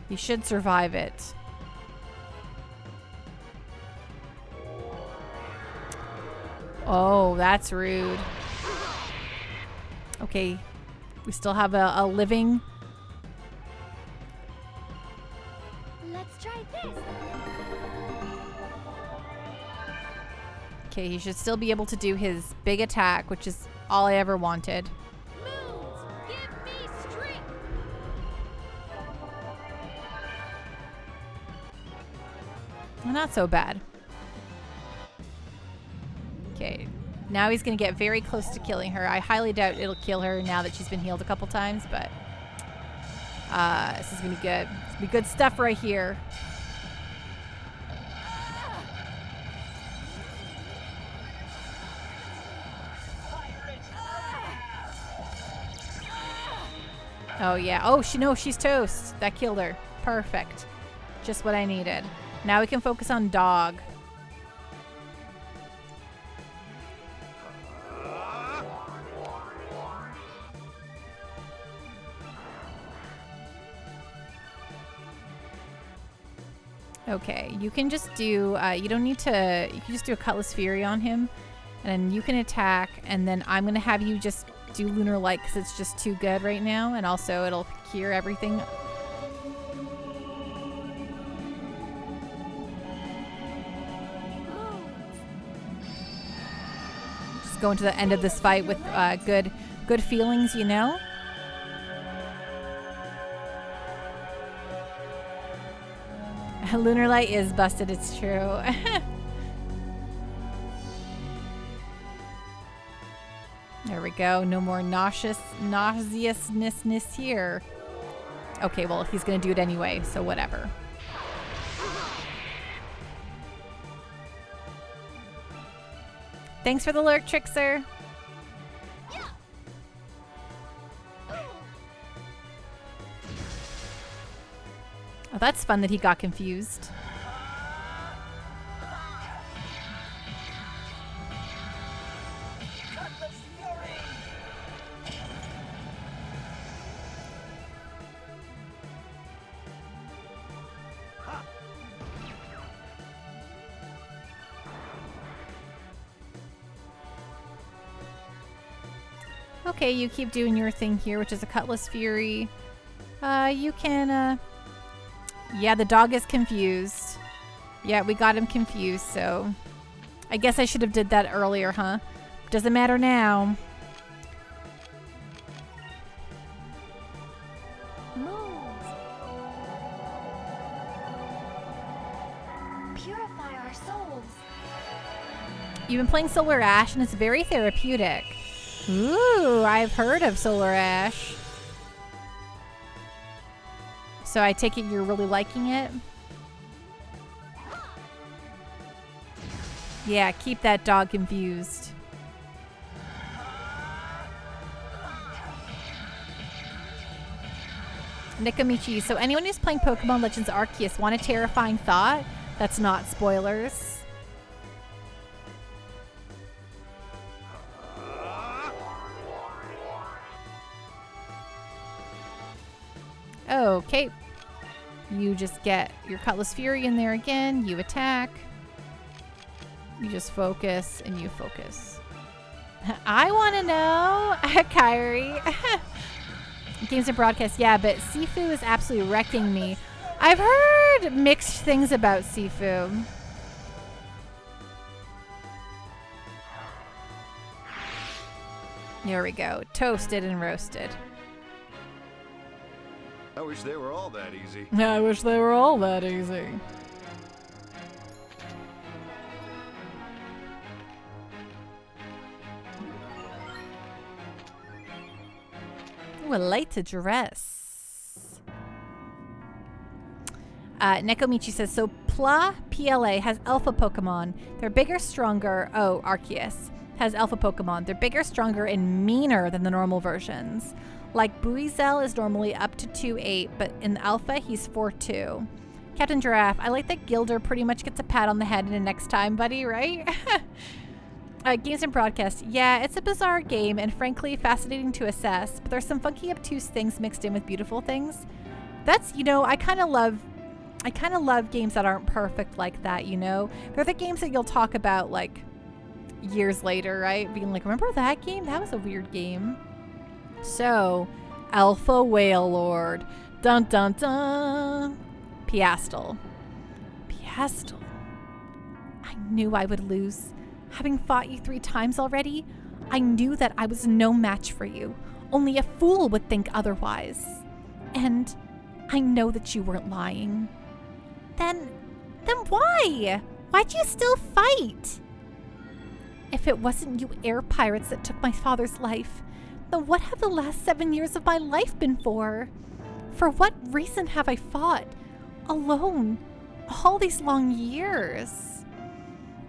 He should survive it. Oh, that's rude. Okay, we still have a living. Let's try this. Okay, he should still be able to do his big attack, which is all I ever wanted. Moons, give me strength. Not so bad. Okay, now he's going to get very close to killing her. I highly doubt it'll kill her now that she's been healed a couple times, but this is going to be good. It's going to be good stuff right here. Oh, yeah. Oh, she's toast. That killed her. Perfect. Just what I needed. Now we can focus on dog. Okay, you can just do, you don't need to, you can just do a Cutlass Fury on him, and then you can attack, and then I'm going to have you just do Lunar Light because it's just too good right now, and also it'll cure everything. Just going to the end of this fight with good feelings, you know? Lunar Light is busted, it's true. There we go. No more nauseousness here. Okay, well, he's going to do it anyway, so whatever. Thanks for the lurk, Trickster. Oh, that's fun that he got confused. Okay, you keep doing your thing here, which is a Cutlass Fury. You can, yeah, the dog is confused. Yeah, we got him confused, so I guess I should have did that earlier, huh? Doesn't matter now. Moons. Purify our souls. You've been playing Solar Ash, and it's very therapeutic. Ooh, I've heard of Solar Ash. So I take it you're really liking it? Yeah, keep that dog confused. Nikamichi, so anyone who's playing Pokemon Legends Arceus want a terrifying thought? That's not spoilers. Okay. You just get your Cutlass Fury in there again. You attack. You just focus and you focus. I want to know, Kyrie. Games and broadcast, yeah, but Sifu is absolutely wrecking me. I've heard mixed things about Sifu. There we go. Toasted and roasted. I wish they were all that easy. I wish they were all that easy. Ooh, a light to dress. Nekomichi says, so PLA has alpha Pokemon. They're bigger, stronger. Oh, Arceus has alpha Pokemon. They're bigger, stronger, and meaner than the normal versions. Like Buizel is normally up to 2'8", but in the alpha, he's 4'2". Captain Giraffe, I like that Gilder pretty much gets a pat on the head in a next time, buddy, right? Games and broadcast. Yeah, it's a bizarre game and frankly fascinating to assess, but there's some funky obtuse things mixed in with beautiful things. That's, you know, I kind of love games that aren't perfect like that, you know? They're the games that you'll talk about like years later, right? Being like, remember that game? That was a weird game. So, Alpha Whale Lord. Dun dun dun. Piastel. I knew I would lose. Having fought you 3 times already, I knew that I was no match for you. Only a fool would think otherwise. And I know that you weren't lying. Then why? Why'd you still fight? If it wasn't you air pirates that took my father's life, then what have the last 7 years of my life been for? For what reason have I fought? Alone. All these long years.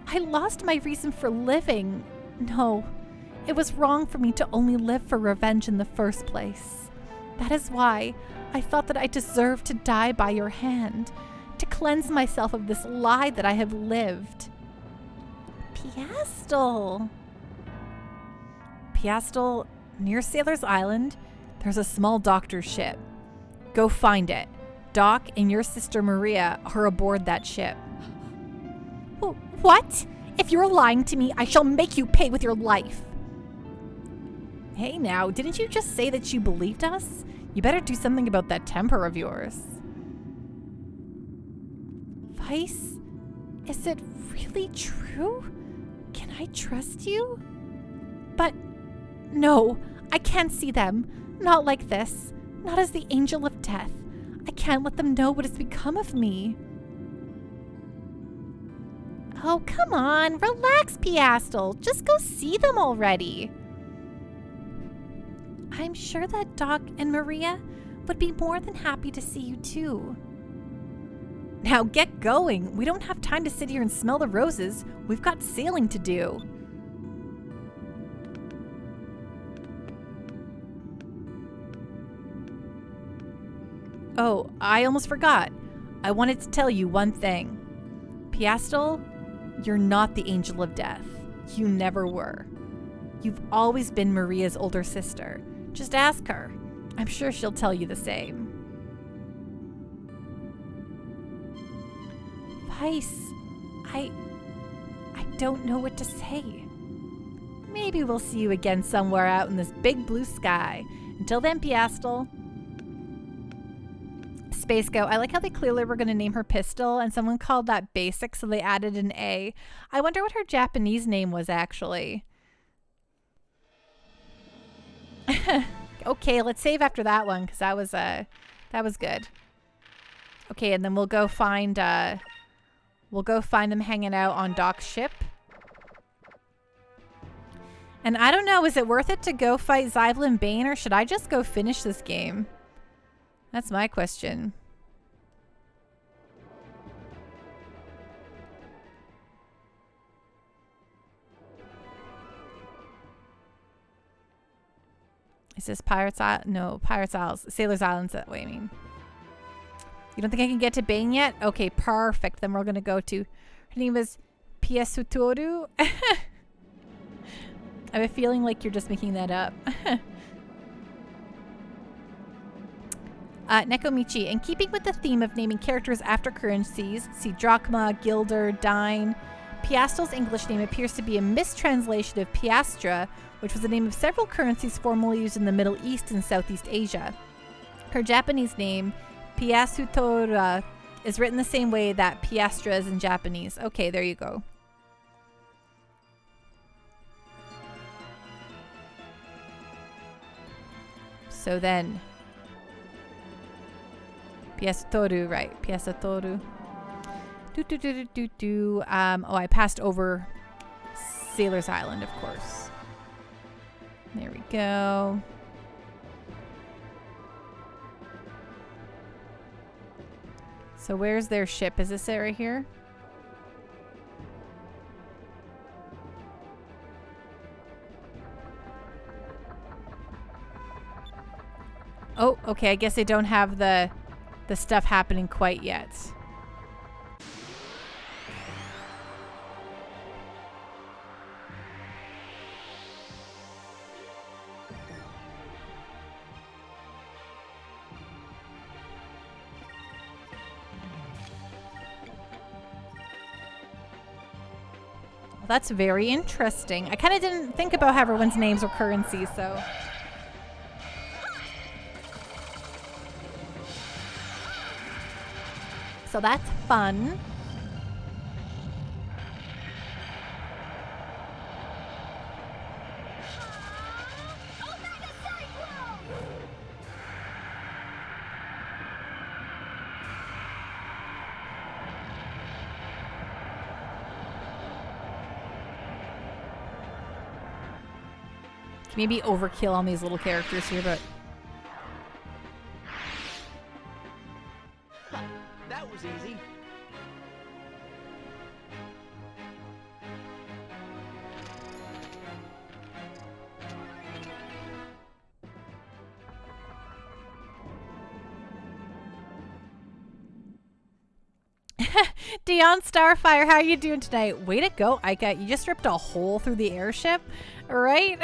I lost my reason for living. No, it was wrong for me to only live for revenge in the first place. That is why I thought that I deserved to die by your hand, to cleanse myself of this lie that I have lived. Piastel. Piastel, near Sailor's Island, there's a small doctor's ship. Go find it. Doc and your sister Maria are aboard that ship. What? If you're lying to me, I shall make you pay with your life. Hey now, didn't you just say that you believed us? You better do something about that temper of yours. Vice, is it really true? Can I trust you? But no, I can't see them. Not like this. Not as the angel of death. I can't let them know what has become of me. Oh, come on. Relax, Piastel. Just go see them already. I'm sure that Doc and Maria would be more than happy to see you too. Now get going. We don't have time to sit here and smell the roses. We've got sailing to do. Oh, I almost forgot. I wanted to tell you one thing. Piastel, you're not the angel of death. You never were. You've always been Maria's older sister. Just ask her. I'm sure she'll tell you the same. Vice, I don't know what to say. Maybe we'll see you again somewhere out in this big blue sky. Until then, Piastel. Space Go. I like how they clearly were going to name her Pistol, and someone called that Basic, so they added an A. I wonder what her Japanese name was, actually. Okay, let's save after that one, because that was good. Okay, and then we'll go find them hanging out on Doc's ship. And I don't know, is it worth it to go fight Zyvlin Bane, or should I just go finish this game? That's my question. Is this Pirates Isle? No, Pirates Isles. Sailor's Island's that way, I mean. You don't think I can get to Bane yet? Okay, perfect. Then we're going to go to... Her name is Piasutoru. I have a feeling like you're just making that up. Nekomichi, in keeping with the theme of naming characters after currencies, see drachma, guilder, dine. Piastel's English name appears to be a mistranslation of piastra, which was the name of several currencies formerly used in the Middle East and Southeast Asia. Her Japanese name, Piasutora, is written the same way that piastra is in Japanese. Okay, there you go. So then... Piasatoru, right. Piasatoru. Oh, I passed over Sailor's Island, of course. There we go. So where's their ship? Is this it right here? Oh, okay. I guess they don't have the stuff happening quite yet. Well, that's very interesting. I kind of didn't think about how everyone's names were currency, so... So that's fun. Maybe overkill on these little characters here, but That was easy. Dion Starfire, how you doing tonight? Way to go, Ika. You just ripped a hole through the airship, right?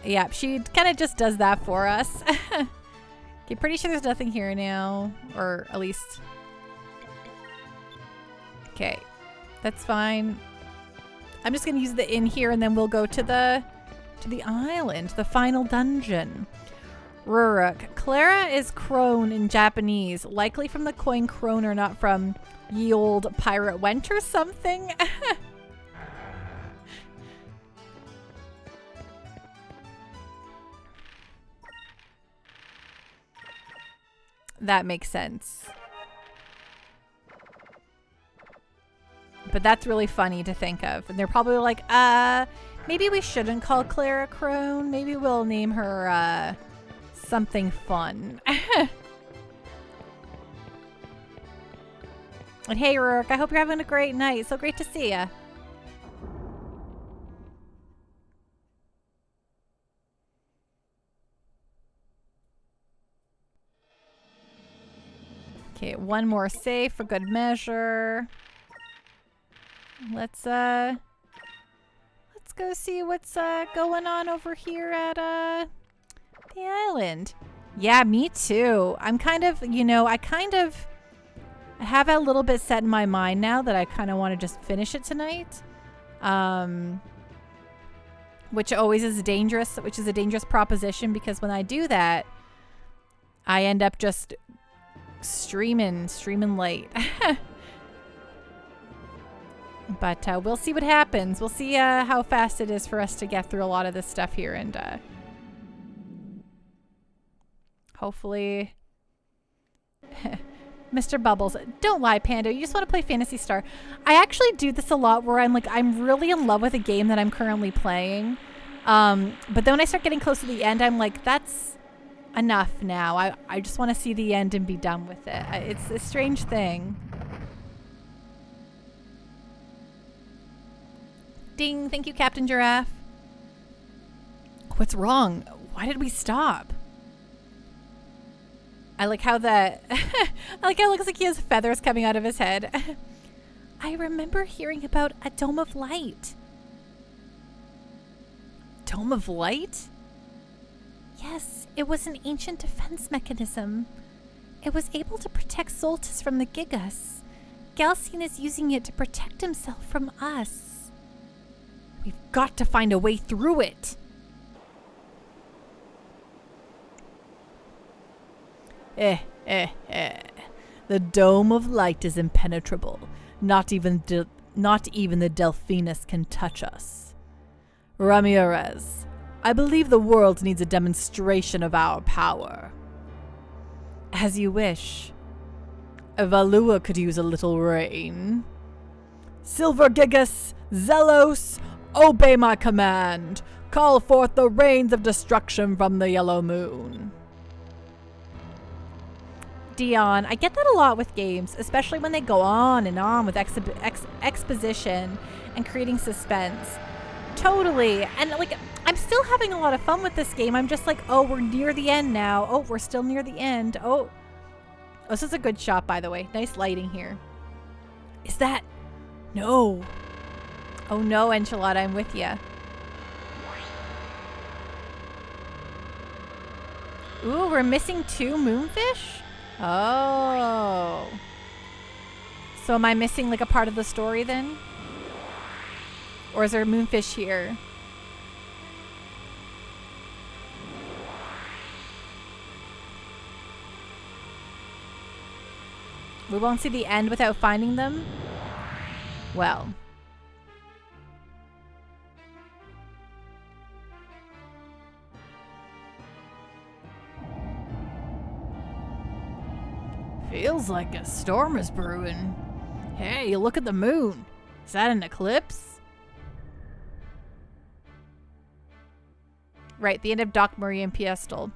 Yeah, she kind of just does that for us. Okay, pretty sure there's nothing here now. Or at least... Okay, that's fine. I'm just going to use the inn here and then we'll go to the island, the final dungeon. Rurik. Clara is crone in Japanese, likely from the coin kroner, not from ye old pirate wench or something. That makes sense. But that's really funny to think of. And they're probably like, maybe we shouldn't call Clara crone. Maybe we'll name her, something fun. And hey, Rurik, I hope you're having a great night. So great to see ya. Okay, one more save for good measure. Let's go see what's going on over here at the island. Yeah, me too. I'm kind of, you know, I have a little bit set in my mind now that I kind of want to just finish it tonight. Which always is dangerous, which is a dangerous proposition because when I do that, I end up just streaming late. But we'll see what happens. We'll see how fast it is for us to get through a lot of this stuff here and hopefully Mr. Bubbles, don't lie, Panda. You just want to play Phantasy Star. I actually do this a lot where I'm really in love with a game that I'm currently playing. But then when I start getting close to the end, I'm like, that's enough now. I just want to see the end and be done with it. It's a strange thing. Ding. Thank you, Captain Giraffe. What's wrong? Why did we stop? I like how I like how it looks like he has feathers coming out of his head. I remember hearing about a Dome of Light. Dome of Light? Yes, it was an ancient defense mechanism. It was able to protect Soltis from the Gigas. Galcian is using it to protect himself from us. We've got to find a way through it. The Dome of Light is impenetrable. Not even the Delphinus can touch us. Ramirez, I believe the world needs a demonstration of our power. As you wish. Evalua could use a little rain. Silver Gigas, Zelos, obey my command. Call forth the rains of destruction from the yellow moon. Dion, I get that a lot with games, especially when they go on and on with exposition and creating suspense. Totally. And like, I'm still having a lot of fun with this game. I'm just like, oh, we're near the end now. Oh, we're still near the end. Oh, this is a good shot, by the way. Nice lighting here. Is that? No. Oh no, Enchilada, I'm with ya. Ooh, we're missing 2 moonfish? Oh. So am I missing like a part of the story then? Or is there a moonfish here? We won't see the end without finding them? Well. Feels like a storm is brewing. Hey, look at the moon. Is that an eclipse? Right, the end of Doc Murray and Piestel.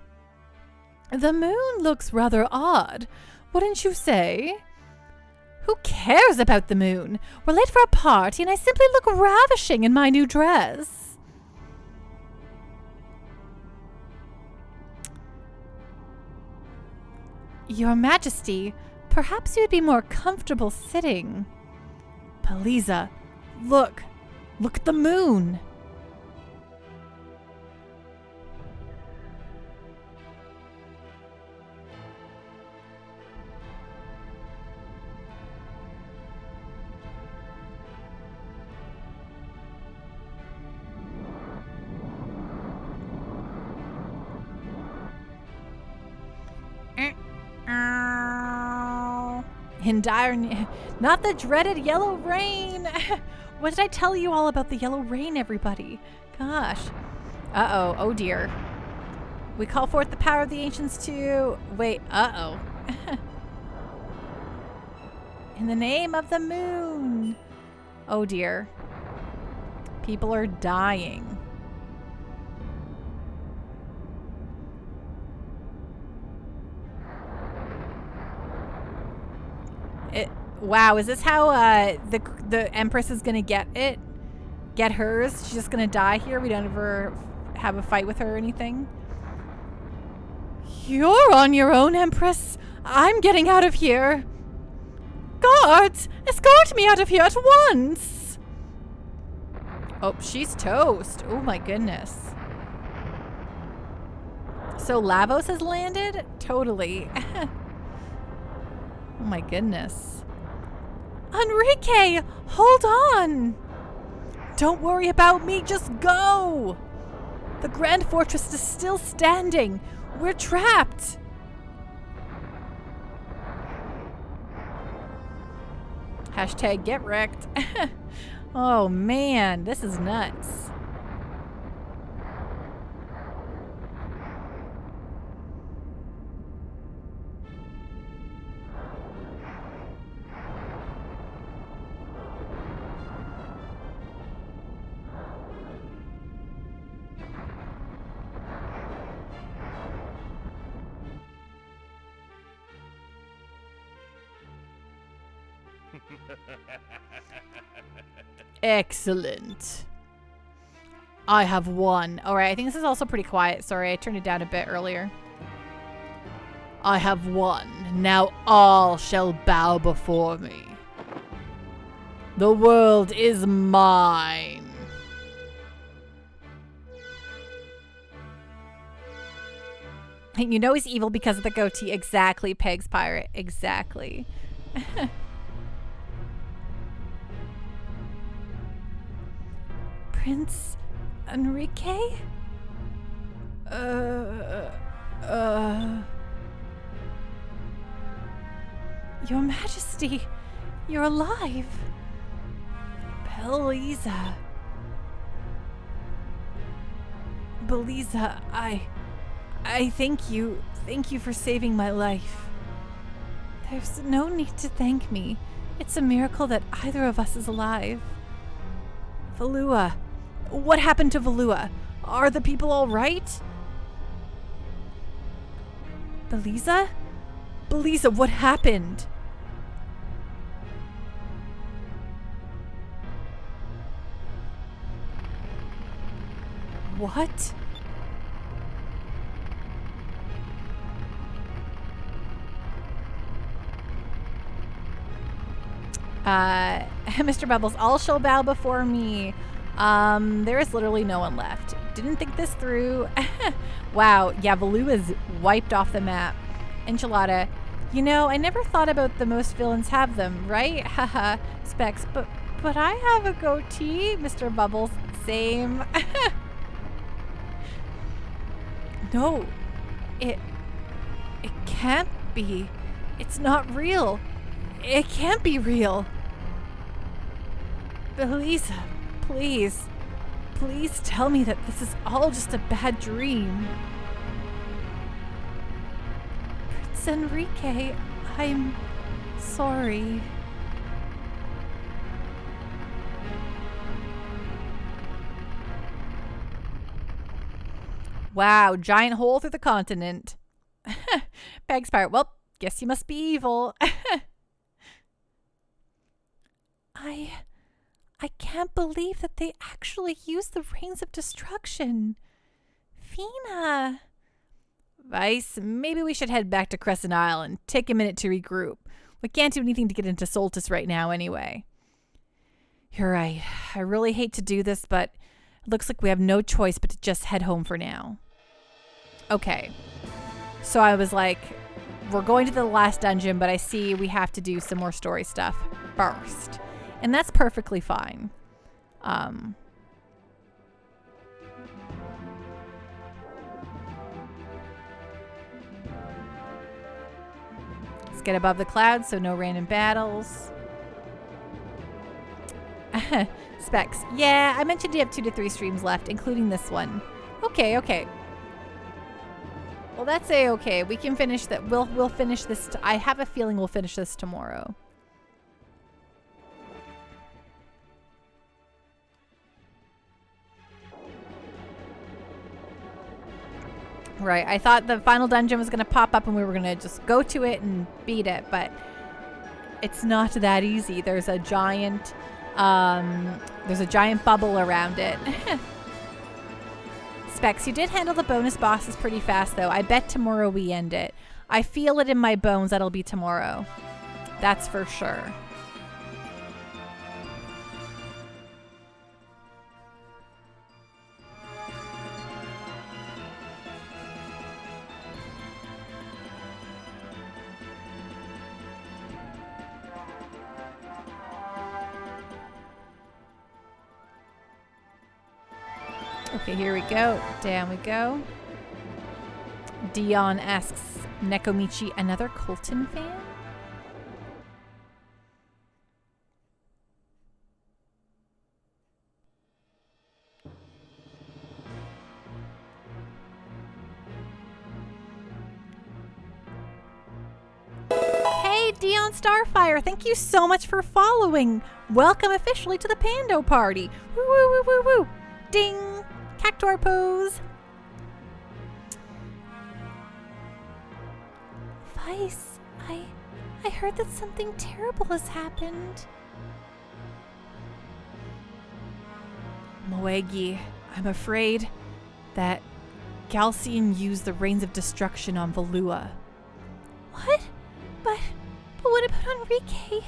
The moon looks rather odd, wouldn't you say? Who cares about the moon? We're late for a party and I simply look ravishing in my new dress. Your Majesty, perhaps you'd be more comfortable sitting. Beliza, look. Look at the moon. In dire not the dreaded yellow rain. What did I tell you all about the yellow rain, everybody? Gosh. Uh-oh. Oh, dear. We call forth the power of the ancients to... Wait. Uh-oh. In the name of the moon. Oh, dear. People are dying. Wow, is this how the Empress is gonna get hers? She's just gonna die here? We don't ever have a fight with her or anything? You're on your own, Empress. I'm getting out of here. Guards, escort me out of here at once. Oh, she's toast. Oh my goodness. So Lavos has landed? Totally. Oh my goodness. Enrique, hold on. Don't worry about me, just go. The Grand Fortress is still standing. We're trapped. Hashtag get wrecked. Oh man, this is nuts. Excellent. I have won. Alright, I think this is also pretty quiet. Sorry, I turned it down a bit earlier. I have won. Now all shall bow before me. The world is mine. You know he's evil because of the goatee. Exactly, Peg's pirate. Exactly. Prince Enrique? Your Majesty, you're alive. Beliza. Beliza, I thank you. Thank you for saving my life. There's no need to thank me. It's a miracle that either of us is alive. Valua. What happened to Valua? Are the people all right? Beliza? Beliza, what happened? What? Mr. Bubbles, all shall bow before me. There is literally no one left. Didn't think this through. Wow, yeah, Valua is wiped off the map. Enchilada, you know, I never thought about the most villains have them, right? Haha, Specs, but I have a goatee, Mr. Bubbles. Same. No, it can't be. It's not real. It can't be real. Beliza, please tell me that this is all just a bad dream. Prince Enrique, I'm sorry. Wow, giant hole through the continent. Bag's pirate. Well, guess you must be evil. I can't believe that they actually used the Rings of Destruction. Fina. Vice, maybe we should head back to Crescent Isle and take a minute to regroup. We can't do anything to get into Soltis right now anyway. You're right. I really hate to do this, but it looks like we have no choice but to just head home for now. Okay. So I was like, we're going to the last dungeon, but I see we have to do some more story stuff first. And that's perfectly fine. Let's get above the clouds so no random battles. Specs. Yeah, I mentioned you have 2 to 3 streams left, including this one. Okay. Well, that's a-okay. We can finish that. We'll finish this. I have a feeling we'll finish this tomorrow. Right, I thought the final dungeon was going to pop up and we were going to just go to it and beat it, but it's not that easy. There's a giant bubble around it. Specs, you did handle the bonus bosses pretty fast though. I bet tomorrow we end it. I feel it in my bones that'll be tomorrow. That's for sure. Okay, here we go. Down we go. Dion asks Nekomichi, another Colton fan? Hey, Dion Starfire, thank you so much for following. Welcome officially to the Pando Party. Woo, woo, woo, woo, woo. Ding. Cactuar pose. Vice, I heard that something terrible has happened. Moegi, I'm afraid that Galcian used the Reigns of Destruction on Valua. What? But what about Enrique?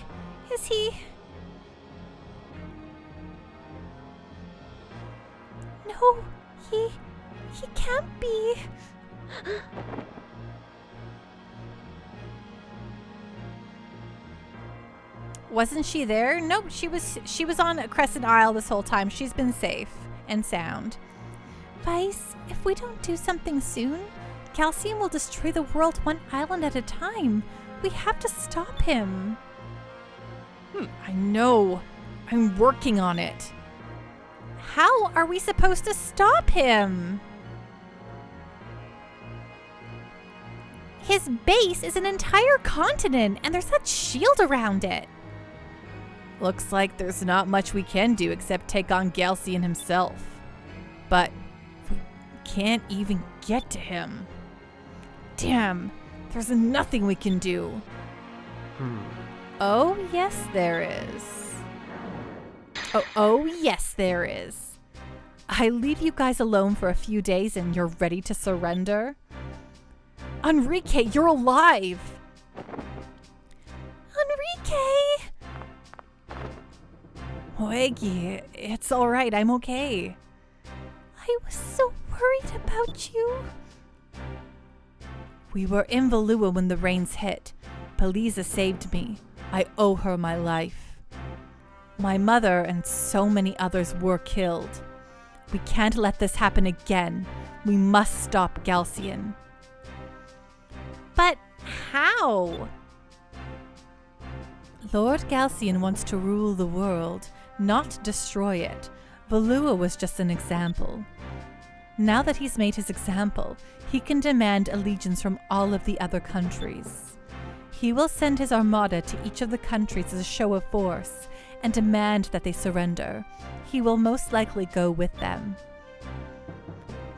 Is he... No, he can't be. Wasn't she there? Nope, she was on Crescent Isle this whole time. She's been safe and sound. Vice, if we don't do something soon, Galcian will destroy the world one island at a time. We have to stop him. I know. I'm working on it. How are we supposed to stop him? His base is an entire continent, and there's that shield around it. Looks like there's not much we can do except take on Galcian himself. But we can't even get to him. Damn, there's nothing we can do. Oh, yes, there is. Oh, yes, there is. I leave you guys alone for a few days and you're ready to surrender? Enrique, you're alive! Enrique! Moegi, it's alright, I'm okay. I was so worried about you. We were in Valua when the rains hit. Peliza saved me. I owe her my life. My mother and so many others were killed. We can't let this happen again. We must stop Galcian. But how? Lord Galcian wants to rule the world, not destroy it. Valua was just an example. Now that he's made his example, he can demand allegiance from all of the other countries. He will send his armada to each of the countries as a show of force and demand that they surrender. He will most likely go with them.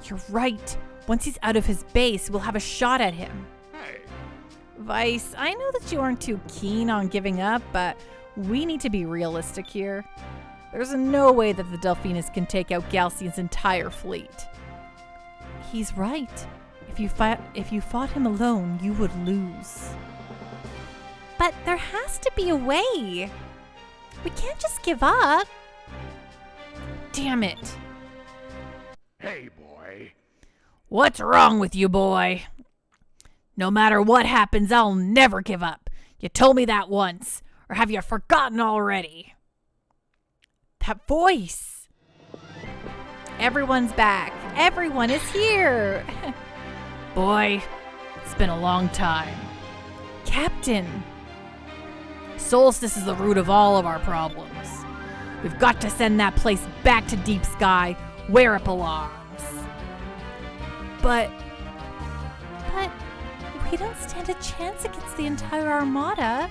You're right. Once he's out of his base, we'll have a shot at him. Hey, Vice, I know that you aren't too keen on giving up, but we need to be realistic here. There's no way that the Delphinus can take out Galcian's entire fleet. He's right. If you fought him alone, you would lose. But there has to be a way. We can't just give up. Damn it. hey, boy. What's wrong with you, boy? No matter what happens, I'll never give up. You told me that once. Or have you forgotten already? That voice. Everyone's back. Everyone is here. Boy, it's been a long time. Captain. Solstice is the root of all of our problems. We've got to send that place back to Deep Sky where it belongs. But we don't stand a chance against the entire armada.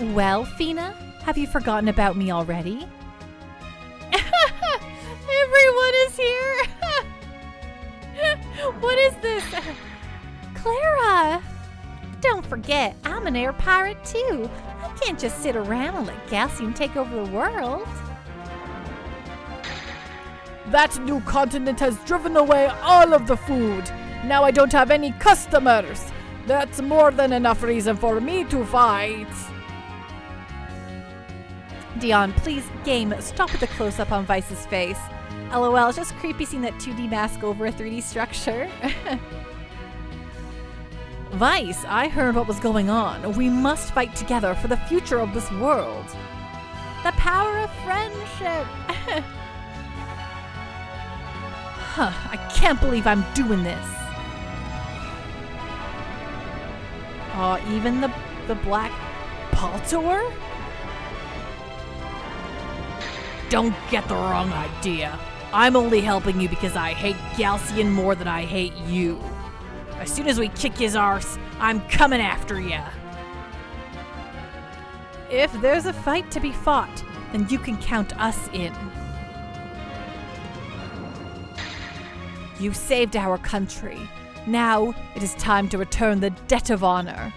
Well, Fina, have you forgotten about me already? Everyone is here. What is this? Clara! Don't forget, I'm an air pirate too. I can't just sit around and let Galcian take over the world. That new continent has driven away all of the food. Now I don't have any customers. That's more than enough reason for me to fight. Dion, please, game, stop with the close-up on Vice's face. LOL, it's just creepy seeing that 2D mask over a 3D structure. Vice, I heard what was going on. We must fight together for the future of this world. The power of friendship. I can't believe I'm doing this. Even the black Paltor? Don't get the wrong idea. I'm only helping you because I hate Galcian more than I hate you. As soon as we kick his arse, I'm coming after ya. If there's a fight to be fought, then you can count us in. You saved our country. Now it is time to return the debt of honor.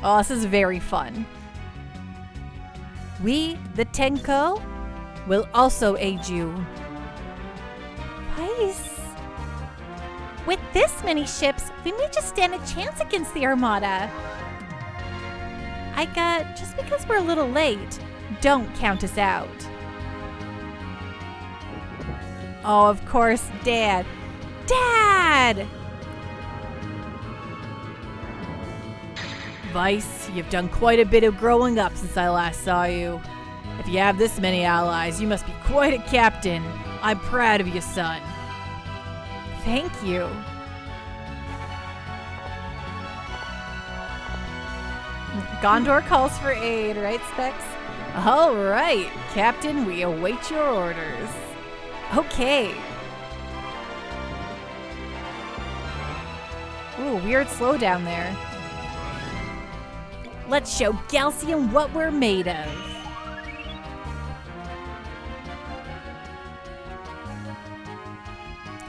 Oh, this is very fun. We, the Tenko, will also aid you. Vice. With this many ships, we may just stand a chance against the Armada. Just because we're a little late, don't count us out. Oh, of course, Dad. Dad! Vice, you've done quite a bit of growing up since I last saw you. If you have this many allies, you must be quite a captain. I'm proud of you, son. Thank you. Gondor calls for aid, right, Specs? All right, Captain, we await your orders. Okay. Ooh, weird slowdown there. Let's show Galcian what we're made of.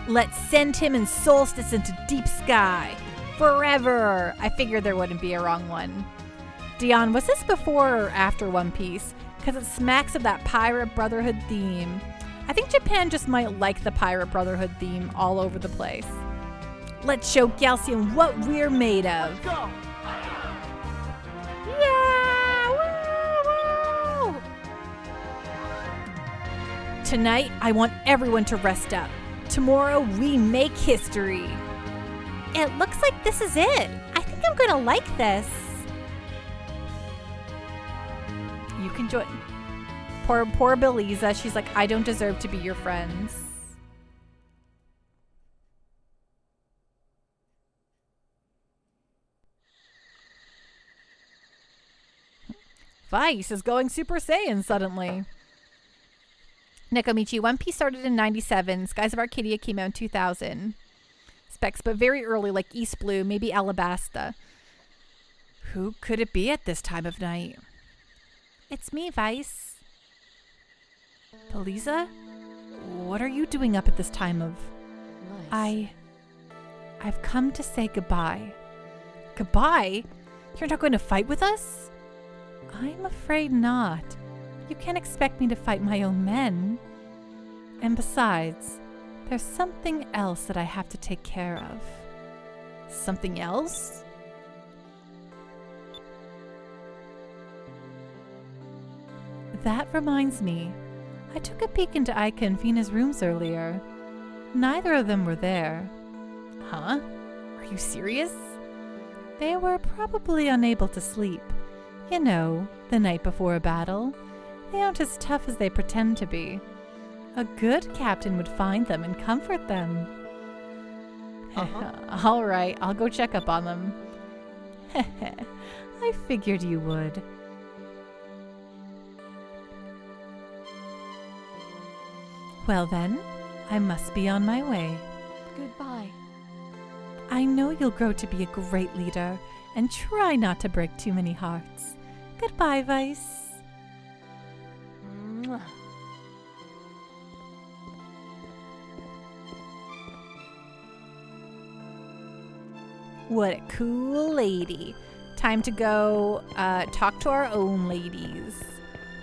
Let's send him and Solstice into Deep Sky. Forever. I figured there wouldn't be a wrong one. Dion, was this before or after One Piece? Because it smacks of that Pirate Brotherhood theme. I think Japan just might like the Pirate Brotherhood theme all over the place. Let's show Galcian what we're made of. Let's go. Yeah! Woo! Woo! Tonight, I want everyone to rest up. Tomorrow, we make history. It looks like this is it. I think I'm gonna like this. You can join. Poor Beliza. She's like, I don't deserve to be your friends. Vice is going Super Saiyan suddenly. Nekomichi, One Piece started in 97. Skies of Arcadia came out in 2000. Specs, but very early, like East Blue, maybe Alabasta. Who could it be at this time of night? It's me, Vice. Beliza? What are you doing up at this time of... Nice. I've come to say goodbye. Goodbye? You're not going to fight with us? I'm afraid not. You can't expect me to fight my own men. And besides, there's something else that I have to take care of. Something else? That reminds me. I took a peek into Ika and Fina's rooms earlier. Neither of them were there. Huh? Are you serious? They were probably unable to sleep. You know, the night before a battle. They aren't as tough as they pretend to be. A good captain would find them and comfort them. All right, I'll go check up on them. I figured you would. Well then, I must be on my way. Goodbye. I know you'll grow to be a great leader, and try not to break too many hearts. Goodbye, Vice. Mwah. What a cool lady. Time to go talk to our own ladies.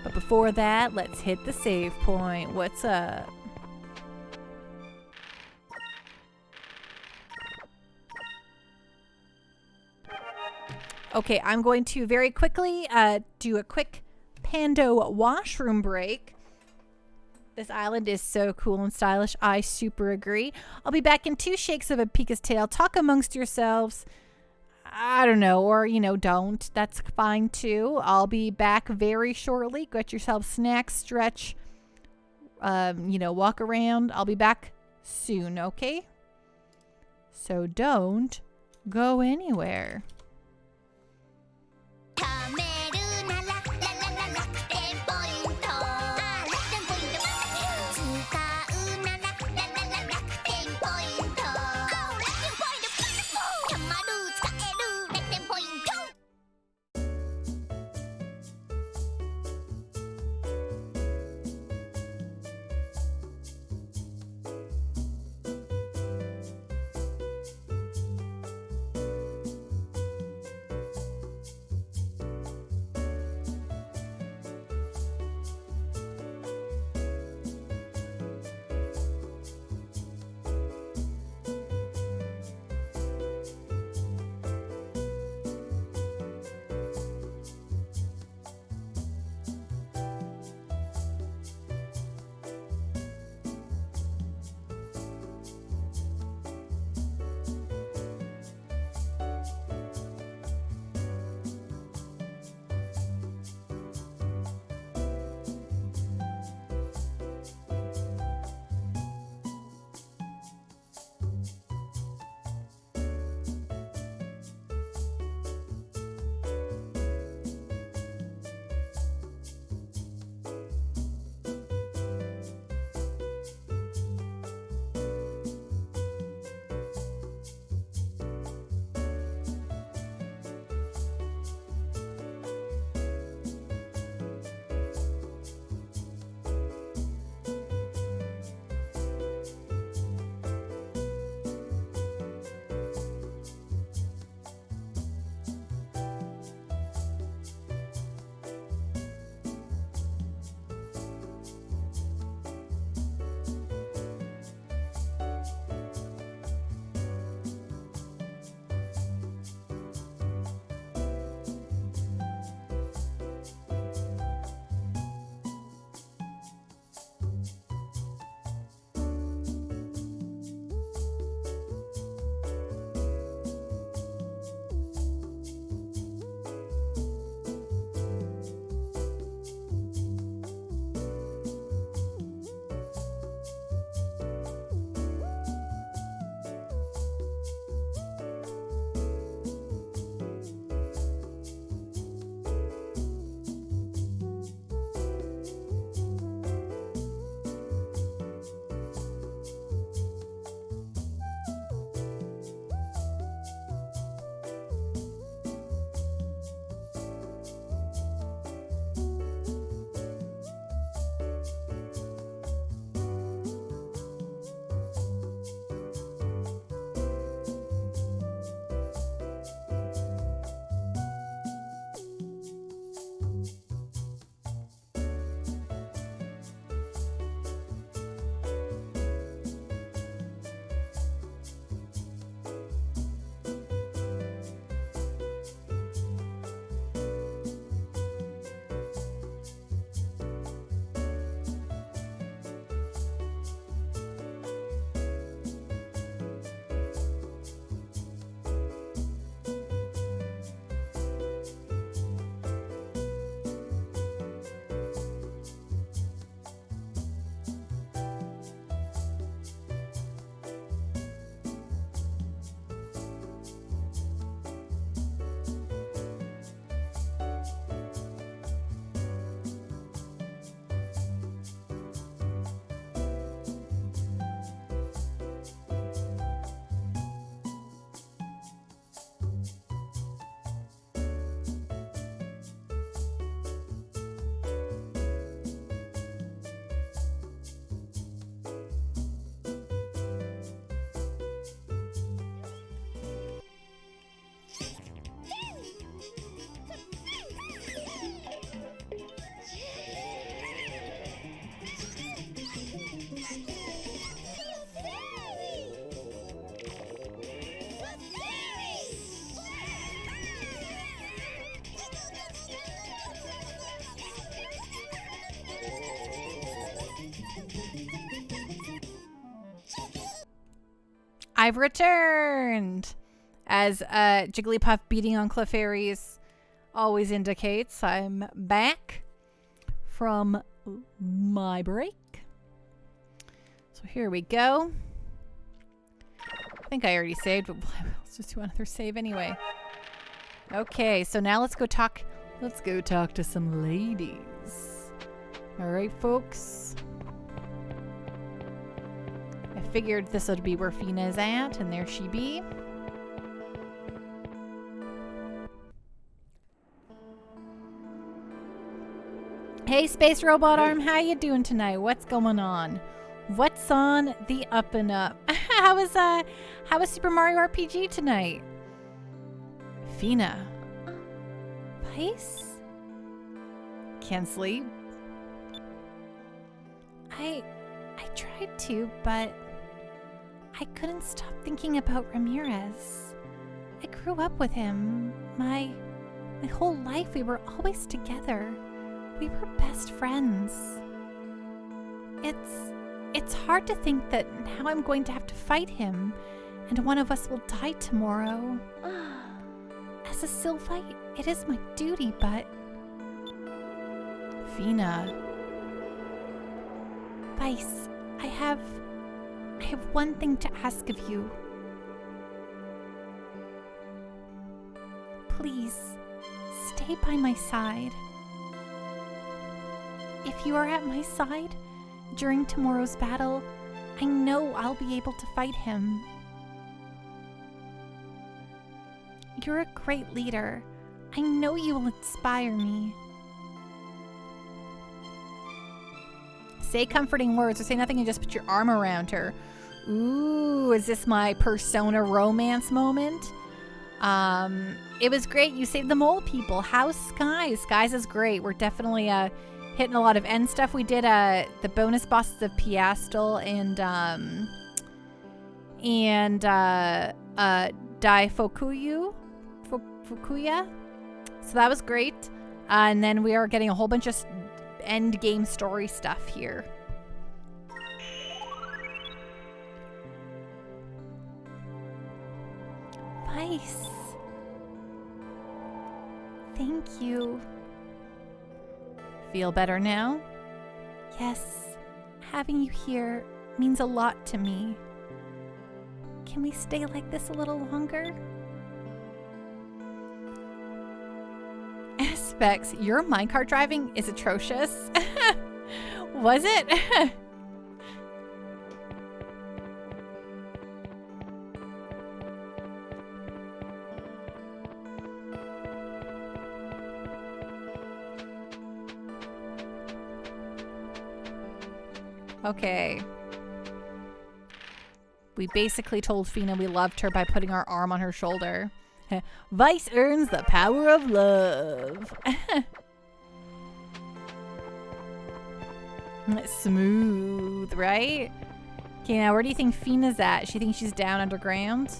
But before that, let's hit the save point. What's up? Okay, I'm going to very quickly do a quick Pando washroom break. This island is so cool and stylish. I super agree. I'll be back in 2 shakes of a Pika's tail. Talk amongst yourselves. I don't know, or, don't. That's fine, too. I'll be back very shortly. Get yourself snacks, stretch, walk around. I'll be back soon, okay? So don't go anywhere. I've returned! As Jigglypuff beating on Clefairies always indicates, I'm back from my break. So here we go. I think I already saved, but let's just do another save anyway. Okay, so now let's go talk to some ladies. All right, folks. I figured this would be where Fina's at, and there she be. Hey, Space Robot Arm, how you doing tonight? What's going on? What's on the up and up? How was Super Mario RPG tonight? Fina. Vice? Can't sleep. I tried to, but I couldn't stop thinking about Ramirez. I grew up with him. My whole life we were always together. We were best friends. It's hard to think that now I'm going to have to fight him, and one of us will die tomorrow. As a Sylphite, it is my duty, but... Fina. Vice, I have one thing to ask of you. Please, stay by my side. If you are at my side during tomorrow's battle, I know I'll be able to fight him. You're a great leader. I know you will inspire me. Say comforting words or say nothing and just put your arm around her. Ooh, is this my Persona romance moment? It was great. You saved the mole people. How's Skies? Skies is great. We're definitely hitting a lot of end stuff. We did the bonus bosses of Piastel and Fukuya. So that was great. And then we are getting a whole bunch of end game story stuff here. Vice. Thank you. Feel better now? Yes. Having you here means a lot to me. Can we stay like this a little longer? Specs, your minecart driving is atrocious. Was it? Okay. We basically told Fina we loved her by putting our arm on her shoulder. Vice earns the power of love. Smooth, right? Okay, now where do you think Fina's at? She thinks she's down underground?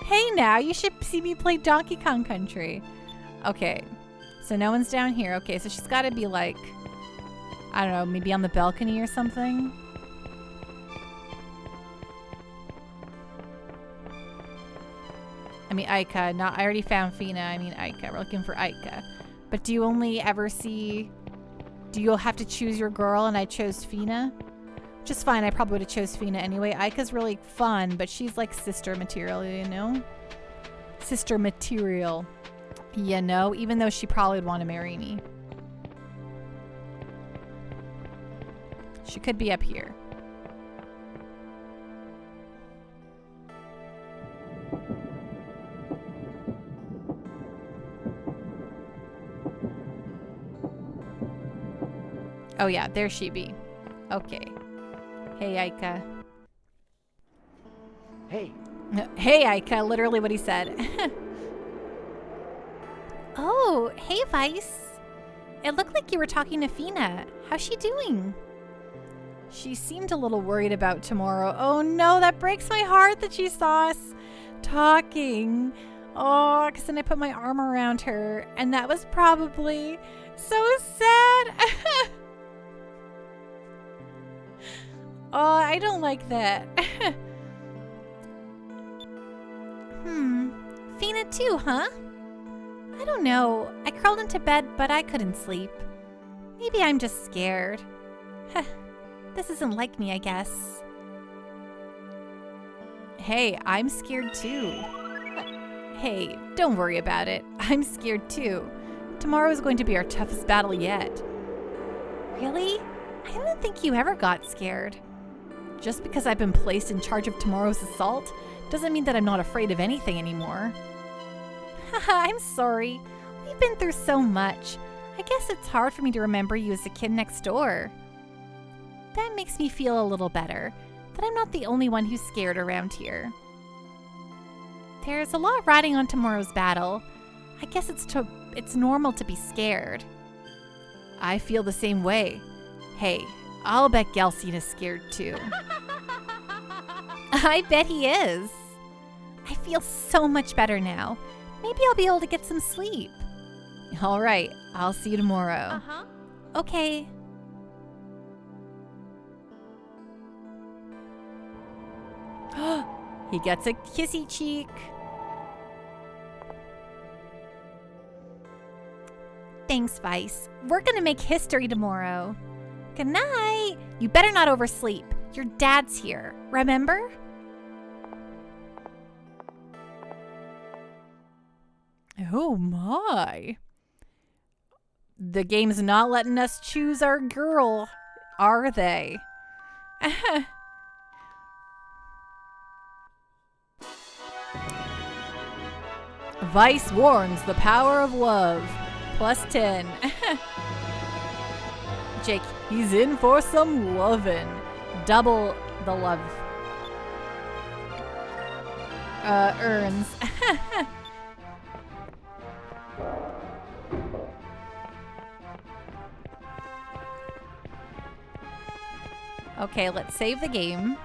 Hey now, you should see me play Donkey Kong Country. Okay, so no one's down here. Okay, so she's got to be like, I don't know, maybe on the balcony or something. I mean, Aika. Not. I already found Fina. I mean, Aika. We're looking for Aika. But do you only ever see... Do you have to choose your girl? And I chose Fina? Which is fine. I probably would have chose Fina anyway. Aika's really fun, but she's like sister material, you know? Sister material. You know? Even though she probably would want to marry me. She could be up here. Oh yeah, there she be. Okay. Hey, Aika. Hey. Hey, Aika, literally what he said. Oh, hey, Vice. It looked like you were talking to Fina. How's she doing? She seemed a little worried about tomorrow. Oh no, that breaks my heart that she saw us talking. Oh, because then I put my arm around her, and that was probably so sad. Oh, I don't like that. Fina too, huh? I don't know. I crawled into bed, but I couldn't sleep. Maybe I'm just scared. This isn't like me, I guess. Hey, I'm scared too. Hey, don't worry about it. I'm scared too. Tomorrow is going to be our toughest battle yet. Really? I didn't think you ever got scared. Just because I've been placed in charge of tomorrow's assault doesn't mean that I'm not afraid of anything anymore. Haha, I'm sorry. We've been through so much. I guess it's hard for me to remember you as a kid next door. That makes me feel a little better, that I'm not the only one who's scared around here. There's a lot riding on tomorrow's battle. I guess it's normal to be scared. I feel the same way. Hey, I'll bet Galcian is scared too. I bet he is. I feel so much better now. Maybe I'll be able to get some sleep. All right, I'll see you tomorrow. Uh-huh. Okay. He gets a kissy cheek. Thanks, Vice. We're gonna make history tomorrow. Good night. You better not oversleep. Your dad's here, remember? Oh my. The game's not letting us choose our girl, are they? Vice warns the power of love. +10. Jake, he's in for some lovin'. Double the love. Earns. Okay, let's save the game.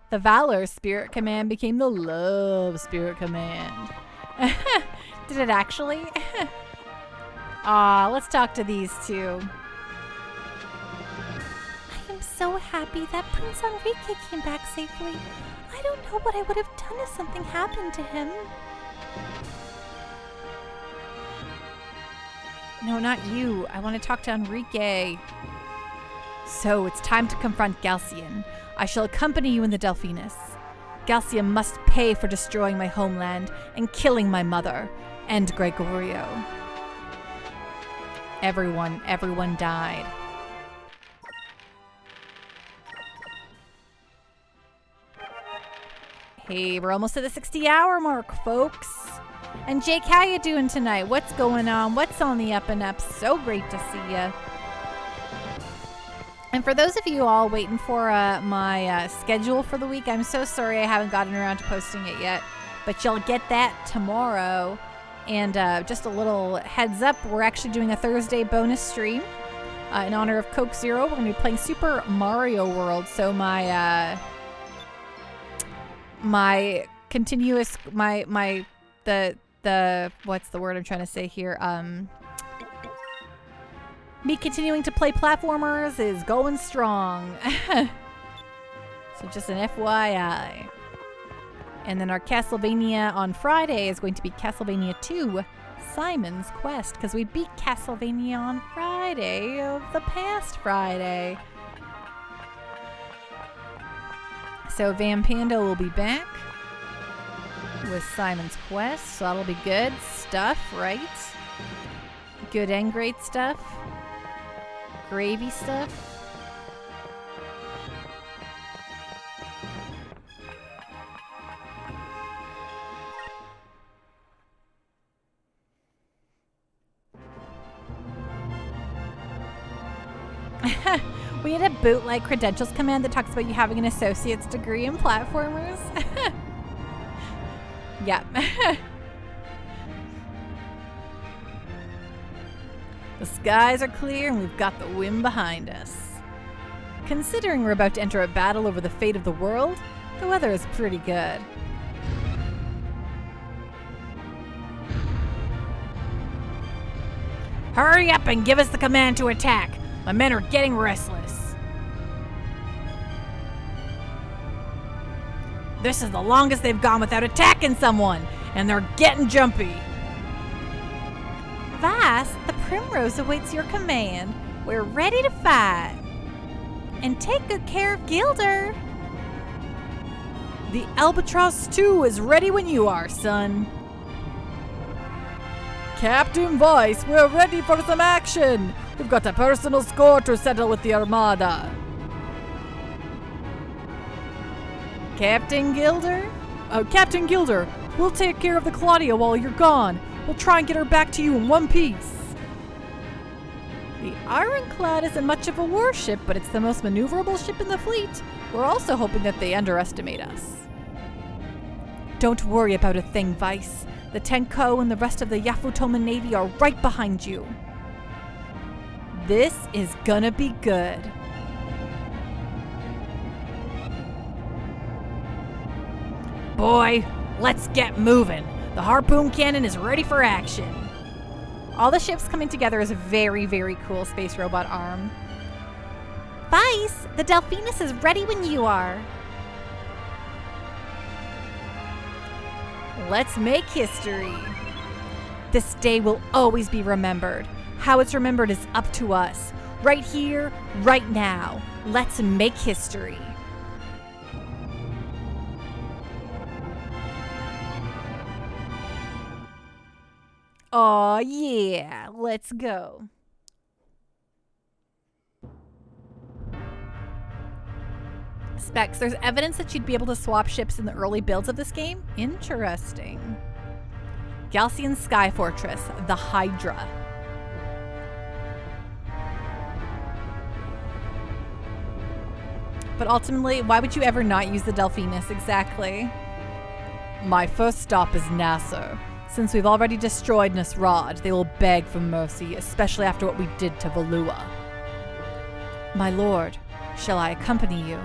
The Valor Spirit Command became the Love Spirit Command. Did it actually? Aw, let's talk to these two. I am so happy that Prince Enrique came back safely. I don't know what I would have done if something happened to him. No, not you. I want to talk to Enrique. So, it's time to confront Galcian. I shall accompany you in the Delphinus. Galcian must pay for destroying my homeland and killing my mother and Gregorio. Everyone died. Hey, we're almost at the 60-hour mark, folks. And Jake, how you doing tonight? What's going on? What's on the up and up? So great to see you. And for those of you all waiting for my schedule for the week, I'm so sorry I haven't gotten around to posting it yet. But you'll get that tomorrow. And just a little heads up, we're actually doing a Thursday bonus stream in honor of Coke Zero. We're going to be playing Super Mario World. So my what's the word I'm trying to say here? Me continuing to play platformers is going strong. So just an FYI. And then our Castlevania on Friday is going to be Castlevania 2, Simon's Quest, because we beat Castlevania on Friday of the past Friday. So Vampando will be back with Simon's Quest, so that'll be good stuff, right? Good and great stuff. Gravy stuff. We need a bootleg credentials command that talks about you having an associate's degree in platformers. Yeah. The skies are clear and we've got the wind behind us. Considering we're about to enter a battle over the fate of the world, the weather is pretty good. Hurry up and give us the command to attack. My men are getting restless. This is the longest they've gone without attacking someone, and they're getting jumpy. Vass, the Primrose awaits your command. We're ready to fight. And take good care of Gilder. The Albatross 2 is ready when you are, son. Captain Weiss, we're ready for some action. We've got a personal score to settle with the Armada. Captain Gilder? Captain Gilder, we'll take care of the Claudia while you're gone. We'll try and get her back to you in one piece. The Ironclad isn't much of a warship, but it's the most maneuverable ship in the fleet. We're also hoping that they underestimate us. Don't worry about a thing, Weiss. The Tenko and the rest of the Yafutoma Navy are right behind you. This is gonna be good. Boy, let's get moving. The harpoon cannon is ready for action. All the ships coming together is a very, very cool space robot arm. Weiss, the Delphinus is ready when you are. Let's make history. This day will always be remembered. How it's remembered is up to us. Right here, right now. Let's make history. Aw, yeah. Let's go. Specs, there's evidence that you'd be able to swap ships in the early builds of this game. Interesting. Galcian Sky Fortress, the Hydra. But ultimately, why would you ever not use the Delphinus exactly? My first stop is Nasser. Since we've already destroyed Nasrad, they will beg for mercy, especially after what we did to Valua. My lord, shall I accompany you?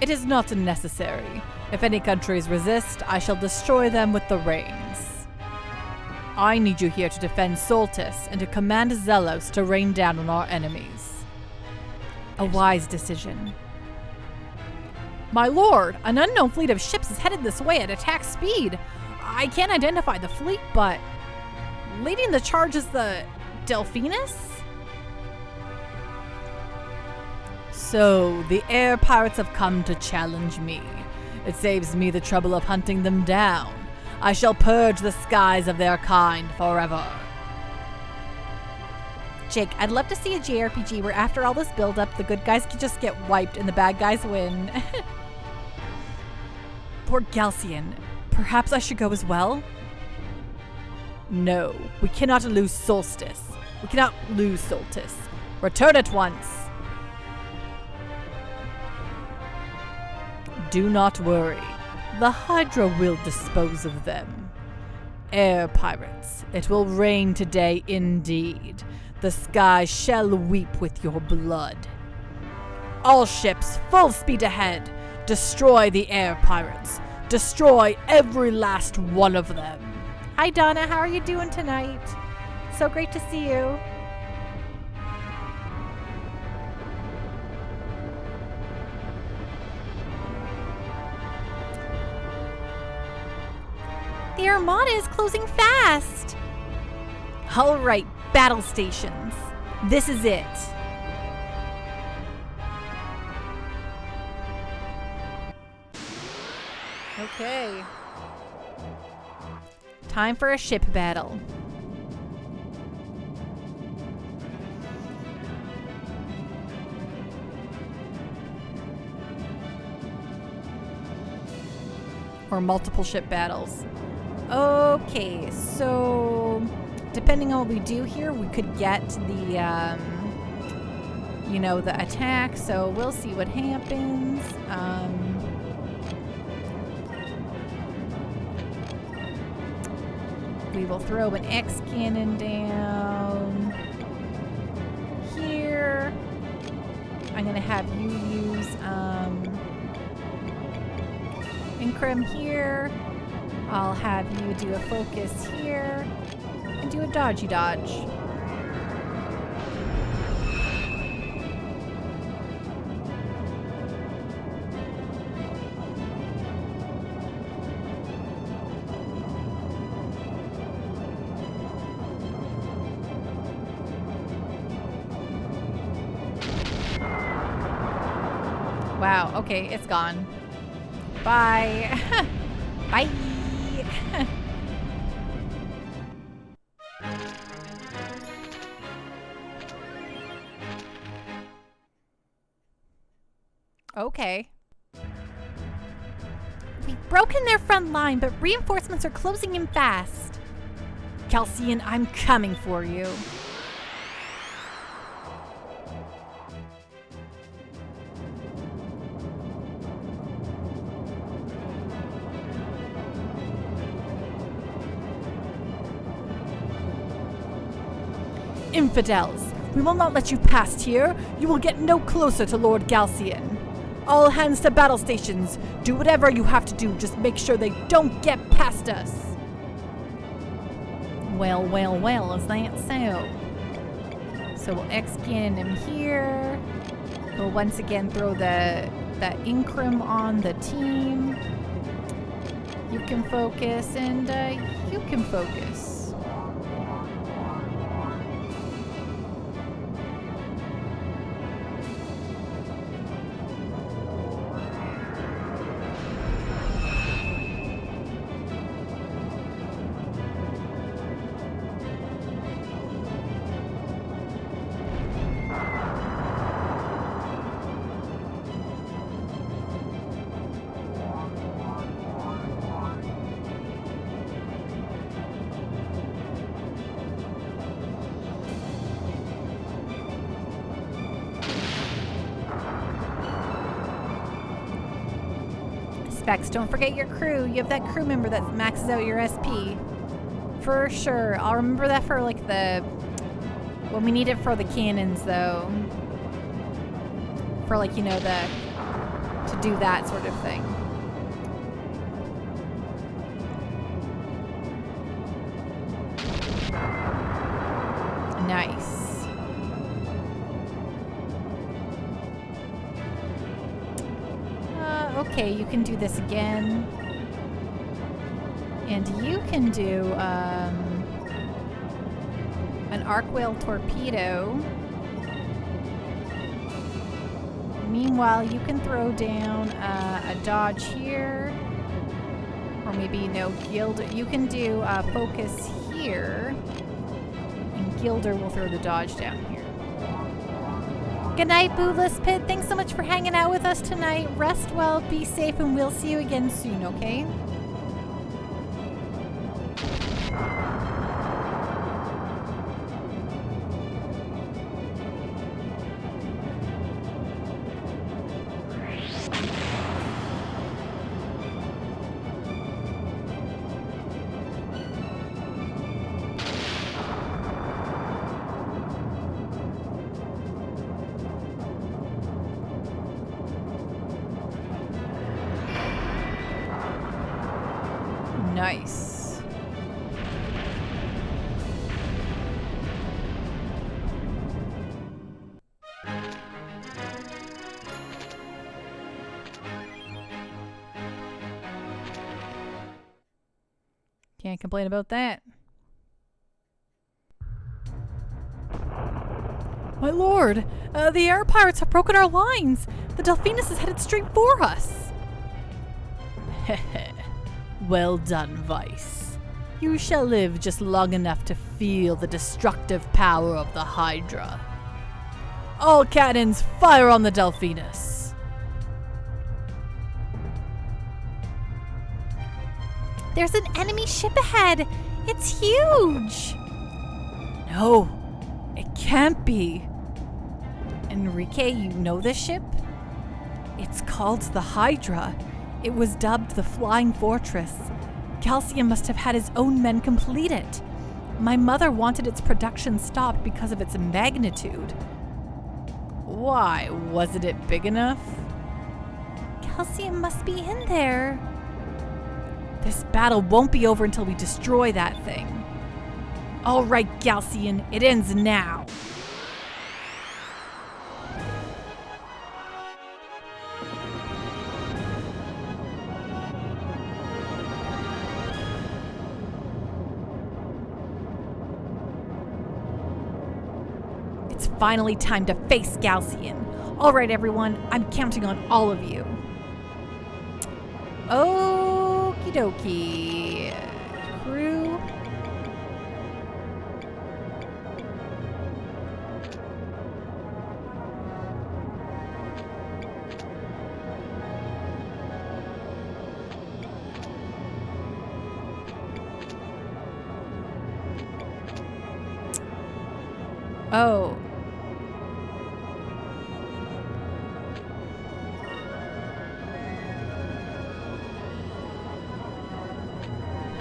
It is not necessary. If any countries resist, I shall destroy them with the rains. I need you here to defend Soltis and to command Zelos to rain down on our enemies. A wise decision. My lord, an unknown fleet of ships is headed this way at attack speed. I can't identify the fleet, but leading the charge is the Delphinus? So, the air pirates have come to challenge me. It saves me the trouble of hunting them down. I shall purge the skies of their kind forever. Jake, I'd love to see a JRPG where after all this build-up, the good guys can just get wiped and the bad guys win. Poor Galcian. Perhaps I should go as well? No, we cannot lose Solstice. We cannot lose Soltis. Return at once. Do not worry. The Hydra will dispose of them. Air pirates, it will rain today indeed. The sky shall weep with your blood. All ships, full speed ahead. Destroy the air pirates. Destroy every last one of them. Hi Donna, how are you doing tonight? So great to see you. The Armada is closing fast. All right, battle stations. This is it. Okay. Time for a ship battle. Or multiple ship battles. Okay, so depending on what we do here, we could get the, the attack. So we'll see what happens. We will throw an X cannon down here. I'm gonna have you use Incrim here. I'll have you do a focus here. can do a dodgy dodge. Wow, okay, it's gone. Bye. Bye. Okay. We've broken their front line, but reinforcements are closing in fast. Calcian, I'm coming for you. Infidels, we will not let you past here. You will get no closer to Lord Galcian. All hands to battle stations. Do whatever you have to do. Just make sure they don't get past us. Well, is that so? So we'll X-cannon him here. We'll once again throw the Incrim on the team. You can focus, and you can focus. Specs, don't forget your crew. You have that crew member that maxes out your SP. For sure. I'll remember that for like when we need it for the cannons though. For like, you know, to do that sort of thing. Nice. Okay, you can do this again. And you can do an arc whale torpedo. Meanwhile, you can throw down a dodge here. Or maybe no, Gilder. You can do focus here. And Gilder will throw the dodge down here. Good night, Bootless Pit. Thanks so much for hanging out with us tonight. Rest well, be safe, and we'll see you again soon, okay? Nice. Can't complain about that. My lord, the air pirates have broken our lines. The Delphinus is headed straight for us. Well done, Vice. You shall live just long enough to feel the destructive power of the Hydra. All cannons, fire on the Delphinus. There's an enemy ship ahead. It's huge. No, it can't be. Enrique, you know this ship? It's called the Hydra. It was dubbed the Flying Fortress. Calcium must have had his own men complete it. My mother wanted its production stopped because of its magnitude. Why? Wasn't it big enough? Calcium must be in there. This battle won't be over until we destroy that thing. All right, Galcian, it ends now. It's finally time to face Galcian. All right, everyone, I'm counting on all of you. Okie dokie. Crew. Oh.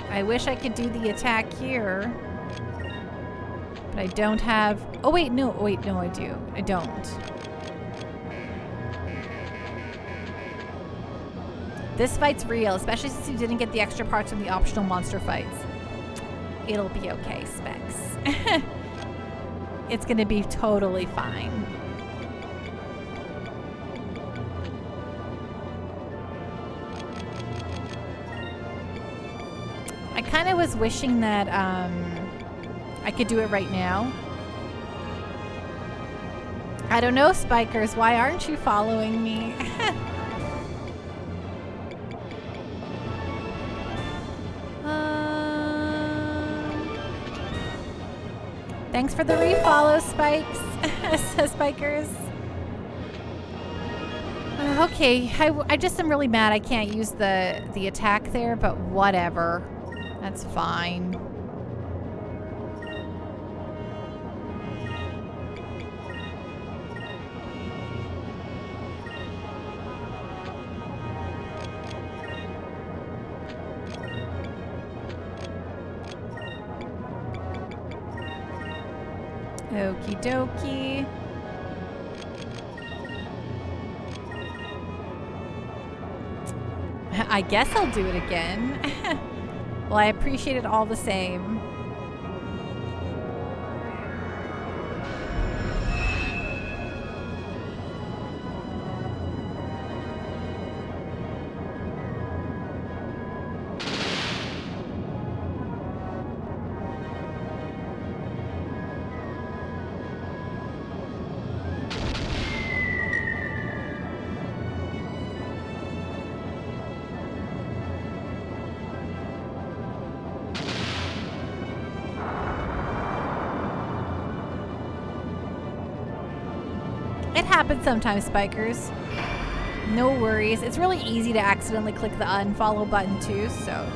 I wish I could do the attack here. But I don't have... Oh, wait, no. Wait, no, I do. I don't. This fight's real, especially since you didn't get the extra parts from the optional monster fights. It'll be okay, Specs. It's gonna be totally fine. I kind of was wishing that I could do it right now. I don't know, Spikers. Why aren't you following me? Thanks for the refollow, Spikes. Spikers. Okay, I just am really mad I can't use the attack there, but whatever. That's fine. Okie dokie. I guess I'll do it again. Well, I appreciate it all the same. It happens sometimes, Spikers. No worries. It's really easy to accidentally click the unfollow button too, so.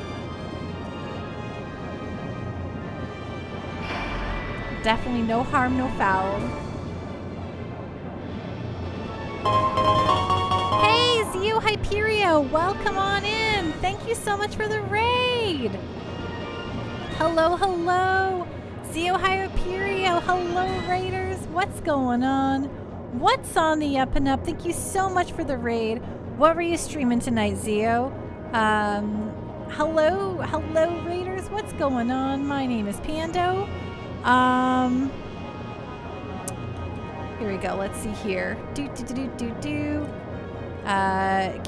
Definitely no harm, no foul. Hey, Zio Hyperio, welcome on in. Thank you so much for the raid. Hello, hello. Zio Hyperio, hello, raiders. What's going on? What's on the up and up? Thank you so much for the raid. What were you streaming tonight, Zio? Hello, raiders. What's going on? My name is Pando. Here we go. Let's see here. Can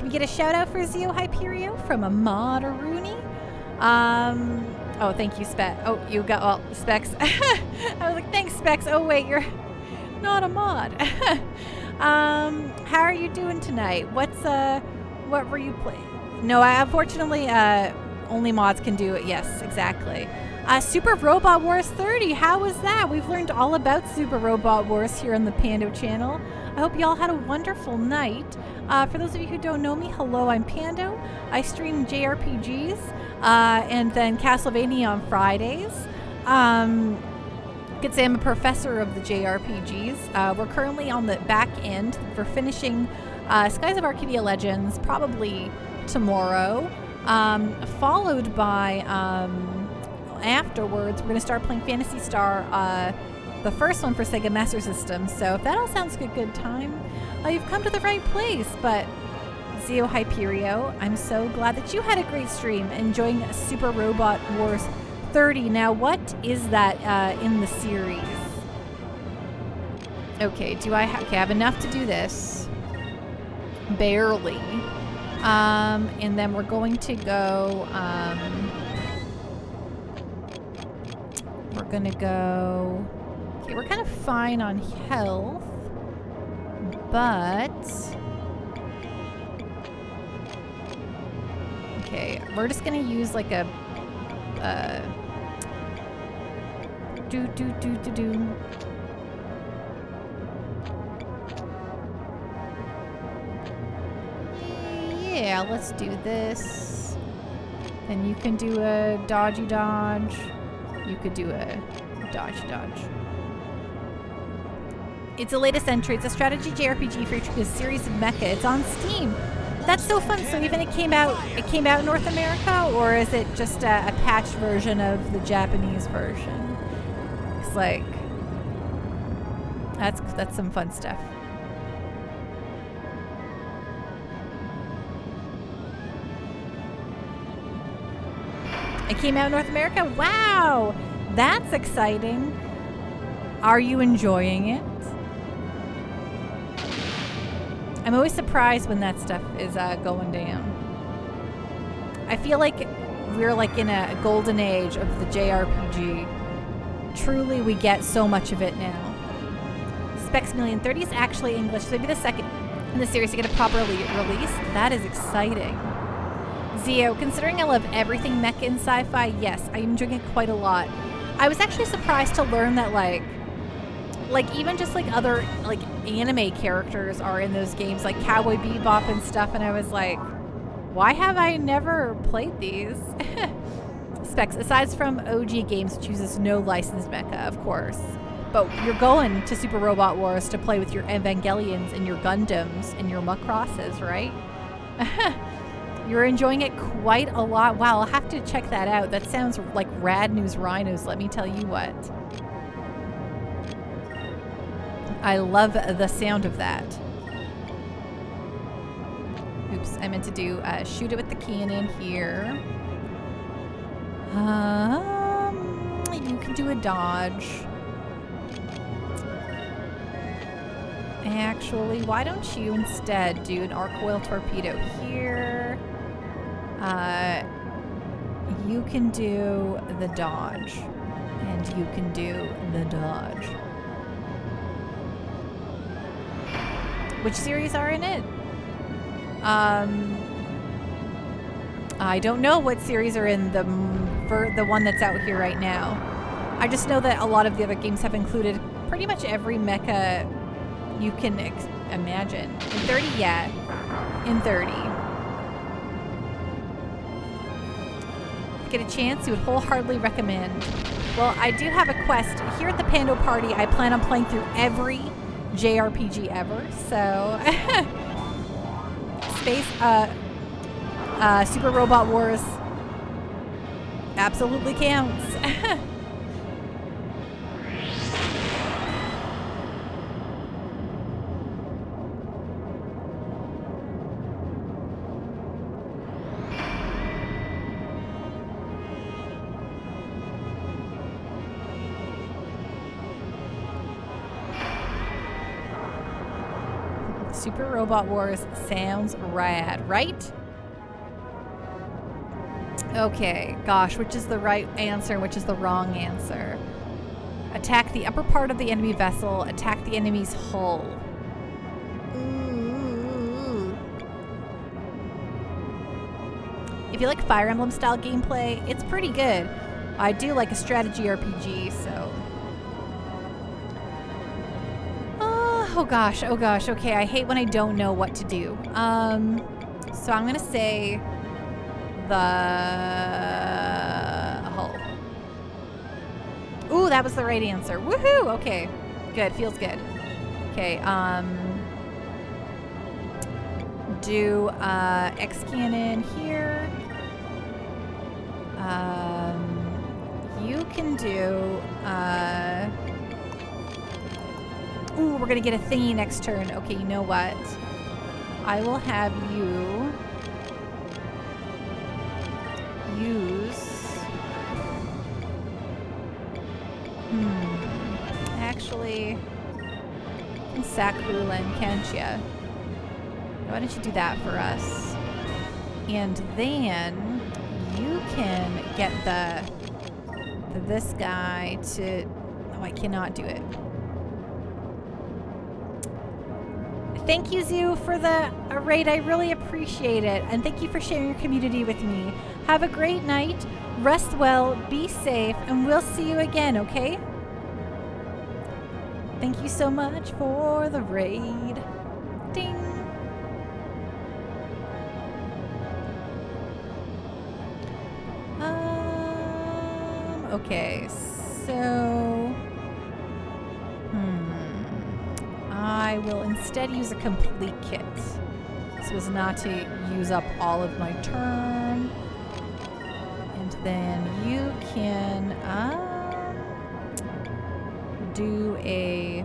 we get a shout out for Zio Hyperio from Ahmad Aruni? Oh, thank you, Specs. Oh, you got Specs. I was like, thanks, Specs. Oh, wait, you're not a mod. How are you doing tonight? What were you playing? No, unfortunately, only mods can do it. Yes, exactly. Super Robot Wars 30. How was that? We've learned all about Super Robot Wars here on the Pando channel. I hope y'all had a wonderful night. For those of you who don't know me, hello, I'm Pando. I stream JRPGs and then Castlevania on Fridays. I could say I'm a professor of the JRPGs. We're currently on the back end for finishing Skies of Arcadia Legends, probably tomorrow, followed by afterwards we're going to start playing Phantasy Star, the first one for Sega Master System. So if that all sounds like a good time, you've come to the right place. But Zio Hyperio, I'm so glad that you had a great stream enjoying Super Robot Wars 30. Now, what is that in the series? Okay, okay, I have enough to do this. Barely. And then we're going to go, we're gonna go, okay, we're kind of fine on health, but, okay, we're just gonna use like a, yeah, let's do this. Then you can do a dodgy dodge. You could do a dodgy dodge. It's the latest entry. It's a strategy JRPG featuring a series of mecha. It's on Steam. That's so fun. So even it came out in North America, or is it just a patched version of the Japanese version? It's like that's some fun stuff. It came out in North America? Wow! That's exciting. Are you enjoying it? I'm always surprised when that stuff is going down. I feel like we're like in a golden age of the JRPG. Truly, we get so much of it now. Specs Million 30 is actually English, so maybe the second in the series to get a proper release. That is exciting. Zio, considering I love everything mecha and sci-fi, yes, I'm enjoying it quite a lot. I was actually surprised to learn that like even just like other like anime characters are in those games, like Cowboy Bebop and stuff, and I was like, why have I never played these? Specs, aside from OG games, chooses no licensed mecha, of course. But you're going to Super Robot Wars to play with your Evangelions and your Gundams and your Macrosses, right? You're enjoying it quite a lot. Wow, I'll have to check that out. That sounds like rad news rhinos, let me tell you what. I love the sound of that. Oops, I meant to do shoot it with the cannon here. You can do a dodge. Actually, why don't you instead do an arc oil torpedo here? You can do the dodge, and you can do the dodge. Which series are in it? I don't know what series are in the one that's out here right now. I just know that a lot of the other games have included pretty much every mecha you can imagine. In 30, yeah. In 30. Get a chance, you would wholeheartedly recommend. Well, I do have a quest. Here at the Pando Party, I plan on playing through every JRPG ever, so Super Robot Wars absolutely counts. Super Robot Wars sounds rad, right? Okay, gosh, which is the right answer and which is the wrong answer? Attack the upper part of the enemy vessel, attack the enemy's hull. Ooh. If you like Fire Emblem style gameplay, it's pretty good. I do like a strategy RPG, so... Oh gosh, okay, I hate when I don't know what to do. So I'm gonna say the hull. Ooh, that was the right answer. Woohoo! Okay, good, feels good. Okay, do X cannon here. You can do ooh, we're gonna get a thingy next turn. Okay, you know what? I will have you use actually sack Ulan, can't you? Why don't you do that for us? And then you can get this guy to... Oh, I cannot do it. Thank you, Zoo, for the raid. I really appreciate it. And thank you for sharing your community with me. Have a great night. Rest well. Be safe. And we'll see you again, okay? Thank you so much for the raid. Ding. Okay, so... I will instead use a complete kit, so as not to use up all of my turn. And then you can do a...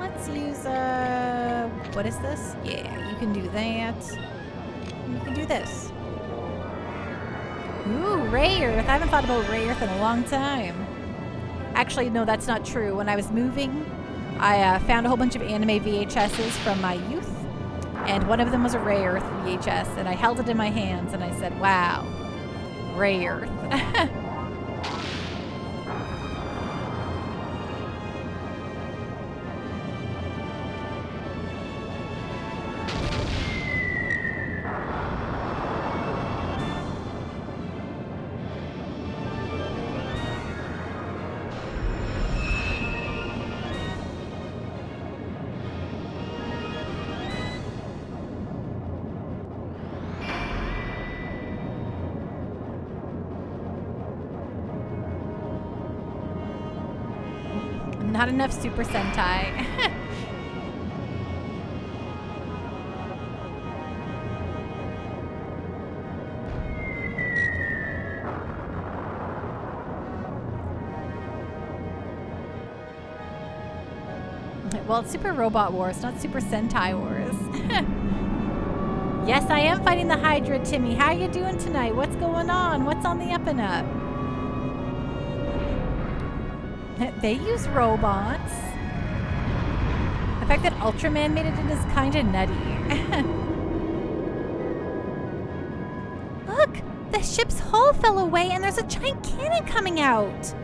Let's use a... What is this? Yeah, you can do that. And you can do this. Ooh, Ray Earth. I haven't thought about Ray Earth in a long time. Actually, no, that's not true. When I was moving, I found a whole bunch of anime VHSs from my youth, and one of them was a Ray Earth VHS, and I held it in my hands, and I said, wow, Ray Earth. Not enough Super Sentai. Well, it's Super Robot Wars, not Super Sentai Wars. Yes, I am fighting the Hydra, Timmy. How you doing tonight? What's going on? What's on the up and up? They use robots. The fact that Ultraman made it in is kind of nutty. Look! The ship's hull fell away and there's a giant cannon coming out.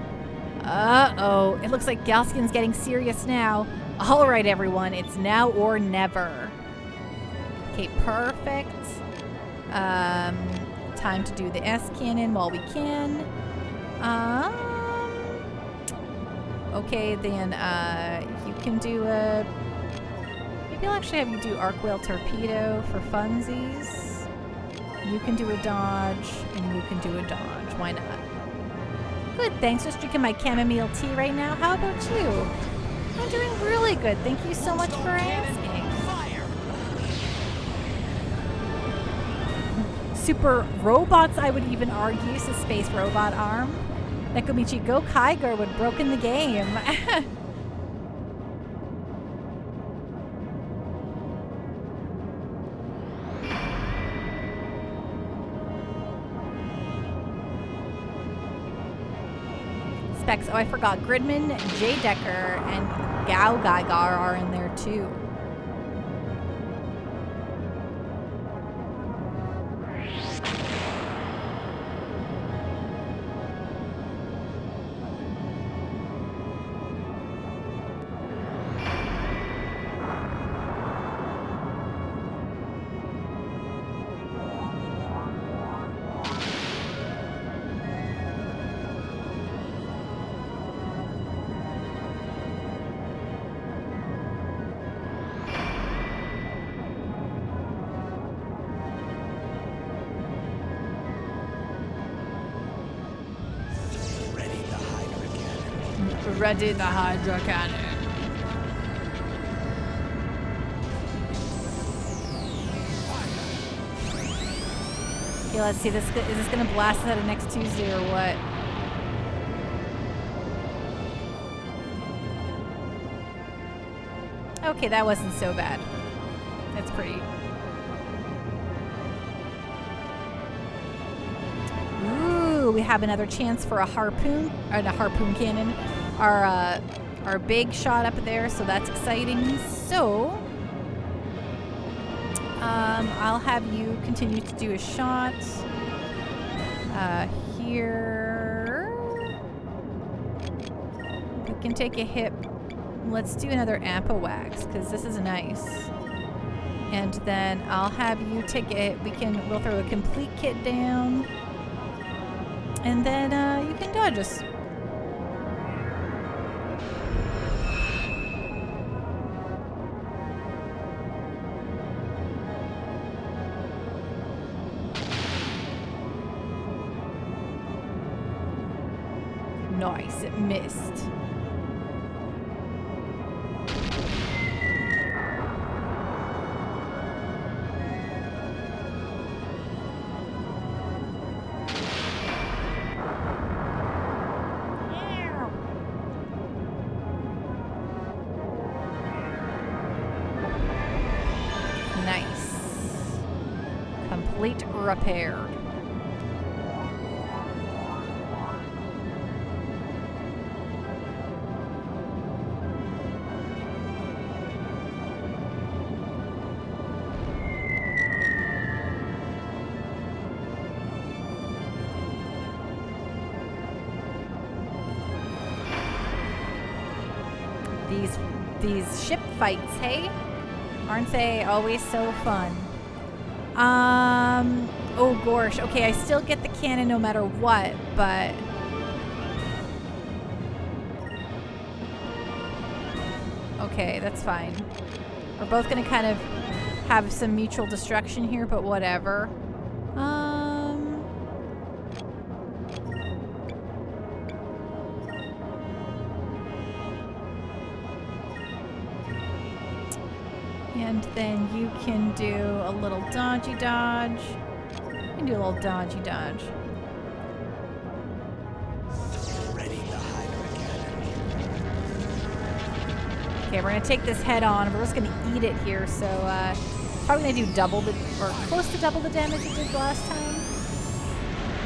Uh-oh. It looks like Galskin's getting serious now. All right, everyone. It's now or never. Okay, perfect. Time to do the S cannon while we can. Okay, then you can do a... Maybe I'll actually have you do Arc Whale Torpedo for funsies. You can do a dodge, and you can do a dodge. Why not? Good, thanks. Just drinking my chamomile tea right now. How about you? I'm doing really good. Thank you so much for asking. Super robots, I would even argue, is a space robot arm. Nekomichi Go Kaiger would have broken the game. Specs. Oh, I forgot. Gridman, Jay Decker, and Gao Gaigar are in there too. Ready the Hydra Cannon. Okay, let's see. Is this gonna blast us out of next Tuesday or what? Okay, that wasn't so bad. That's pretty. Ooh, we have another chance for a harpoon cannon. our big shot up there, so that's exciting. So I'll have you continue to do a shot here. We can take a hit. Let's do another Ampawax because this is nice. And then I'll have you take it. We'll throw a complete kit down, and then you can dodge us. Nice, it missed. Nice. Complete repaired. These ship fights, hey? Aren't they always so fun? Oh gosh. Okay, I still get the cannon no matter what, but okay, that's fine. We're both gonna kind of have some mutual destruction here, but whatever. And then you can do a little dodgy dodge. You can do a little dodgy dodge. Okay, we're gonna take this head on. We're just gonna eat it here, so probably gonna do double the, or close to double the damage it did last time.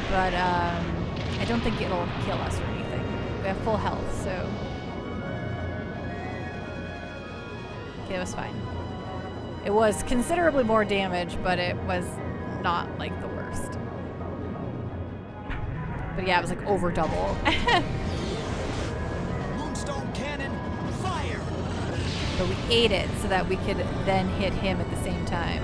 But I don't think it'll kill us or anything. We have full health, so okay, it was fine. It was considerably more damage, but it was not like the worst. But yeah, it was like over double. Moonstone cannon, fire! But we ate it so that we could then hit him at the same time.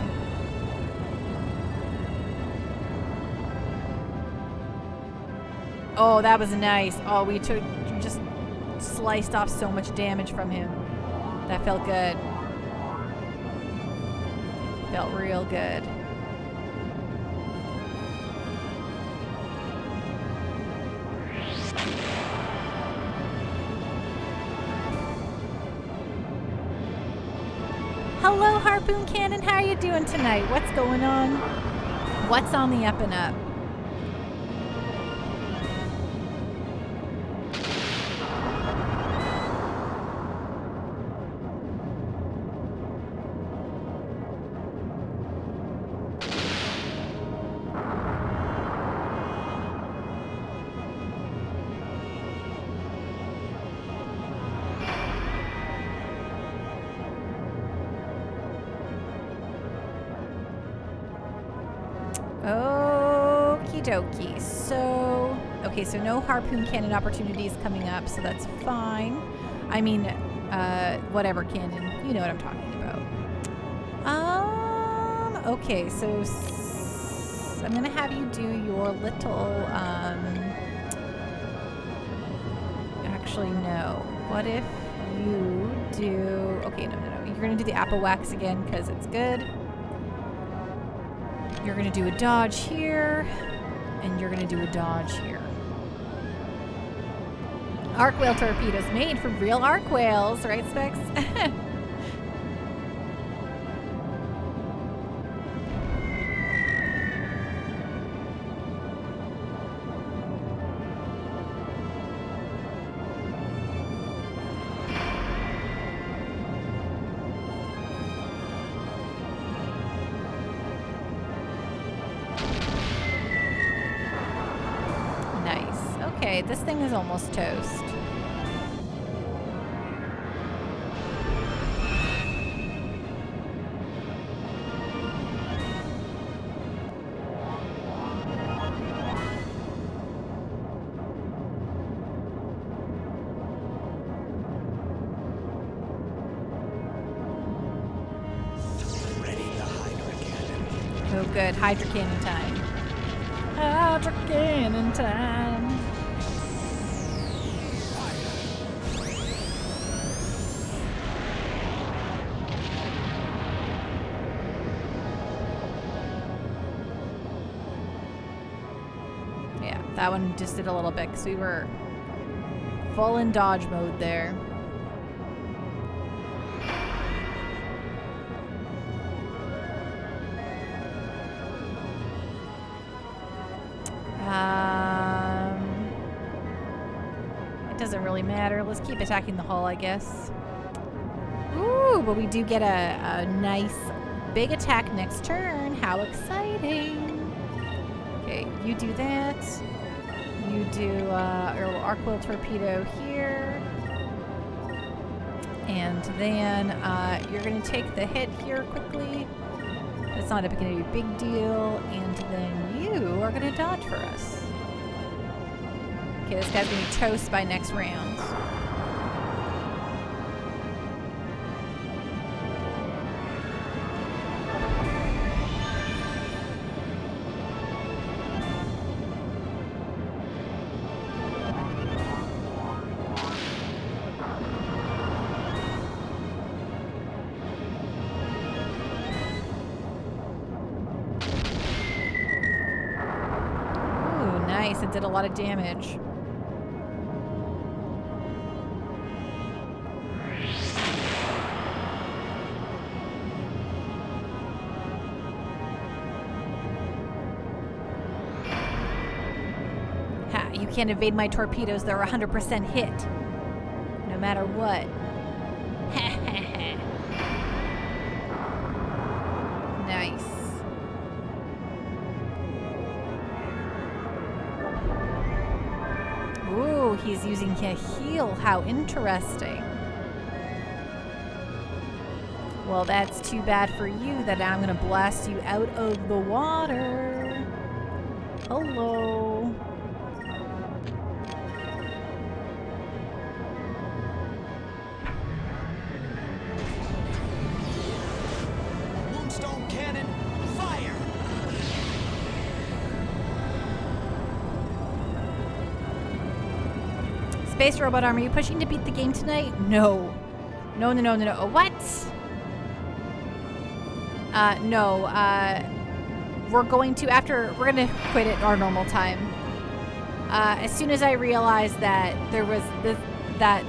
Oh, that was nice. Oh, we just sliced off so much damage from him. That felt good. Felt real good. Hello, Harpoon Cannon. How are you doing tonight? What's going on? What's on the up and up? Okie dokie. So, okay, so no harpoon cannon opportunities coming up, so that's fine. I mean, whatever cannon. You know what I'm talking about. Okay, so I'm gonna have you do your little, actually, no. What if you do, okay, no. You're gonna do the apple wax again, because it's good. You're gonna do a dodge here, and you're gonna do a dodge here. Arc whale torpedoes made for real arc whales, right, Specs? Okay, this thing is almost toast. good. Hydra cannon time. Hydra cannon time. Yeah, that one just did a little bit because we were full in dodge mode there. It doesn't really matter. Let's keep attacking the hull, I guess. Ooh, but we do get a nice big attack next turn. How exciting. Okay, you do that. You do a little arc wheel torpedo here. And then you're going to take the hit here quickly. It's not going to be a big deal. And then you are going to dodge for us. Okay, this guy's going to be toast by next round. Ooh, nice. It did a lot of damage. You can't evade my torpedoes. They're 100% hit. No matter what. Nice. Ooh, he's using a heal. How interesting. Well, that's too bad for you that I'm going to blast you out of the water. Hello. Moonstone cannon, fire! Space Robot Arm, are you pushing to beat the game tonight? No. No. What? No. We're going to quit at our normal time. As soon as I realized that there was that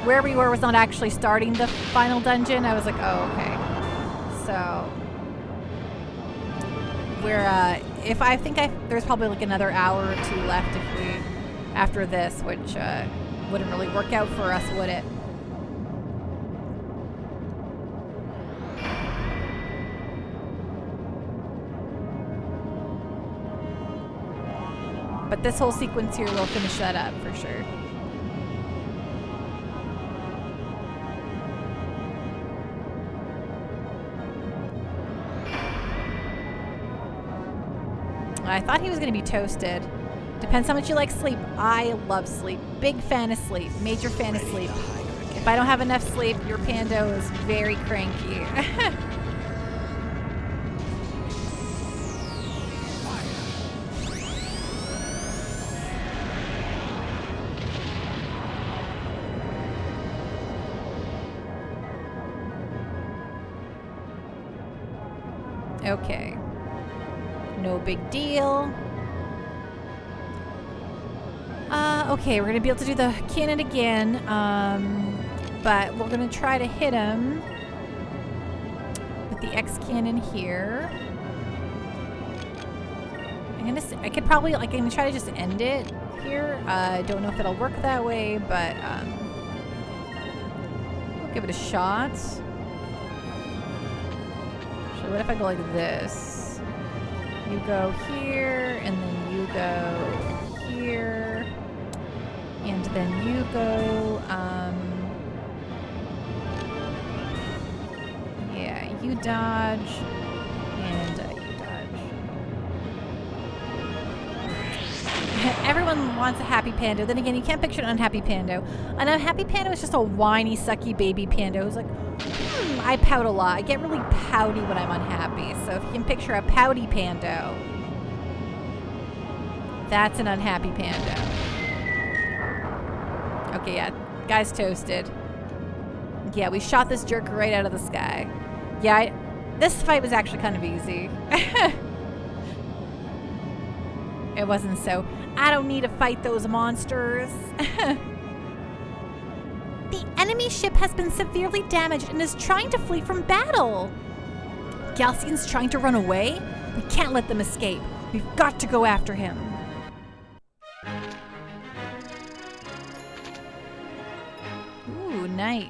where we were was not actually starting the final dungeon, I was like, oh, okay. So there's probably like another hour or two left after this, which wouldn't really work out for us, would it? But this whole sequence here will finish that up for sure. I thought he was going to be toasted. Depends how much you like sleep. I love sleep. Big fan of sleep. Major fan of sleep. If I don't have enough sleep, your Pando is very cranky. Okay. No big deal. Okay, we're going to be able to do the cannon again. But we're going to try to hit him with the X cannon here. I'm going to try to just end it here. I don't know if it'll work that way, but we'll give it a shot. So what if I go like this? You go here, and then you go here, and then you go, yeah, you dodge, and you dodge. everyone wants a happy panda. Then again, you can't picture an unhappy panda. An unhappy panda is just a whiny, sucky baby panda who's like, I pout a lot. I get really pouty when I'm unhappy. So if you can picture a pouty panda, that's an unhappy panda. Okay, yeah. Guy's toasted. Yeah, we shot this jerk right out of the sky. Yeah, this fight was actually kind of easy. It wasn't so, I don't need to fight those monsters. The enemy ship has been severely damaged and is trying to flee from battle. Galcian's trying to run away? We can't let them escape. We've got to go after him. Ooh, nice.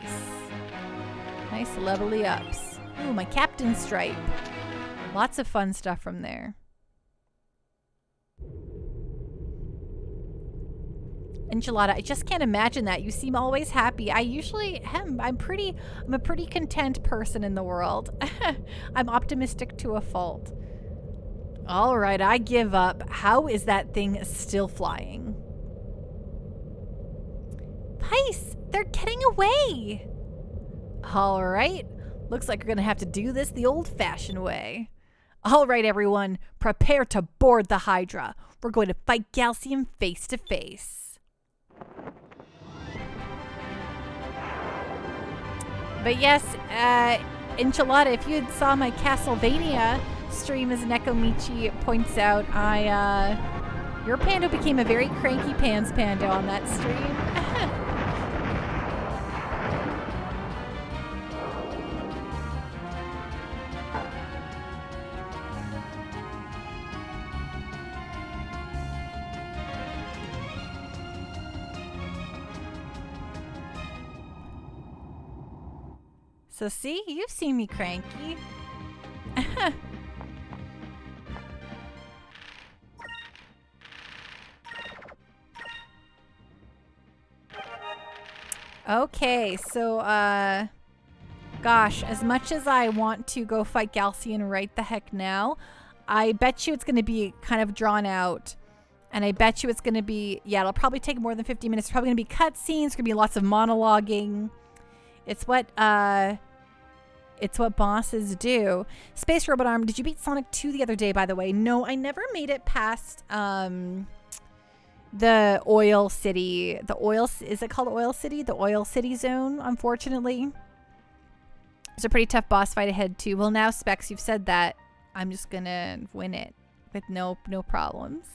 Nice levelly ups. Ooh, my captain stripe. Lots of fun stuff from there. Enchilada, I just can't imagine that. You seem always happy. I usually am. I'm a pretty content person in the world. I'm optimistic to a fault. All right, I give up. How is that thing still flying? Vice, they're getting away. All right. Looks like we're going to have to do this the old-fashioned way. All right, everyone. Prepare to board the Hydra. We're going to fight Galcian face to face. But yes, Enchilada, if you had saw my Castlevania stream, as Nekomichi points out, your panda became a very cranky pants panda on that stream. So see, you've seen me cranky. Okay, so, gosh, as much as I want to go fight Galcian right the heck now, I bet you it's going to be kind of drawn out. And I bet you it's going to be, yeah, it'll probably take more than 50 minutes. It's probably going to be cutscenes. It's going to be lots of monologuing. It's what bosses do. Space Robot Arm, did you beat Sonic 2 the other day, by the way? No, I never made it past the Oil City. Is it called Oil City? The Oil City Zone, unfortunately. It's a pretty tough boss fight ahead, too. Well, now, Specs, you've said that. I'm just gonna win it with no problems.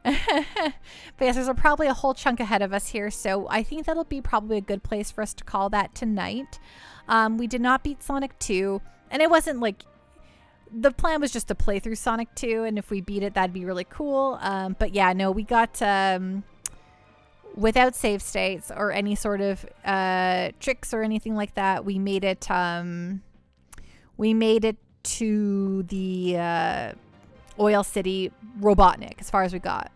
But yes, there's probably a whole chunk ahead of us here, so I think that'll be probably a good place for us to call that tonight. We did not beat Sonic 2, and it wasn't like, the plan was just to play through Sonic 2, and if we beat it, that'd be really cool. But yeah, no, we got, without save states or any sort of tricks or anything like that, we made it to the Oil City Robotnik as far as we got.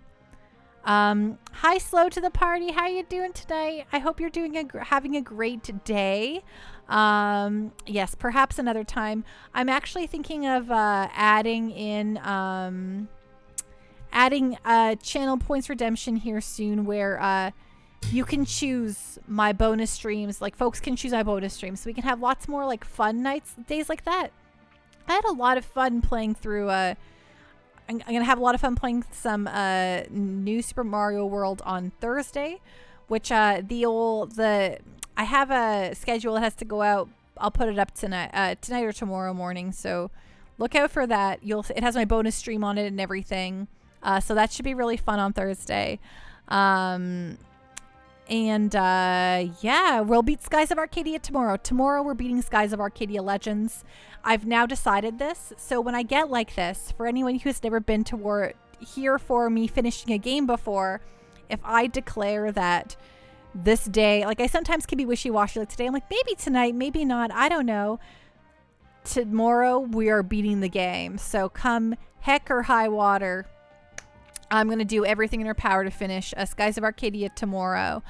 Hi, Slow to the party. How you doing tonight? I hope you're having a great day. Yes, perhaps another time. I'm actually thinking of adding channel points redemption here soon, where you can choose my bonus streams. Like, folks can choose my bonus streams, so we can have lots more like fun days like that. I had a lot of fun playing through I'm going to have a lot of fun playing some new Super Mario World on Thursday, which I have a schedule that has to go out. I'll put it up tonight or tomorrow morning, so look out for that. It has my bonus stream on it and everything, so that should be really fun on Thursday. Yeah, we'll beat Skies of Arcadia tomorrow. Tomorrow we're beating Skies of Arcadia Legends. I've now decided this, so when I get like this, for anyone who's never been here for me finishing a game before, if I declare that this day, like, I sometimes can be wishy-washy, like today I'm like, maybe tonight, maybe not, I don't know. Tomorrow we are beating the game, so come heck or high water, I'm going to do everything in our power to finish Skies of Arcadia tomorrow.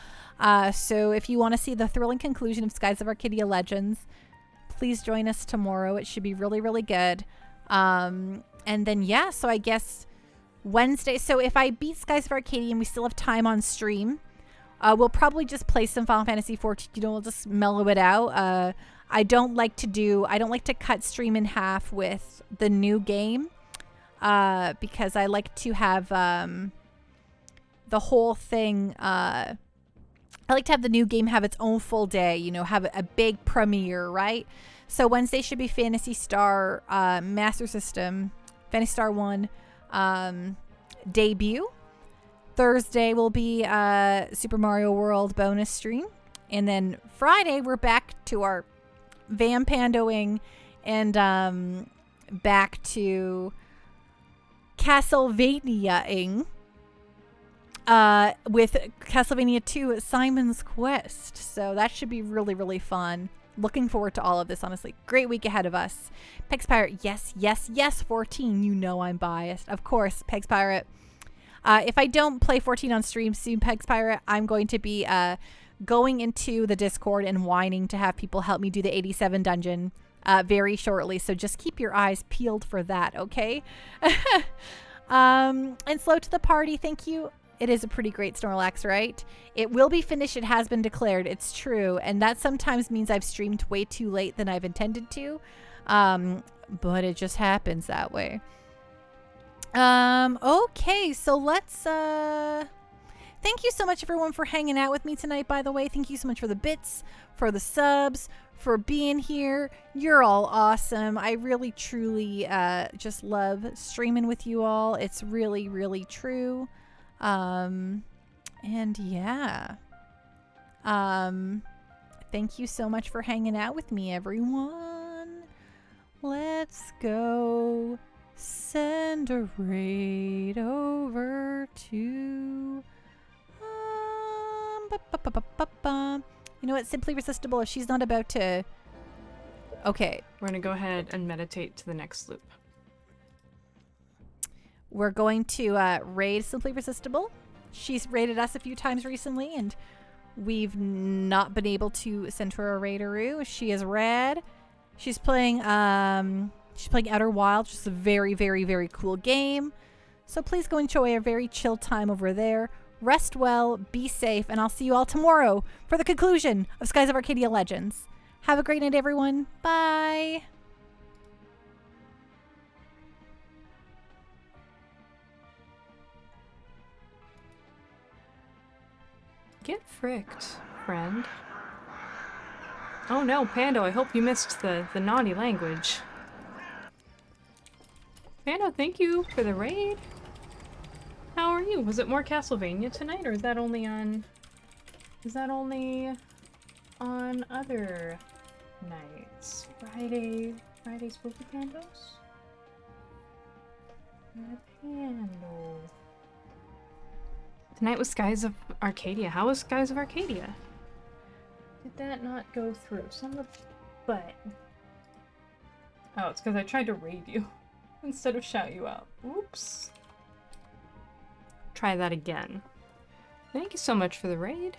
So if you want to see the thrilling conclusion of Skies of Arcadia Legends, please join us tomorrow. It should be really, really good. And then, yeah, so I guess Wednesday, so if I beat Skies of Arcadia and we still have time on stream, we'll probably just play some Final Fantasy 14. You know, we'll just mellow it out. I don't like to cut stream in half with the new game, because I like to have the whole thing. I like to have the new game have its own full day. You know, have a big premiere, right? So Wednesday should be Phantasy Star Master System, Phantasy Star 1 debut. Thursday will be Super Mario World bonus stream. And then Friday, we're back to our vampandoing and back to Castlevania-ing with Castlevania 2 Simon's Quest. So that should be really, really fun. Looking forward to all of this, honestly. Great week ahead of us. Pegs Pirate, yes, yes, yes, 14. You know I'm biased. Of course, Pegs Pirate. If I don't play 14 on stream soon, Pegs Pirate, I'm going to be going into the Discord and whining to have people help me do the 87 dungeon very shortly. So just keep your eyes peeled for that, okay? And Slow to the Party, thank you. It is a pretty great Snorlax, right? It will be finished. It has been declared. It's true. And that sometimes means I've streamed way too late than I've intended to. But it just happens that way. Okay, so let's thank you so much everyone for hanging out with me tonight, by the way. Thank you so much for the bits, for the subs, for being here. You're all awesome. I really truly just love streaming with you all. It's really, really true. And yeah. Thank you so much for hanging out with me, everyone. Let's go send a raid over to you know what, Simply Irresistible, if she's not about to. Okay, we're gonna go ahead and meditate to the next loop. We're going to raid Simply Irresistible. She's raided us a few times recently, and we've not been able to send her a raideroo. She is rad. She's playing Outer Wilds, which is a very, very, very cool game. So please go enjoy a very chill time over there. Rest well, be safe, and I'll see you all tomorrow for the conclusion of Skies of Arcadia Legends. Have a great night, everyone. Bye. Get fricked, friend. Oh no, Pando, I hope you missed the naughty language. Pando, thank you for the raid. How are you? Was it more Castlevania tonight, or is that only on... Is that only on other nights? Friday Spooky Pandos? Pando. Tonight was Skies of Arcadia. How was Skies of Arcadia? Did that not go through? Son of a butt. Oh, it's because I tried to raid you instead of shout you out. Oops. Try that again. Thank you so much for the raid.